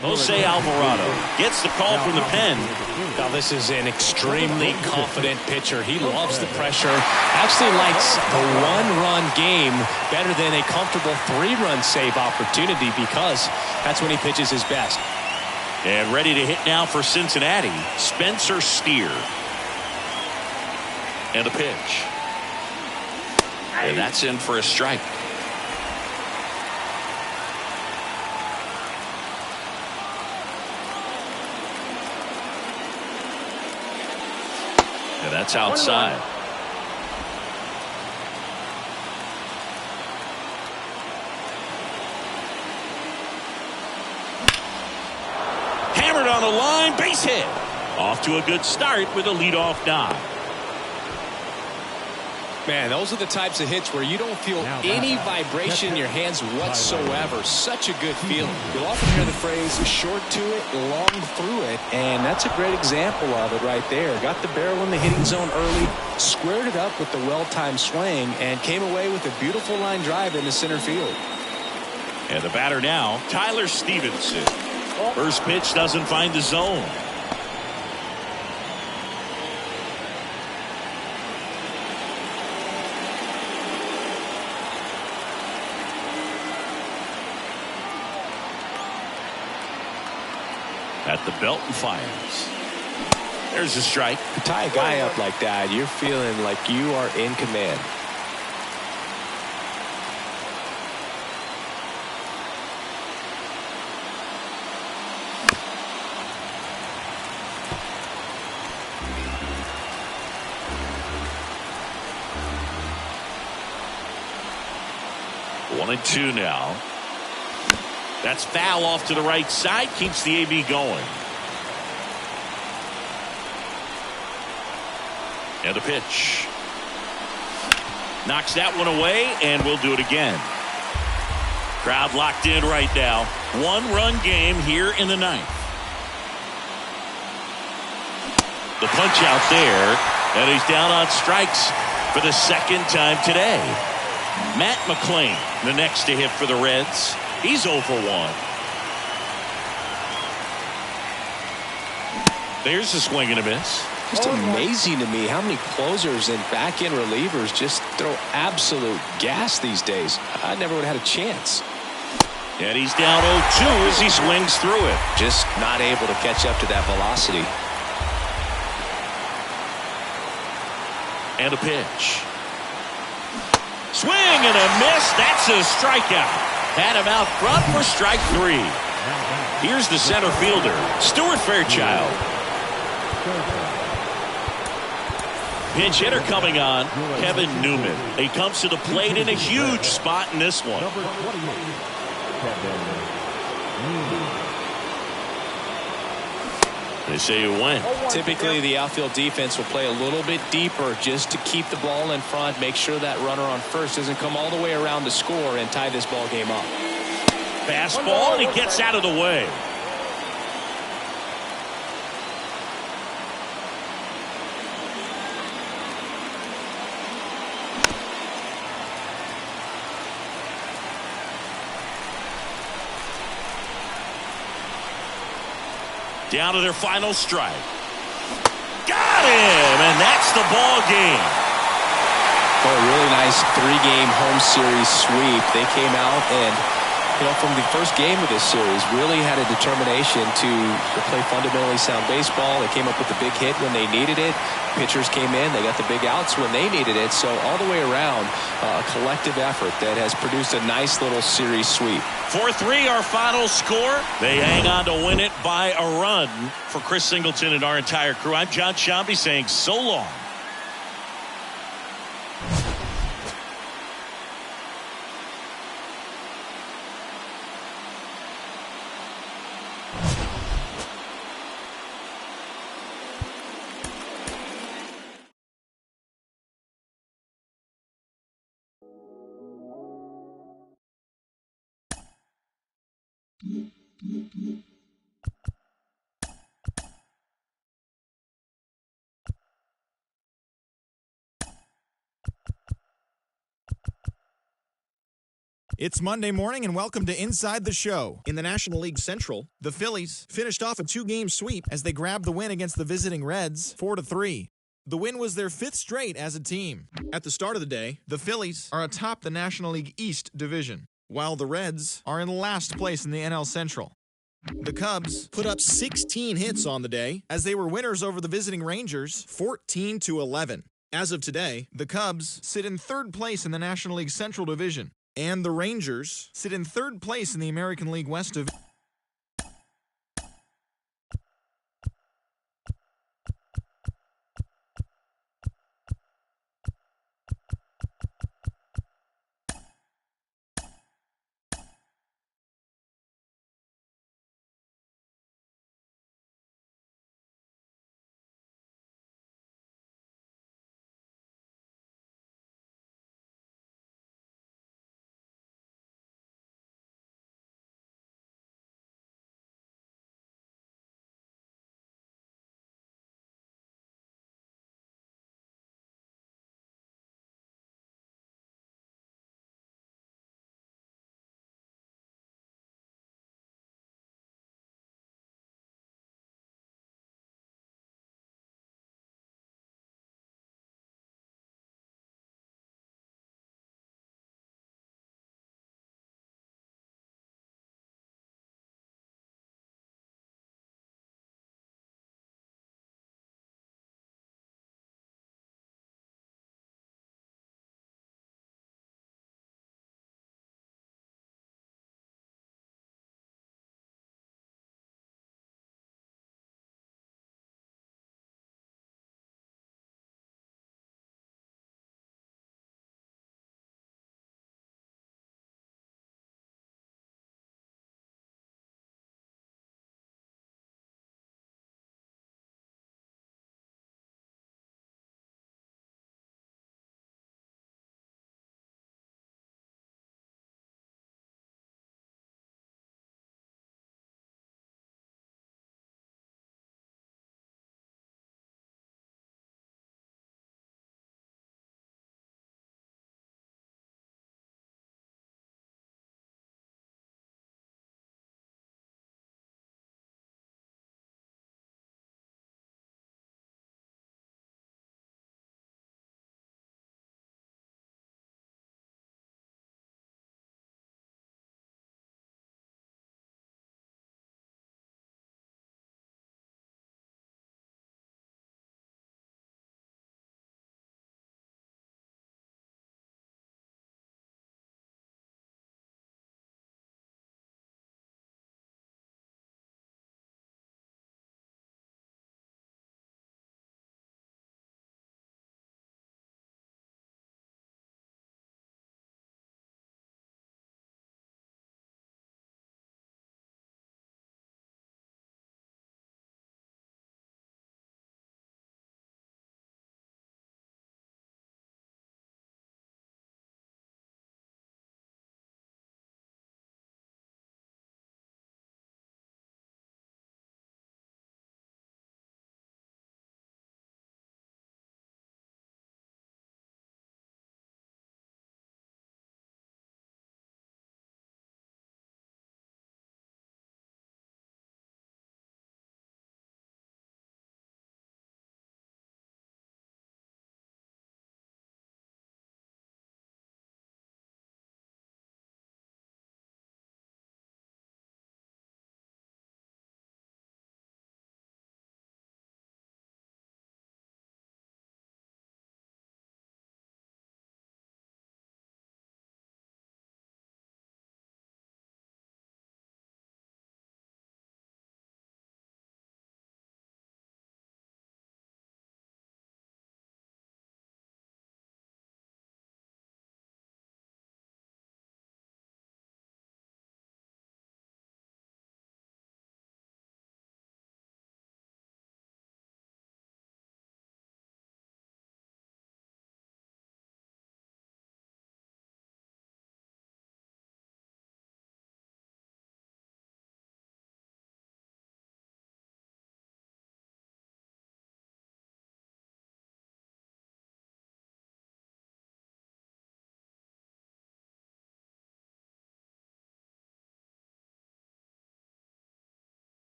Jose Alvarado gets the call from the pen. Now this is an extremely confident pitcher. He loves the pressure. Actually likes the one-run game better than a comfortable three-run save opportunity because that's when he pitches his best. And ready to hit now for Cincinnati, Spencer Steer. And a pitch. And that's in for a strike. And that's outside. Hammered on the line, base hit. Off to a good start with a leadoff dive. Man, those are the types of hits where you don't feel any vibration in your hands whatsoever. Such a good feeling. You'll often hear the phrase short to it, long through it, and that's a great example of it right there. Got the barrel in the hitting zone early, squared it up with the well-timed swing, and came away with a beautiful line drive into center field. And the batter now, Tyler Stevenson. First pitch doesn't find the zone. At the belt and fires. There's a strike. To tie a guy up like that, you're feeling like you are in command. One and two now. That's foul off to the right side. Keeps the AB going. And a pitch. Knocks that one away, and we'll do it again. Crowd locked in right now. One-run game here in the ninth. The punch out there, and he's down on strikes for the second time today. Matt McClain, the next to hit for the Reds. He's 0 for 1. There's a swing and a miss. Just amazing to me how many closers and back-end relievers just throw absolute gas these days. I never would have had a chance. And he's down 0-2 as he swings through it. Just not able to catch up to that velocity. And a pitch. Swing and a miss. That's a strikeout. Had him out front for strike 3. Here's the center fielder, Stuart Fairchild. Pinch hitter coming on, Kevin Newman. He comes to the plate in a huge spot in this one. They say you win. Typically, the outfield defense will play a little bit deeper just to keep the ball in front, make sure that runner on first doesn't come all the way around to score and tie this ball game up. Fastball, and he gets out of the way. Down to their final strike. Got him, and that's the ball game. Oh, a really nice 3-game home series sweep. They came out and From the first game of this series, really had a determination to play fundamentally sound baseball. They came up with the big hit when they needed it. Pitchers came in. They got the big outs when they needed it. So all the way around, a collective effort that has produced a nice little series sweep. 4-3, our final score. They hang on to win it by a run. For Chris Singleton and our entire crew, I'm John Shambi saying so long. It's Monday morning and welcome to Inside the Show. In the National League Central, the Phillies finished off a 2-game sweep as they grabbed the win against the visiting Reds 4-3. The win was their 5th straight as a team. At the start of the day, the Phillies are atop the National League East division, while the Reds are in last place in the NL Central. The Cubs put up 16 hits on the day as they were winners over the visiting Rangers 14-11. As of today, the Cubs sit in 3rd place in the National League Central division, and the Rangers sit in 3rd place in the American League West division.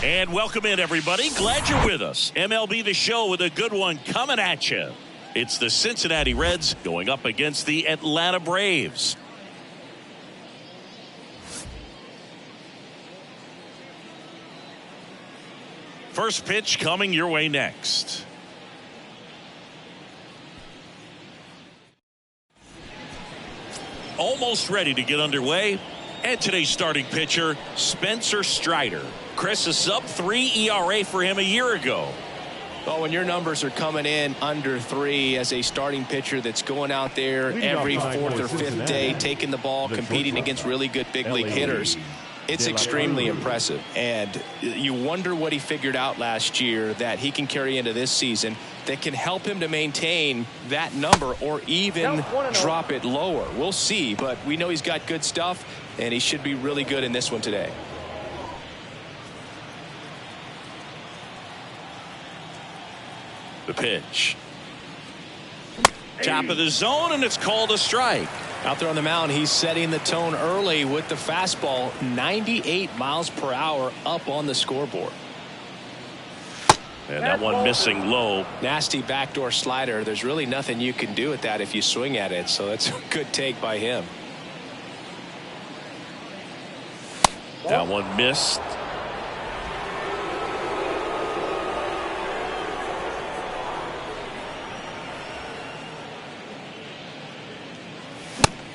And welcome in, everybody. Glad you're with us. MLB The Show with a good one coming at you. It's the Cincinnati Reds going up against the Atlanta Braves. First pitch coming your way next. Almost ready to get underway. And today's starting pitcher, Spencer Strider. Chris, a sub-3 ERA for him a year ago. Oh, when your numbers are coming in under 3 as a starting pitcher that's going out there every 4th or 5th day, taking the ball, competing against really good big league hitters, it's extremely impressive. And you wonder what he figured out last year that he can carry into this season that can help him to maintain that number or even drop it lower. We'll see, but we know he's got good stuff, and he should be really good in this one today. The pitch. Top of the zone, and it's called a strike. Out there on the mound, he's setting the tone early with the fastball, 98 miles per hour up on the scoreboard. And that one missing low. Nasty backdoor slider. There's really nothing you can do with that if you swing at it, so that's a good take by him. That one missed.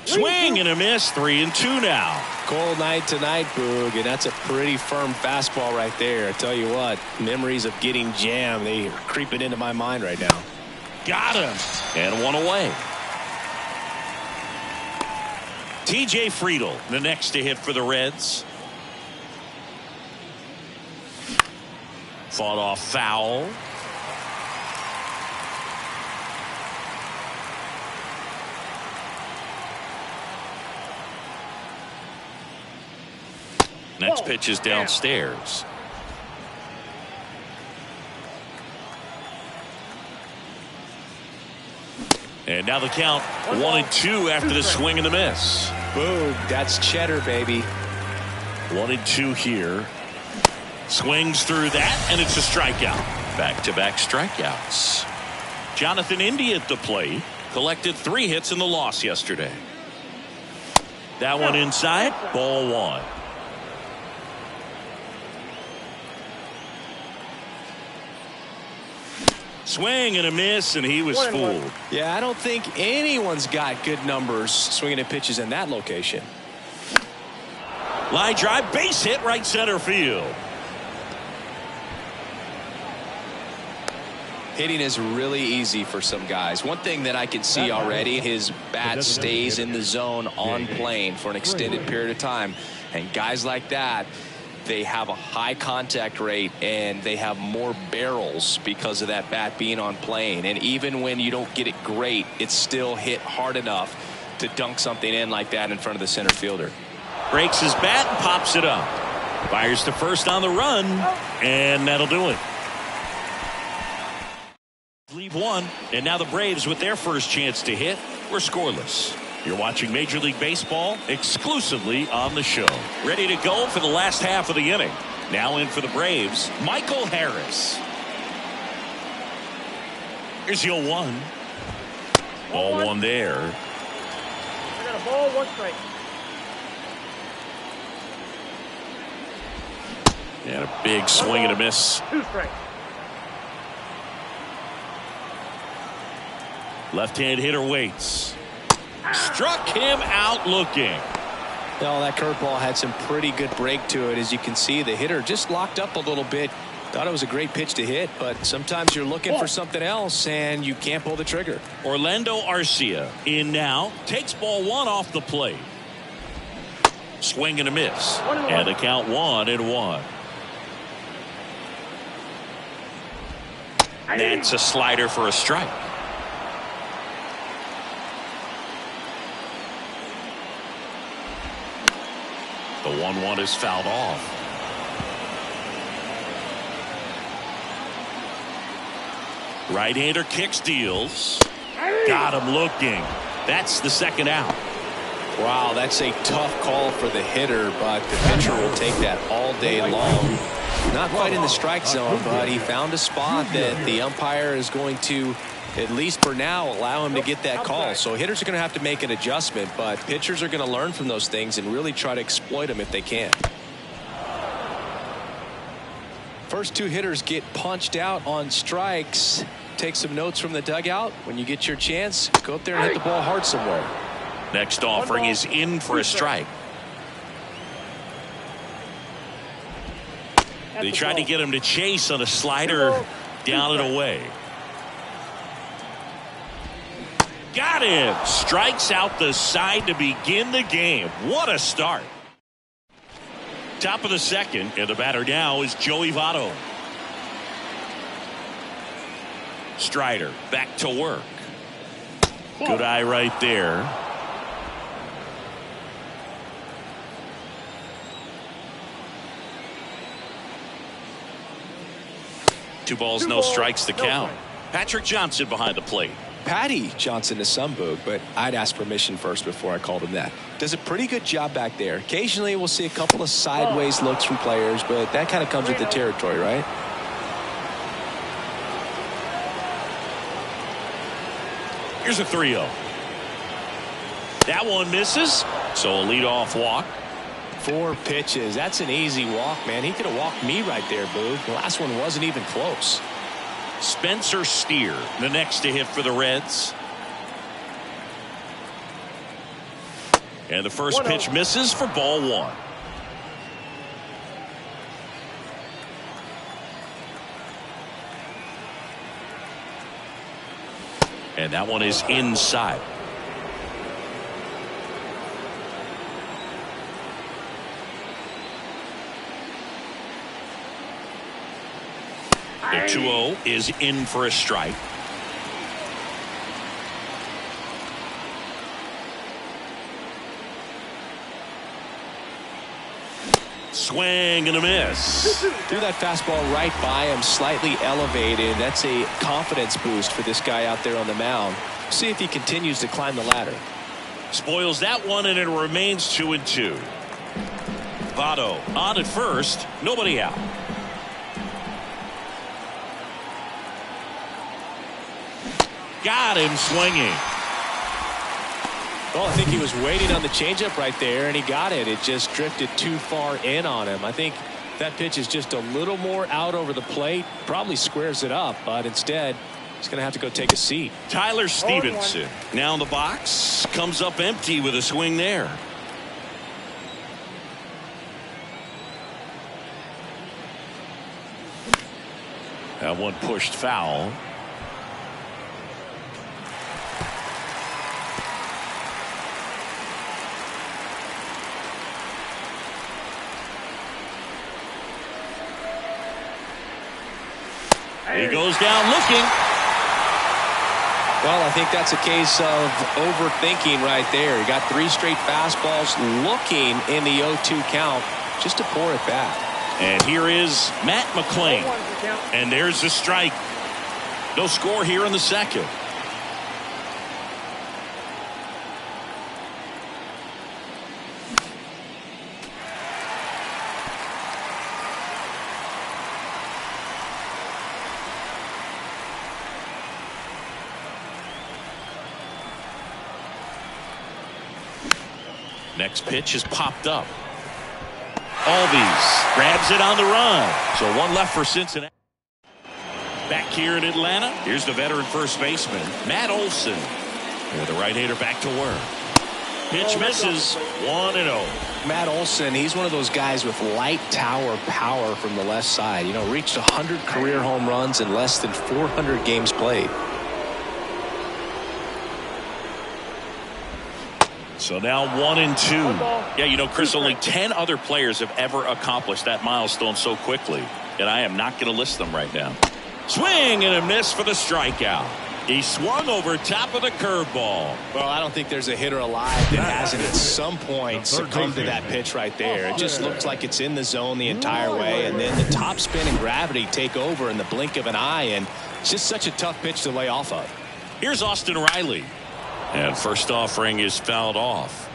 Swing and a miss. 3-2 now. Cold night tonight, Boog, and that's a pretty firm fastball right there. I tell you what, memories of getting jammed, they are creeping into my mind right now. Got him. And one away. TJ Friedl, the next to hit for the Reds. Fought off foul. Next pitch is downstairs. And now the count 1-2 after the swing and the miss. Boom, that's cheddar, baby. 1-2 here. Swings through that, and it's a strikeout. Back-to-back strikeouts. Jonathan India at the plate. Collected 3 hits in the loss yesterday. That one inside. Ball 1. Swing and a miss, and he was fooled. Yeah, I don't think anyone's got good numbers swinging at pitches in that location. Line drive, base hit, right center field. Hitting is really easy for some guys. One thing that I can see already, his bat stays in the zone on plane for an extended period of time. And guys like that, they have a high contact rate and they have more barrels because of that bat being on plane. And even when you don't get it great, it's still hit hard enough to dunk something in like that in front of the center fielder. Breaks his bat and pops it up. Fires to first on the run, and that'll do it. Leave 1, and now the Braves with their first chance to hit. We're scoreless. You're watching Major League Baseball exclusively on the show. Ready to go for the last half of the inning. Now in for the Braves, Michael Harris. Here's the 0-1. Ball 1 there. I got a ball, 1 strike. And a big swing and a miss. 2 strikes. Left-hand hitter waits. Struck him out looking. Well, that curveball had some pretty good break to it. As you can see, the hitter just locked up a little bit. Thought it was a great pitch to hit, but sometimes you're looking for something else and you can't pull the trigger. Orlando Arcia in now. Takes ball 1 off the plate. Swing and a miss. And the count 1-1. That's a slider for a strike. The 1-1 is fouled off. Right-hander kicks, deals. Got him looking. That's the second out. Wow, that's a tough call for the hitter, but the pitcher will take that all day long. Not quite in the strike zone, but he found a spot that the umpire is going to, at least for now, allow him to get that call. So hitters are going to have to make an adjustment, but pitchers are going to learn from those things and really try to exploit them if they can. First 2 hitters get punched out on strikes. Take some notes from the dugout. When you get your chance, go up there and hit the ball hard somewhere. Next offering is in for a strike. They tried to get him to chase on a slider down and away. Got him. Strikes out the side to begin the game. What a start. Top of the second, and the batter now is Joey Votto. Strider back to work. Good eye right there. Two balls, no strikes to count. Patrick Johnson behind the plate. Patty Johnson to Sumboog, but I'd ask permission first before I called him that. Does a pretty good job back there. Occasionally we'll see a couple of sideways looks from players, but that kind of comes with the territory, right? Here's a 3-0. That one misses, so a leadoff walk. 4 pitches. That's an easy walk, man. He could have walked me right there, Boog. The last one wasn't even close. Spencer Steer, the next to hit for the Reds. And the first pitch misses for ball 1. And that one is inside. The 2-0 is in for a strike. Swing and a miss. Threw that fastball right by him, slightly elevated. That's a confidence boost for this guy out there on the mound. See if he continues to climb the ladder. Spoils that one, and it remains 2-2. Votto on at first, nobody out. Got him swinging. Well, I think he was waiting on the changeup right there, and he got it. It just drifted too far in on him. I think that pitch is just a little more out over the plate. Probably squares it up, but instead he's going to have to go take a seat. Tyler Stevenson now in the box. Comes up empty with a swing there. That one pushed foul. He goes down looking. Well, I think that's a case of overthinking right there. He got 3 straight fastballs looking in the 0-2 count just to pour it back. And here is Matt McClain. And there's the strike. No score here in the second. Next pitch is popped up. Albies grabs it on the run. So one left for Cincinnati. Back here in Atlanta, here's the veteran first baseman, Matt Olson. With the right-hander back to work. Pitch misses. 1-0. Matt Olson, he's one of those guys with light tower power from the left side. You know, reached 100 career home runs in less than 400 games played. So now 1-2. Yeah, you know, Chris, only 10 other players have ever accomplished that milestone so quickly. And I am not going to list them right now. Swing and a miss for the strikeout. He swung over top of the curveball. Well, I don't think there's a hitter alive that hasn't at some point succumbed to that pitch right there. It just looks like it's in the zone the entire way, and then the top spin and gravity take over in the blink of an eye, and it's just such a tough pitch to lay off of. Here's Austin Riley. And first offering is fouled off.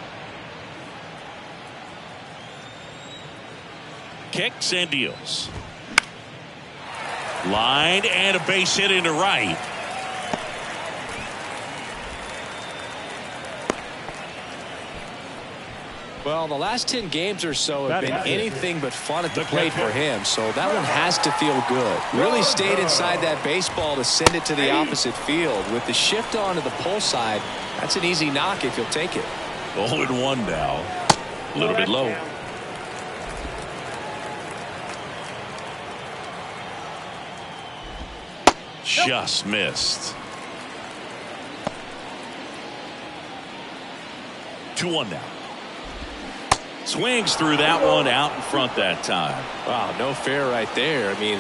Kicks and deals. Line and a base hit into right. Well, the last 10 games or so have been anything but fun at the plate for him, so that one has to feel good. Really stayed inside that baseball to send it to the opposite field. With the shift on to the pull side, that's an easy knock if you'll take it. 0-1 now. A little bit low. Just missed. 2-1 now. Swings through that one out in front that time. Wow, no fair right there. I mean,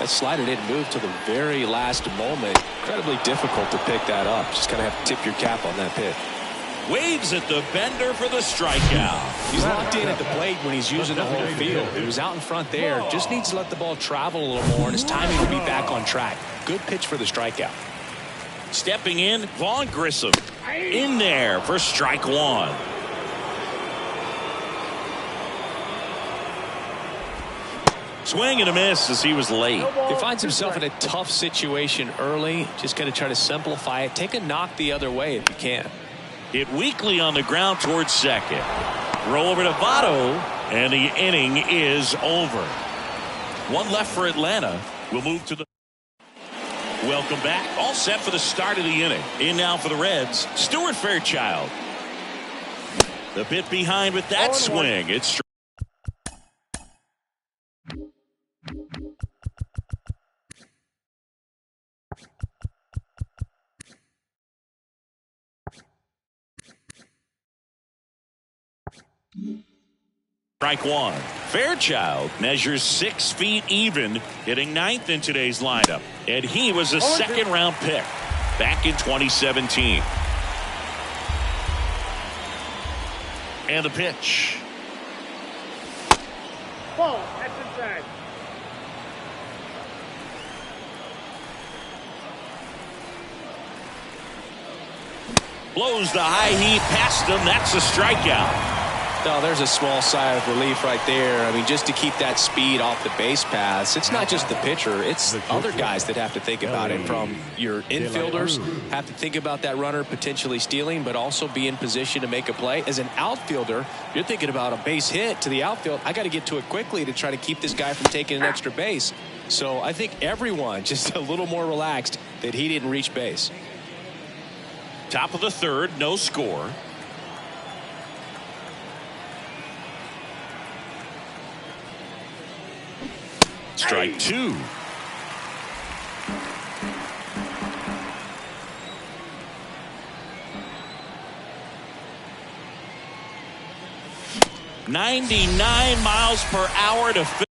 that slider didn't move till the very last moment. Incredibly difficult to pick that up. Just kind of have to tip your cap on that pitch. Waves at the bender for the strikeout. He's locked in at the plate when he's using the whole field. He was out in front there. Just needs to let the ball travel a little more, and his timing will be back on track. Good pitch for the strikeout. Stepping in, Vaughn Grissom. In there for strike one. Swing and a miss as he was late. He finds himself in a tough situation early. Just got to try to simplify it. Take a knock the other way if you can. Hit weakly on the ground towards second. Throw over to Votto, and the inning is over. One left for Atlanta. We'll move to the... Welcome back. All set for the start of the inning. In now for the Reds, Stuart Fairchild. The bit behind with that swing. It's strike one. Fairchild measures 6 feet even, hitting 9th in today's lineup. And he was a second-round pick back in 2017. And the pitch. Ball, that's inside. Blows the high heat past him. That's a strikeout. No, there's a small sigh of relief right there. I mean, just to keep that speed off the base paths. It's not just the pitcher. It's other guys that have to think about it. From your infielders have to think about that runner potentially stealing, but also be in position to make a play. As an outfielder, you're thinking about a base hit to the outfield. I got to get to it quickly to try to keep this guy from taking an extra base. So I think everyone just a little more relaxed that he didn't reach base. Top of the third, no score. Strike two. .99 miles per hour to fit.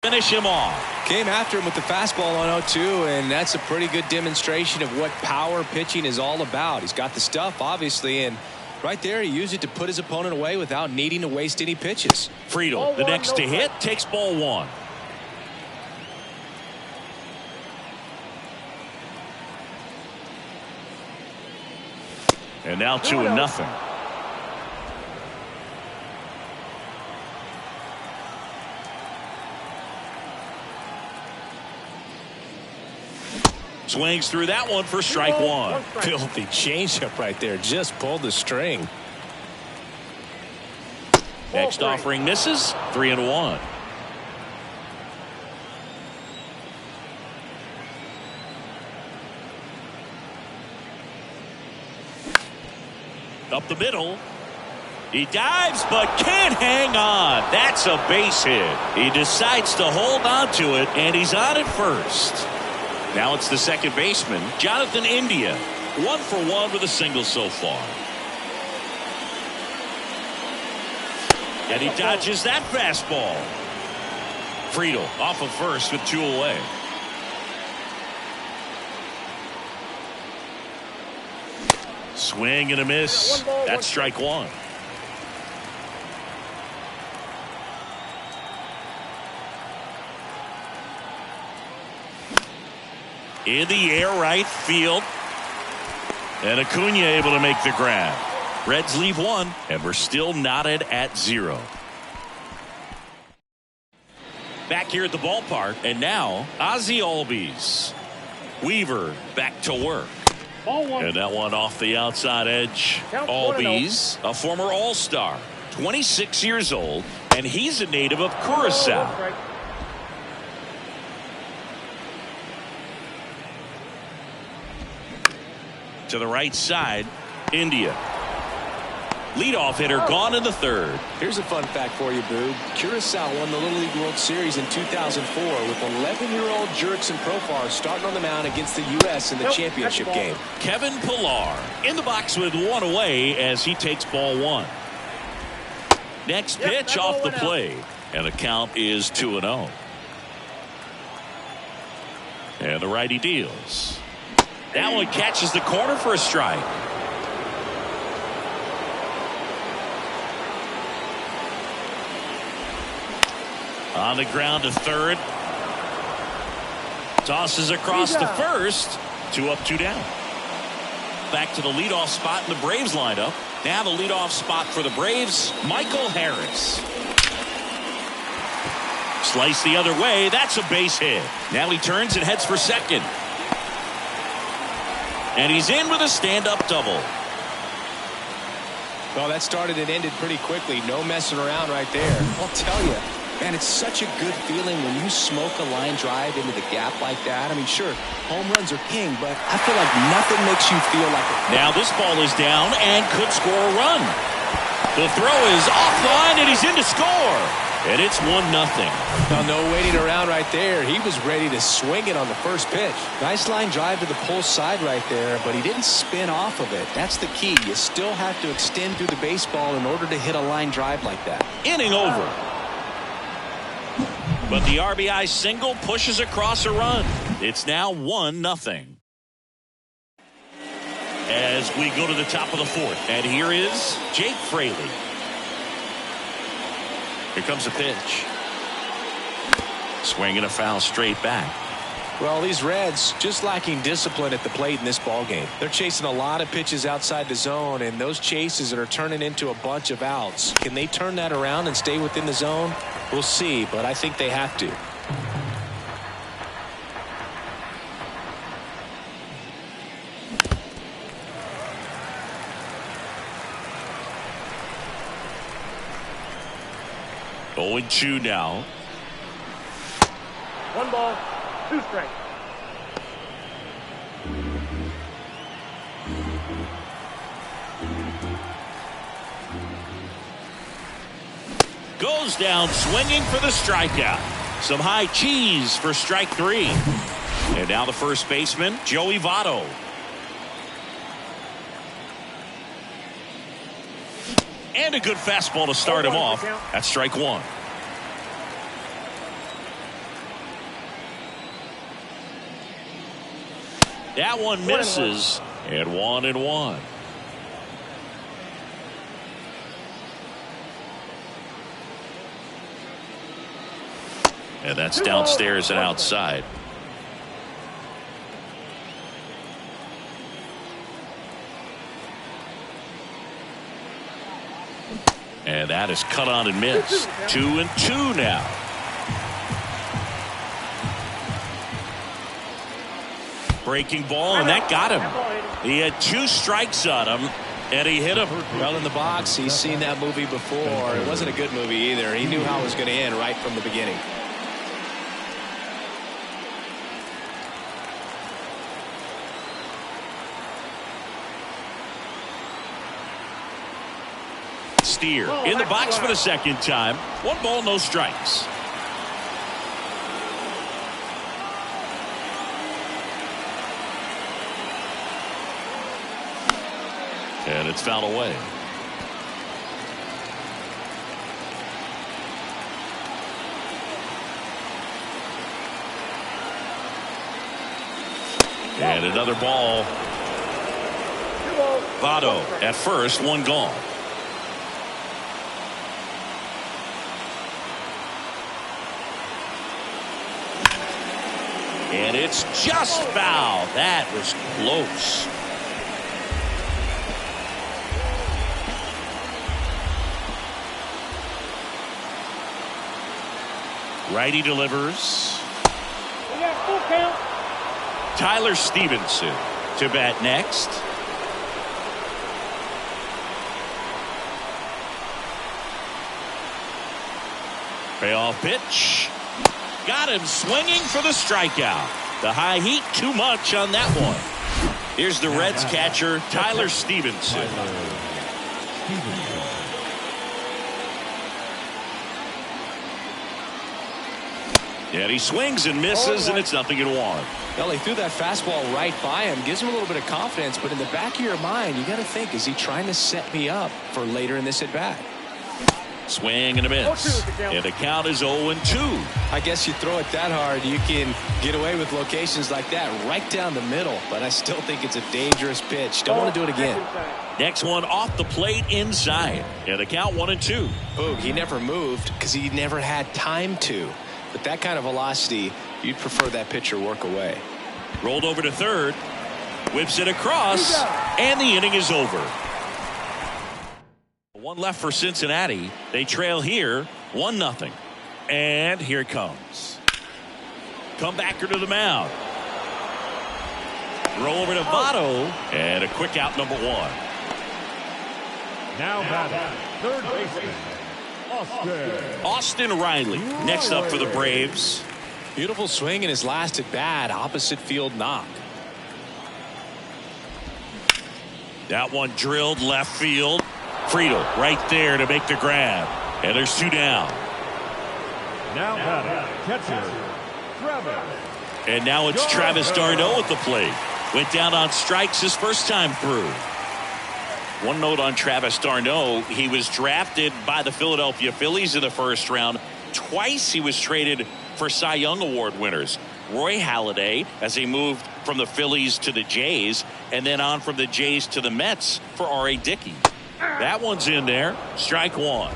Finish him off. Came after him with the fastball on 0-2, and that's a pretty good demonstration of what power pitching is all about. He's got the stuff, obviously, and right there he used it to put his opponent away without needing to waste any pitches. Friedl, the next to hit, takes ball one. And now 2-0. Swings through that one for strike one. Filthy changeup right there. Just pulled the string. Next offering misses. 3-1. Up the middle. He dives but can't hang on. That's a base hit. He decides to hold on to it, and he's on at first. Now it's the second baseman, Jonathan India. 1 for 1 with a single so far. And he dodges that fastball. Friedl off of first with 2 away. Swing and a miss. That's strike one. In the air right field. And Acuna able to make the grab. Reds leave one, and we're still knotted at 0. Back here at the ballpark, and now Ozzie Albies. Weaver back to work. And that one off the outside edge. Albies, a former All-Star, 26 years old, and he's a native of Curacao. To the right side, India. Leadoff hitter gone in the third. Here's a fun fact for you, Boog. Curacao won the Little League World Series in 2004 with 11-year-old Jurickson Profar starting on the mound against the U.S. in the championship game. Kevin Pillar in the box with one away as he takes ball one. Next pitch off the plate, and the count is 2-0. And the righty deals. That one catches the corner for a strike. On the ground to third. Tosses across to first. 2 up, 2 down. Back to the leadoff spot in the Braves lineup. Now the leadoff spot for the Braves, Michael Harris. Slice the other way. That's a base hit. Now he turns and heads for second. And he's in with a stand-up double. Well, that started and ended pretty quickly. No messing around right there. I'll tell you, man, it's such a good feeling when you smoke a line drive into the gap like that. I mean, sure, home runs are king, but I feel like nothing makes you feel like it. Now this ball is down and could score a run. The throw is offline and he's in to score. And it's 1-0. Now, no waiting around right there. He was ready to swing it on the first pitch. Nice line drive to the pull side right there, but he didn't spin off of it. That's the key. You still have to extend through the baseball in order to hit a line drive like that. Inning over. But the RBI single pushes across a run. It's now 1-0. As we go to the top of the fourth. And here is Jake Fraley. Here comes a pitch. Swing and a foul straight back. Well, these Reds just lacking discipline at the plate in this ball game. They're chasing a lot of pitches outside the zone, and those chases are turning into a bunch of outs. Can they turn that around and stay within the zone? We'll see, but I think they have to. Oh, 2 now. 1 ball, 2 strikes. Goes down swinging for the strikeout. Some high cheese for strike 3. And now the first baseman, Joey Votto. And a good fastball to start him off. That's strike 1. That one misses. And 1-1. And that's downstairs and outside. And that is cut on and missed. 2-2 now. Breaking ball, and that got him. He had 2 strikes on him, and he hit him. Well, in the box, he's seen that movie before. It wasn't a good movie either. He knew how it was going to end right from the beginning. Steer in the box for the second time. 1 ball, no strikes. And it's fouled away. And another ball. Votto at first, 1 gone. And it's just foul. That was close. Righty delivers. We got full count. Tyler Stevenson to bat next. Payoff pitch. Got him swinging for the strikeout. The high heat too much on that one. Here's the Reds catcher, Tyler Stevenson. And he swings and misses, and it's 0-1. Well, he threw that fastball right by him. Gives him a little bit of confidence, but in the back of your mind, you got to think, is he trying to set me up for later in this at-bat? Swing and a miss. And the count is 0-2. I guess you throw it that hard, you can get away with locations like that right down the middle, but I still think it's a dangerous pitch. Don't want to do it again. Next one off the plate inside. And the count 1-2. Boog, he never moved because he never had time to. With that kind of velocity, you'd prefer that pitcher work away. Rolled over to third. Whips it across. And the inning is over. One left for Cincinnati. They trail here 1-0. And here it comes. Comebacker to the mound. Throw over to Votto. And a quick out, number 1. Now batting, third baseman, Austin Riley next up for the Braves. Beautiful swing in his last at bat. Opposite field knock. That one drilled left field. Friedel right there to make the grab. And there's 2 down. Now batting, catcher, Travis. And now it's Travis d'Arnaud at the plate. Went down on strikes his first time through. One note on Travis d'Arnaud, he was drafted by the Philadelphia Phillies in the first round. Twice he was traded for Cy Young Award winners. Roy Halladay, as he moved from the Phillies to the Jays, and then on from the Jays to the Mets for R.A. Dickey. That one's in there. Strike 1.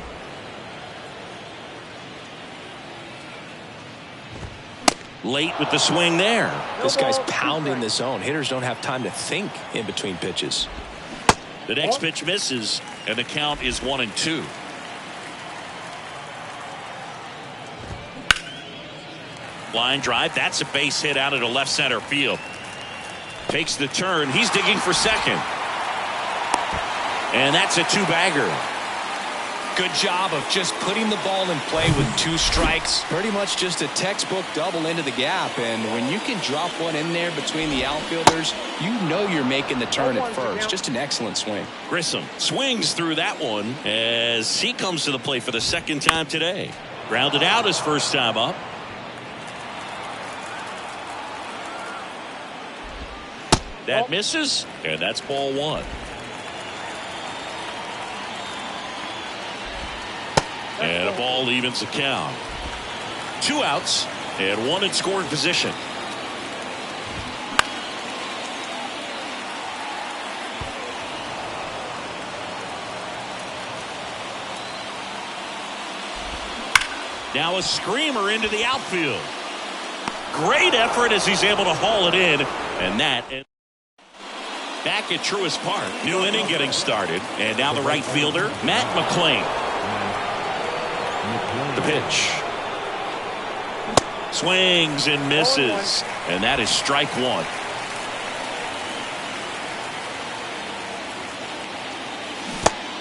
Late with the swing there. This guy's pounding the zone. Hitters don't have time to think in between pitches. The next pitch misses, and the count is 1-2. Line drive. That's a base hit out into left center field. Takes the turn. He's digging for second. And that's a 2-bagger. Good job of just putting the ball in play with 2 strikes. Pretty much just a textbook double into the gap. And when you can drop one in there between the outfielders, you know you're making the turn at first. Just an excellent swing. Grissom swings through that one as he comes to the plate for the second time today. Grounded out his first time up. That misses, and that's ball 1. And a ball evens the count. 2 outs and 1 in scoring position. Now a screamer into the outfield. Great effort as he's able to haul it in. And that back at Truist Park. New inning getting started. And now the right fielder, Matt McLain. The pitch. Swings and misses. And that is strike 1.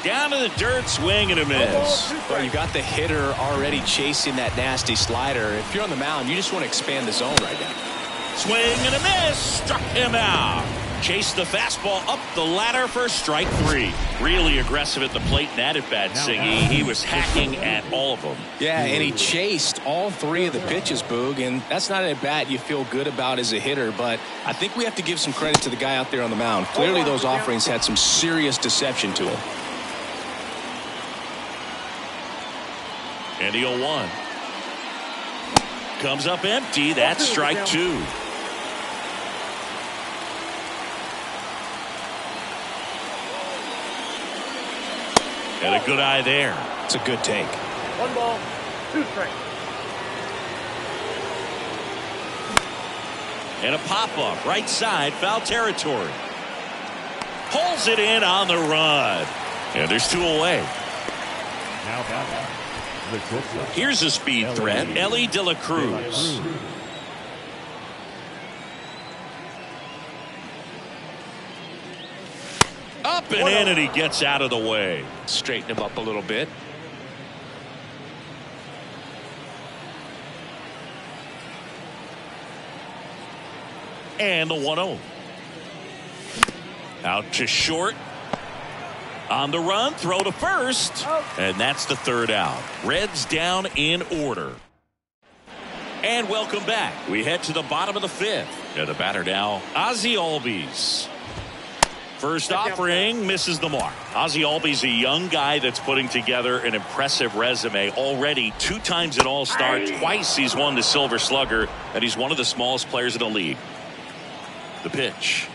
Down to the dirt, swing and a miss. Well, you got the hitter already chasing that nasty slider. If you're on the mound, you just want to expand the zone right now. Swing and a miss. Struck him out. Chased the fastball up the ladder for strike 3. Really aggressive at the plate in that at bat, Siggy. He was hacking at all of them. Yeah, and he chased all 3 of the pitches, Boog, and that's not an at bat you feel good about as a hitter, but I think we have to give some credit to the guy out there on the mound. Clearly those offerings had some serious deception to him. And the 0-1. Comes up empty. That's strike 2. And a good eye there. It's a good take. 1 ball, 2 strikes. And a pop-up right side, foul territory. Pulls it in on the run. And there's 2 away. Now batting, the catcher. Here's a speed threat, Elly De La Cruz. Up and in, and he gets out of the way. Straighten him up a little bit. And the 1-0. Out to short. On the run, throw to first. And that's the third out. Reds down in order. And welcome back. We head to the bottom of the fifth. And the batter now, Ozzie Albies. First offering misses the mark. Ozzie Albies, a young guy that's putting together an impressive resume. Already 2 times an All-Star, twice he's won the Silver Slugger, and he's one of the smallest players in the league. The pitch.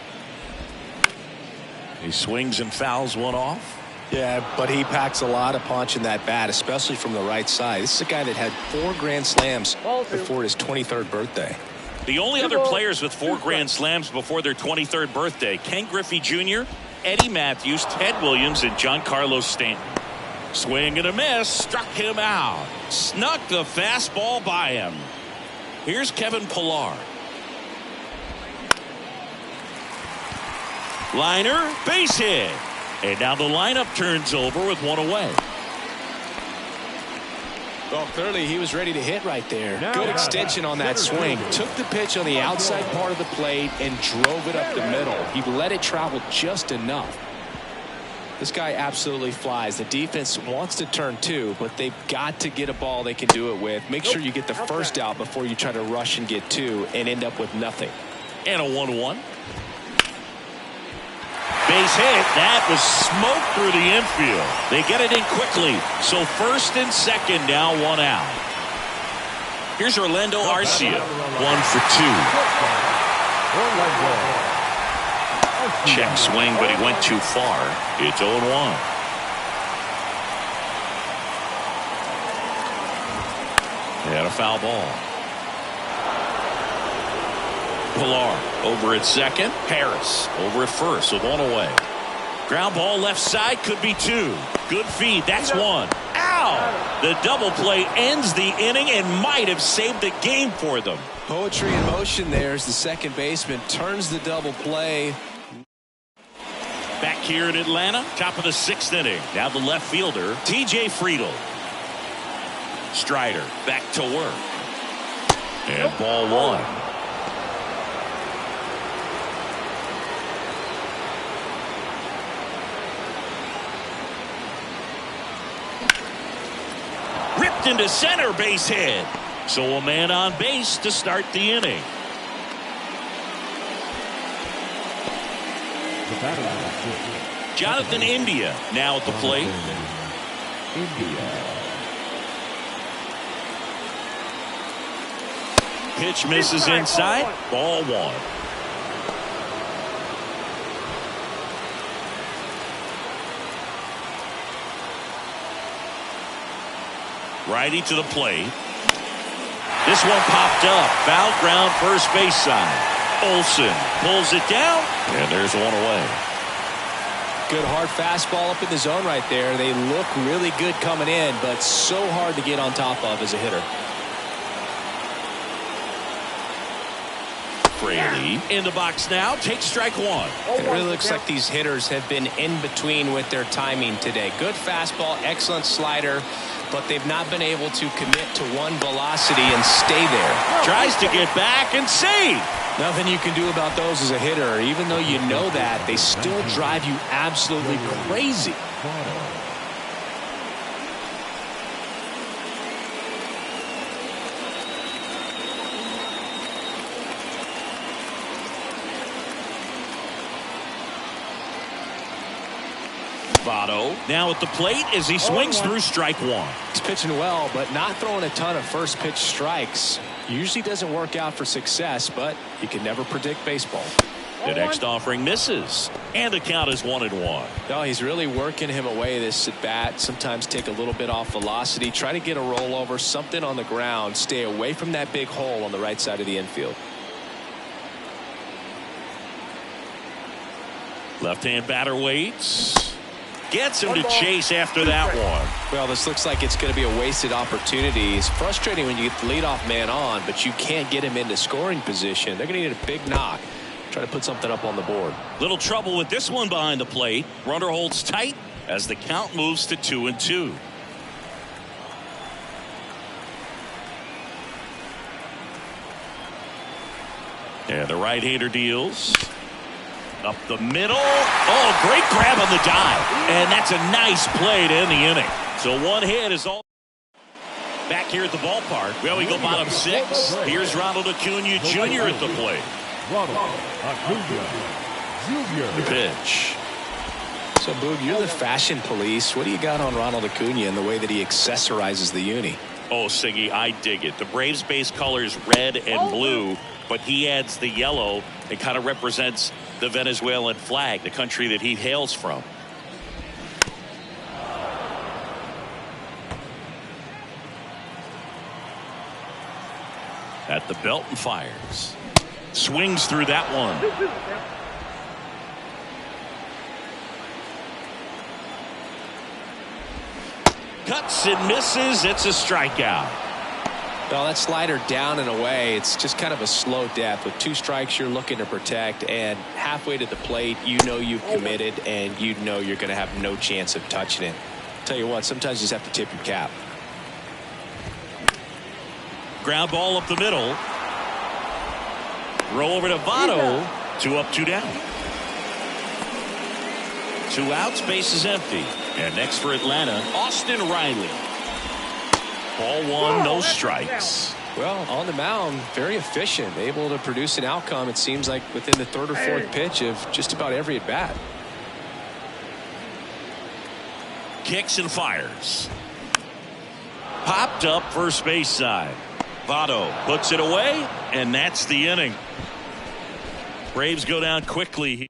He swings and fouls one off. Yeah, but he packs a lot of punch in that bat, especially from the right side. This is a guy that had 4 Grand Slams before his 23rd birthday. The only other players with 4 Grand Slams before their 23rd birthday, Ken Griffey Jr., Eddie Matthews, Ted Williams, and Giancarlo Stanton. Swing and a miss, struck him out. Snuck the fastball by him. Here's Kevin Pillar. Liner, base hit. And now the lineup turns over with 1 away. Well, clearly he was ready to hit right there. Good extension on that swing. Took the pitch on the outside part of the plate and drove it up the middle. He let it travel just enough. This guy absolutely flies. The defense wants to turn 2, but they've got to get a ball they can do it with. Make sure you get the first out before you try to rush and get 2 and end up with nothing. And a 1-1. Base hit. That was smoke through the infield. They get it in quickly. So first and second now, 1 out. Here's Orlando Arcia. 1 for 2. Check swing, but he went too far. It's 0-1. And a foul ball. Pillar over at second. Harris over at first with 1 away. Ground ball left side, could be 2. Good feed. That's 1. Ow! The double play ends the inning and might have saved the game for them. Poetry in motion there as the second baseman turns the double play. Back here in Atlanta, top of the 6th inning. Now the left fielder, TJ Friedl. Strider back to work. And ball 1. Ripped into center, base hit. So a man on base to start the inning. Jonathan India now at the plate. Pitch misses inside. Ball 1. Righty to the plate. This one popped up. Foul ground, first base side. Olsen pulls it down, and there's 1 away. Good hard fastball up in the zone right there. They look really good coming in, but so hard to get on top of as a hitter. Fraley in the box now. Takes strike 1. It really looks like these hitters have been in between with their timing today. Good fastball, excellent slider, but they've not been able to commit to one velocity and stay there. Tries to get back and save. Nothing you can do about those as a hitter. Even though you know that, they still drive you absolutely crazy. Votto now at the plate as he swings through strike 1. He's pitching well, but not throwing a ton of first pitch strikes. Usually doesn't work out for success, but you can never predict baseball. The next offering misses, and the count is 1-1. No, he's really working him away this at bat. Sometimes take a little bit off velocity, try to get a rollover, something on the ground, stay away from that big hole on the right side of the infield. Left-hand batter waits. Gets him to chase after that one. Well, this looks like it's going to be a wasted opportunity. It's frustrating when you get the leadoff man on, but you can't get him into scoring position. They're going to need a big knock. Try to put something up on the board. Little trouble with this one behind the plate. Runner holds tight as the count moves to 2-2. And the right-hander deals. Up the middle. Oh, great grab on the dive. And that's a nice play to end the inning. So one hit is all. Back here at the ballpark. Well, we go bottom 6. Here's Ronald Acuna Jr. at the plate. Ronald Acuna Jr. The pitch. So, Boog, you're the fashion police. What do you got on Ronald Acuna and the way that he accessorizes the uni? Oh, Siggy, I dig it. The Braves base colors red and blue, but he adds the yellow. It kind of represents the Venezuelan flag, the country that he hails from. At the belt and fires. Swings through that one. Cuts and misses. It's a strikeout. Well, that slider down and away, it's just kind of a slow death. With 2 strikes you're looking to protect, and halfway to the plate you know you've committed and you know you're going to have no chance of touching it. Tell you what, sometimes you just have to tip your cap. Ground ball up the middle. Throw over to Votto. 2 up, 2 down. 2 outs, base is empty. And next for Atlanta, Austin Riley. Ball 1, no strikes. Well, on the mound, very efficient, able to produce an outcome, it seems like, within the 3rd or 4th pitch of just about every at bat. Kicks and fires. Popped up first base side. Votto puts it away, and that's the inning. Braves go down quickly.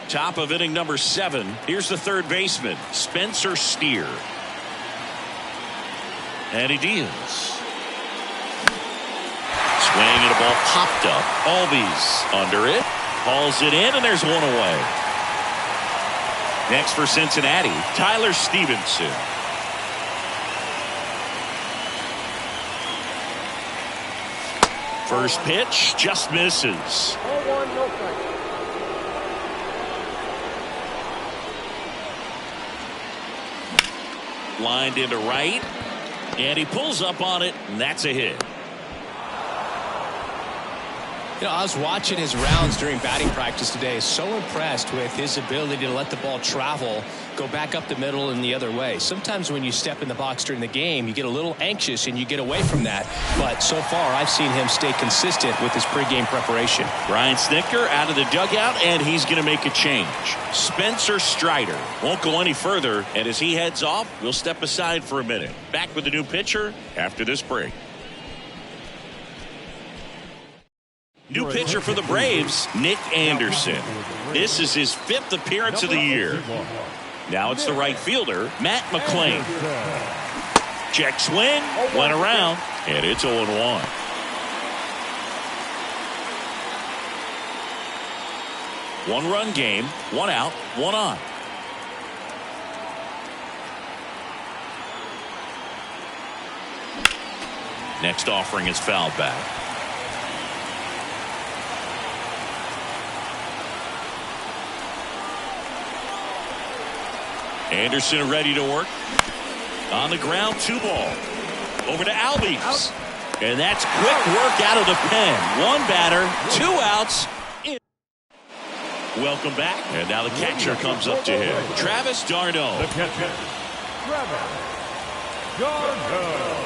Top of inning number 7. Here's the third baseman, Spencer Steer. And he deals. Swing and a ball popped up. Albies under it. Hauls it in, and there's one away. Next for Cincinnati, Tyler Stevenson. First pitch just misses. Ball 1, no strike. Lined into right, and he pulls up on it, and that's a hit. You know, I was watching his rounds during batting practice today. So impressed with his ability to let the ball travel, go back up the middle and the other way. Sometimes when you step in the box during the game, you get a little anxious and you get away from that. But so far, I've seen him stay consistent with his pregame preparation. Brian Snitker out of the dugout, and he's going to make a change. Spencer Strider won't go any further, and as he heads off, we'll step aside for a minute. Back with the new pitcher after this break. New pitcher for the Braves, Nick Anderson. This is his 5th appearance of the year. Now it's the right fielder, Matt McClain. Check swing, went around, and it's 0-1. One-run game, 1 out, 1 on. Next offering is fouled back. Anderson ready to work. On the ground, 2 ball. Over to Albies. And that's quick work out of the pen. 1 batter, 2 outs. Welcome back. And now the catcher comes up to him. Travis d'Arnaud. The catcher, Travis d'Arnaud.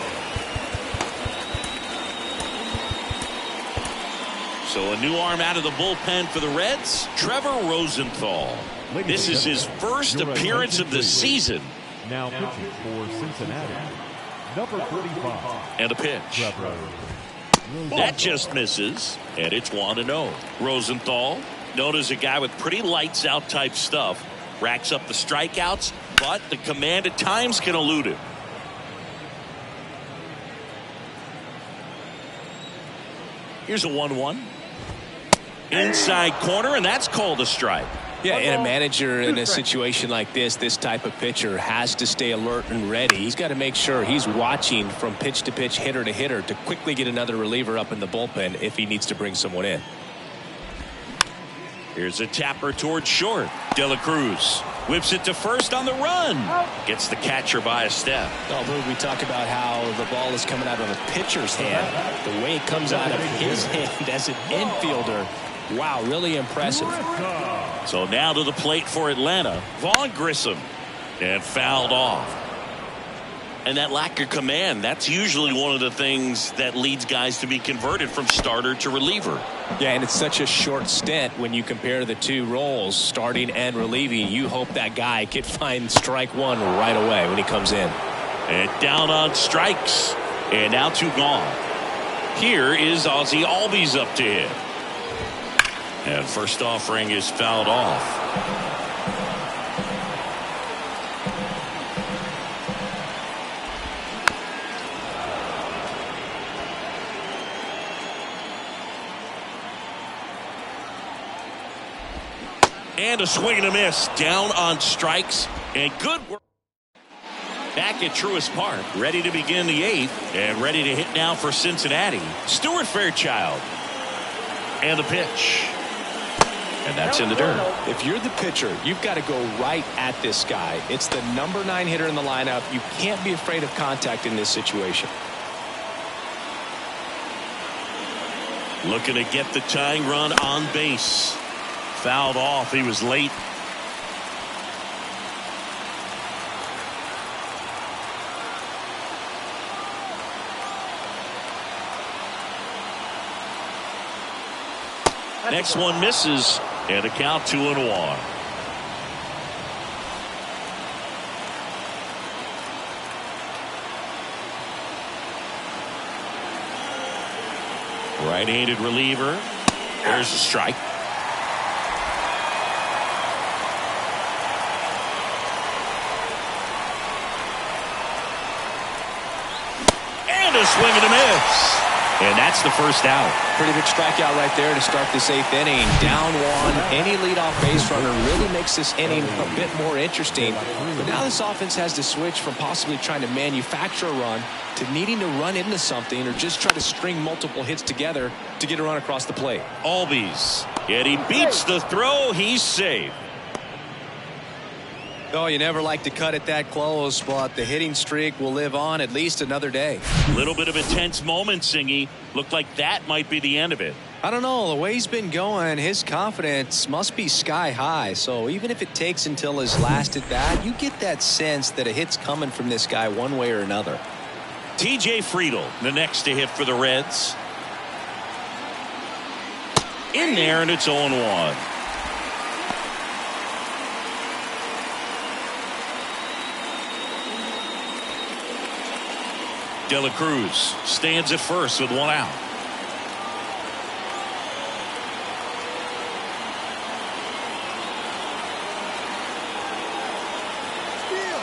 So a new arm out of the bullpen for the Reds, Trevor Rosenthal. This is his first appearance of the season. Now pitching for Cincinnati, number 45. And a pitch. That just misses, and it's 1-0. Rosenthal, known as a guy with pretty lights out type stuff, racks up the strikeouts, but the command at times can elude him. Here's a 1-1. Inside corner, and that's called a strike. Yeah, and a manager in a situation like this type of pitcher has to stay alert and ready. He's got to make sure he's watching from pitch to pitch, hitter to hitter, to quickly get another reliever up in the bullpen if he needs to bring someone in. Here's a tapper towards short. De La Cruz whips it to first on the run. Gets the catcher by a step. Although we talk about how the ball is coming out of a pitcher's hand, the way it comes out of his hand as an infielder, Wow, really impressive. So now to the plate for Atlanta, Vaughn Grissom, and fouled off. And that lack of command, that's usually one of the things that leads guys to be converted from starter to reliever. Yeah, and it's such a short stint when you compare the two roles, starting and relieving. You hope that guy can find strike one right away when he comes in. And down on strikes. And now 2 gone. Here is Ozzie Albies up to hit. And first offering is fouled off. And a swing and a miss. Down on strikes. And good work. Back at Truist Park, ready to begin the 8th, and ready to hit now for Cincinnati, Stuart Fairchild. And the pitch. And that's in the dirt. If you're the pitcher, you've got to go right at this guy. It's the number 9 hitter in the lineup. You can't be afraid of contact in this situation. Looking to get the tying run on base. Fouled off. He was late. Next one misses, and a count 2-1. Right-handed reliever. There's a strike. And a swing and a miss. And that's the first out. Pretty big strikeout right there to start this 8th inning. Down 1. Any leadoff base runner really makes this inning a bit more interesting. But now this offense has to switch from possibly trying to manufacture a run to needing to run into something or just try to string multiple hits together to get a run across the plate. Albies. Yet he beats the throw. He's safe. Oh, you never like to cut it that close, but the hitting streak will live on at least another day. Little bit of a tense moment, Singy. Looked like that might be the end of it. I don't know. The way he's been going, his confidence must be sky high. So even if it takes until his last at bat, you get that sense that a hit's coming from this guy one way or another. TJ Friedl, the next to hit for the Reds. In there, and it's 0-1. De La Cruz stands at first with 1 out.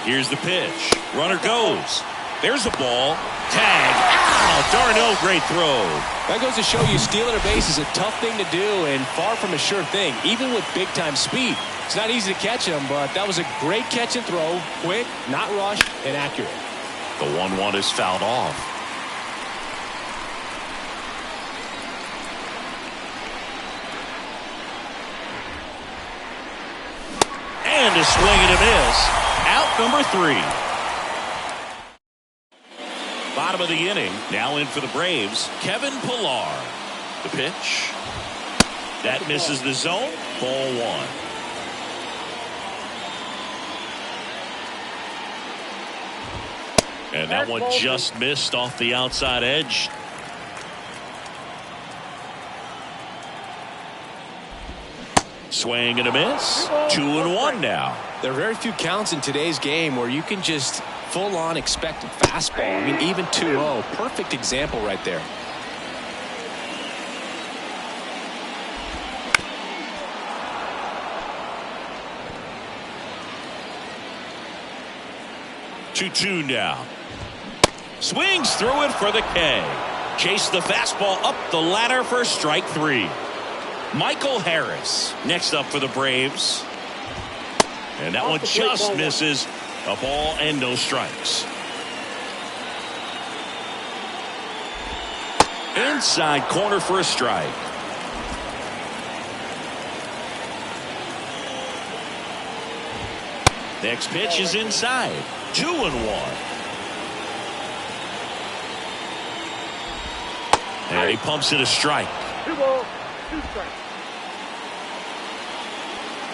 Here's the pitch. Runner goes. There's a ball. Tag. Ow! Darnell, great throw. That goes to show you stealing a base is a tough thing to do and far from a sure thing, even with big-time speed. It's not easy to catch him, but that was a great catch and throw. Quick, not rushed, and accurate. The 1-1 is fouled off. And a swing and a miss. Out number 3. Bottom of the inning. Now in for the Braves, Kevin Pillar. The pitch. That misses the zone. Ball 1. And that one just missed off the outside edge. Swing and a miss. 2-1 now. There are very few counts in today's game where you can just full-on expect a fastball. I mean, even 2-0. Perfect example right there. Two now. Swings through it for the K. Chase the fastball up the ladder for strike 3. Michael Harris next up for the Braves. And that one just misses. A ball and no strikes. Inside corner for a strike. Next pitch is inside. 2-1. And he pumps it a strike. 2 balls, 2 strikes.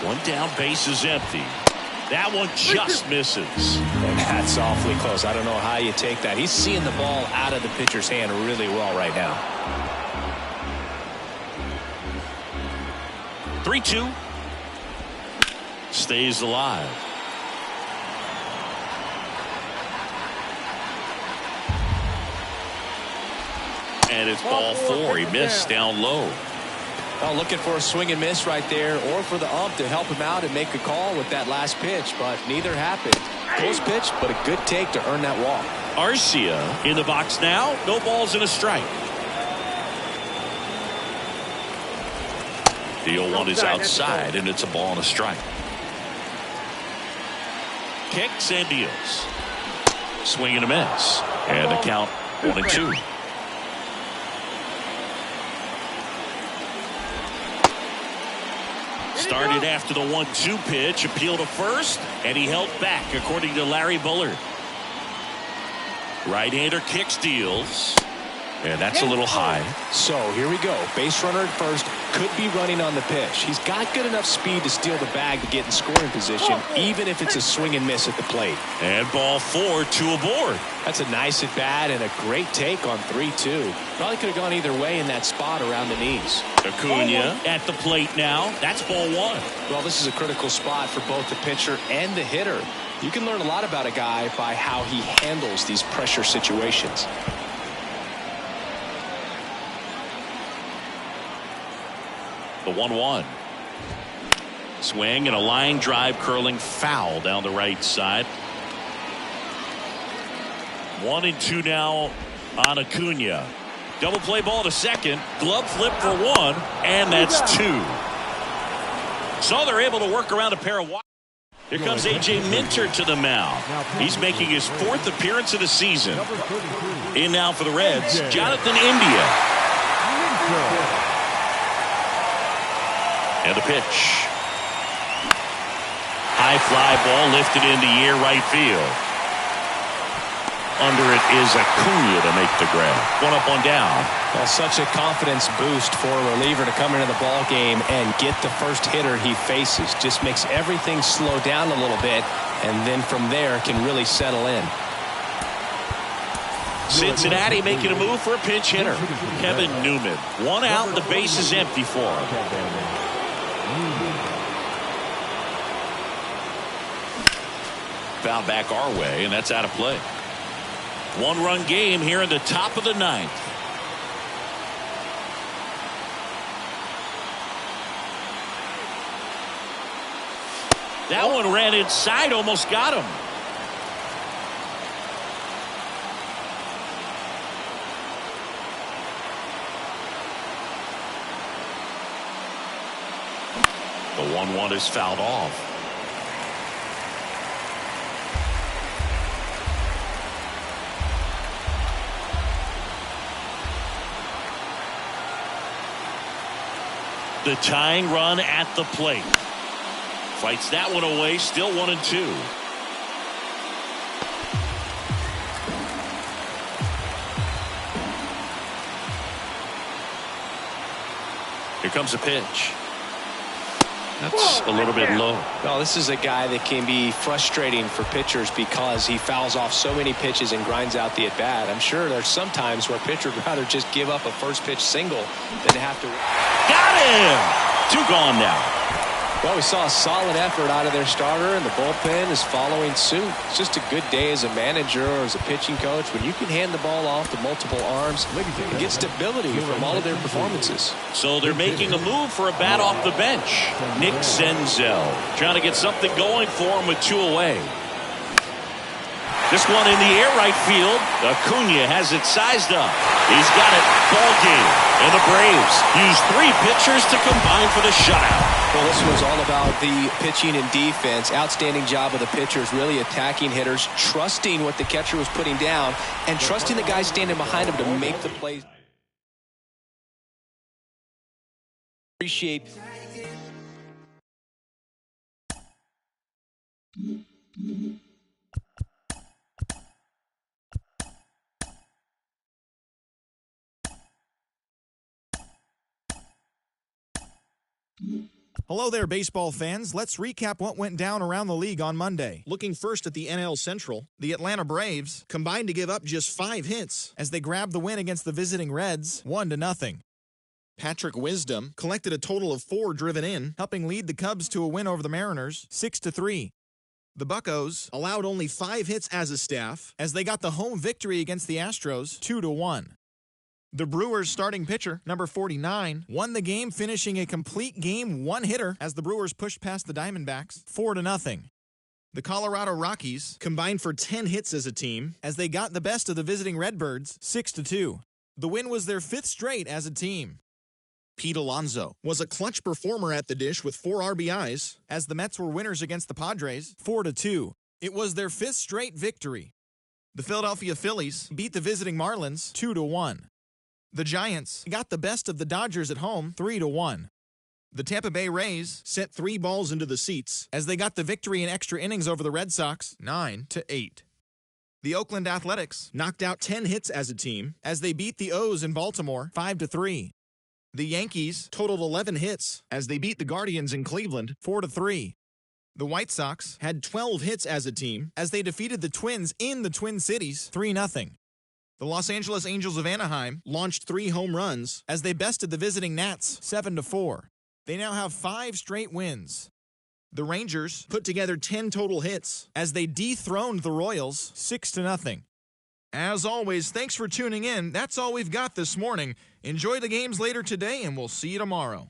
One down, base is empty. That one just misses. And that's awfully close. I don't know how you take that. He's seeing the ball out of the pitcher's hand really well right now. 3-2. Stays alive. And it's ball 4. He missed down low. Well, looking for a swing and miss right there, or for the ump to help him out and make a call with that last pitch, but neither happened. Close pitch, but a good take to earn that walk. Arcia in the box now. No balls and a strike. The 0-1 is outside, and it's a ball and a strike. Kicks and deals. Swing and a miss. And the count 1-2. Started after the 1-2 pitch, appeal to first, and he held back, according to Larry Bullard. Right-hander kicks, deals, and that's a little high. So here we go. Base runner at first, could be running on the pitch. He's got good enough speed to steal the bag to get in scoring position, even if it's a swing and miss at the plate. And ball 4, 2 aboard. That's a nice at bat and a great take on 3-2. Probably could have gone either way in that spot around the knees. Acuna at the plate now. That's ball 1. Well, this is a critical spot for both the pitcher and the hitter. You can learn a lot about a guy by how he handles these pressure situations. The 1-1. Swing and a line drive curling foul down the right side. 1-2 now on Acuna. Double play ball to second. Glove flip for 1, and that's 2. So they're able to work around a pair of wide. Here comes A.J. Minter to the mound. He's making his 4th appearance of the season. In now for the Reds, Jonathan India. And the pitch. High fly ball lifted in the air, right field. Under it is Acuna to make the grab. 1 up, 1 down. Well, such a confidence boost for a reliever to come into the ball game and get the first hitter he faces. Just makes everything slow down a little bit, and then from there can really settle in. Cincinnati making a move for a pinch hitter. Kevin Newman. 1 out, and the base is empty for him. Foul back our way, and that's out of play. 1-run game here in the top of the 9th. That one ran inside, almost got him. The 1-1 is fouled off. The tying run at the plate. Fights that one away, still 1-2. Here comes a pitch. That's a little bit low. Well, this is a guy that can be frustrating for pitchers because he fouls off so many pitches and grinds out the at-bat. I'm sure there's some times where a pitcher would rather just give up a first pitch single than have to. Got him! 2 gone now. Well, we saw a solid effort out of their starter, and the bullpen is following suit. It's just a good day as a manager or as a pitching coach when you can hand the ball off to multiple arms and get stability from all of their performances. So they're making a move for a bat off the bench. Nick Senzel trying to get something going for him with 2 away. This one in the air, right field. Acuna has it sized up. He's got it. Ball game. And the Braves use 3 pitchers to combine for the shutout. Well, this was all about the pitching and defense. Outstanding job of the pitchers, really attacking hitters, trusting what the catcher was putting down, and trusting the guy standing behind him to make the plays. Appreciate. Hello there, baseball fans. Let's recap what went down around the league on Monday. Looking first at the NL Central, the Atlanta Braves combined to give up just 5 hits as they grabbed the win against the visiting Reds 1-0. Patrick Wisdom collected a total of 4 driven in, helping lead the Cubs to a win over the Mariners 6-3. The Buccos allowed only 5 hits as a staff as they got the home victory against the Astros 2-1. The Brewers' starting pitcher, number 49, won the game, finishing a complete game one-hitter as the Brewers pushed past the Diamondbacks 4-0. The Colorado Rockies combined for 10 hits as a team as they got the best of the visiting Redbirds 6-2. The win was their 5th straight as a team. Pete Alonso was a clutch performer at the dish with 4 RBIs as the Mets were winners against the Padres 4-2. It was their 5th straight victory. The Philadelphia Phillies beat the visiting Marlins 2-1. The Giants got the best of the Dodgers at home 3-1. The Tampa Bay Rays sent 3 balls into the seats as they got the victory in extra innings over the Red Sox 9-8. The Oakland Athletics knocked out 10 hits as a team as they beat the O's in Baltimore 5-3. The Yankees totaled 11 hits as they beat the Guardians in Cleveland 4-3. The White Sox had 12 hits as a team as they defeated the Twins in the Twin Cities 3-0. The Los Angeles Angels of Anaheim launched 3 home runs as they bested the visiting Nats 7-4. They now have 5 straight wins. The Rangers put together 10 total hits as they dethroned the Royals 6-0. As always, thanks for tuning in. That's all we've got this morning. Enjoy the games later today, and we'll see you tomorrow.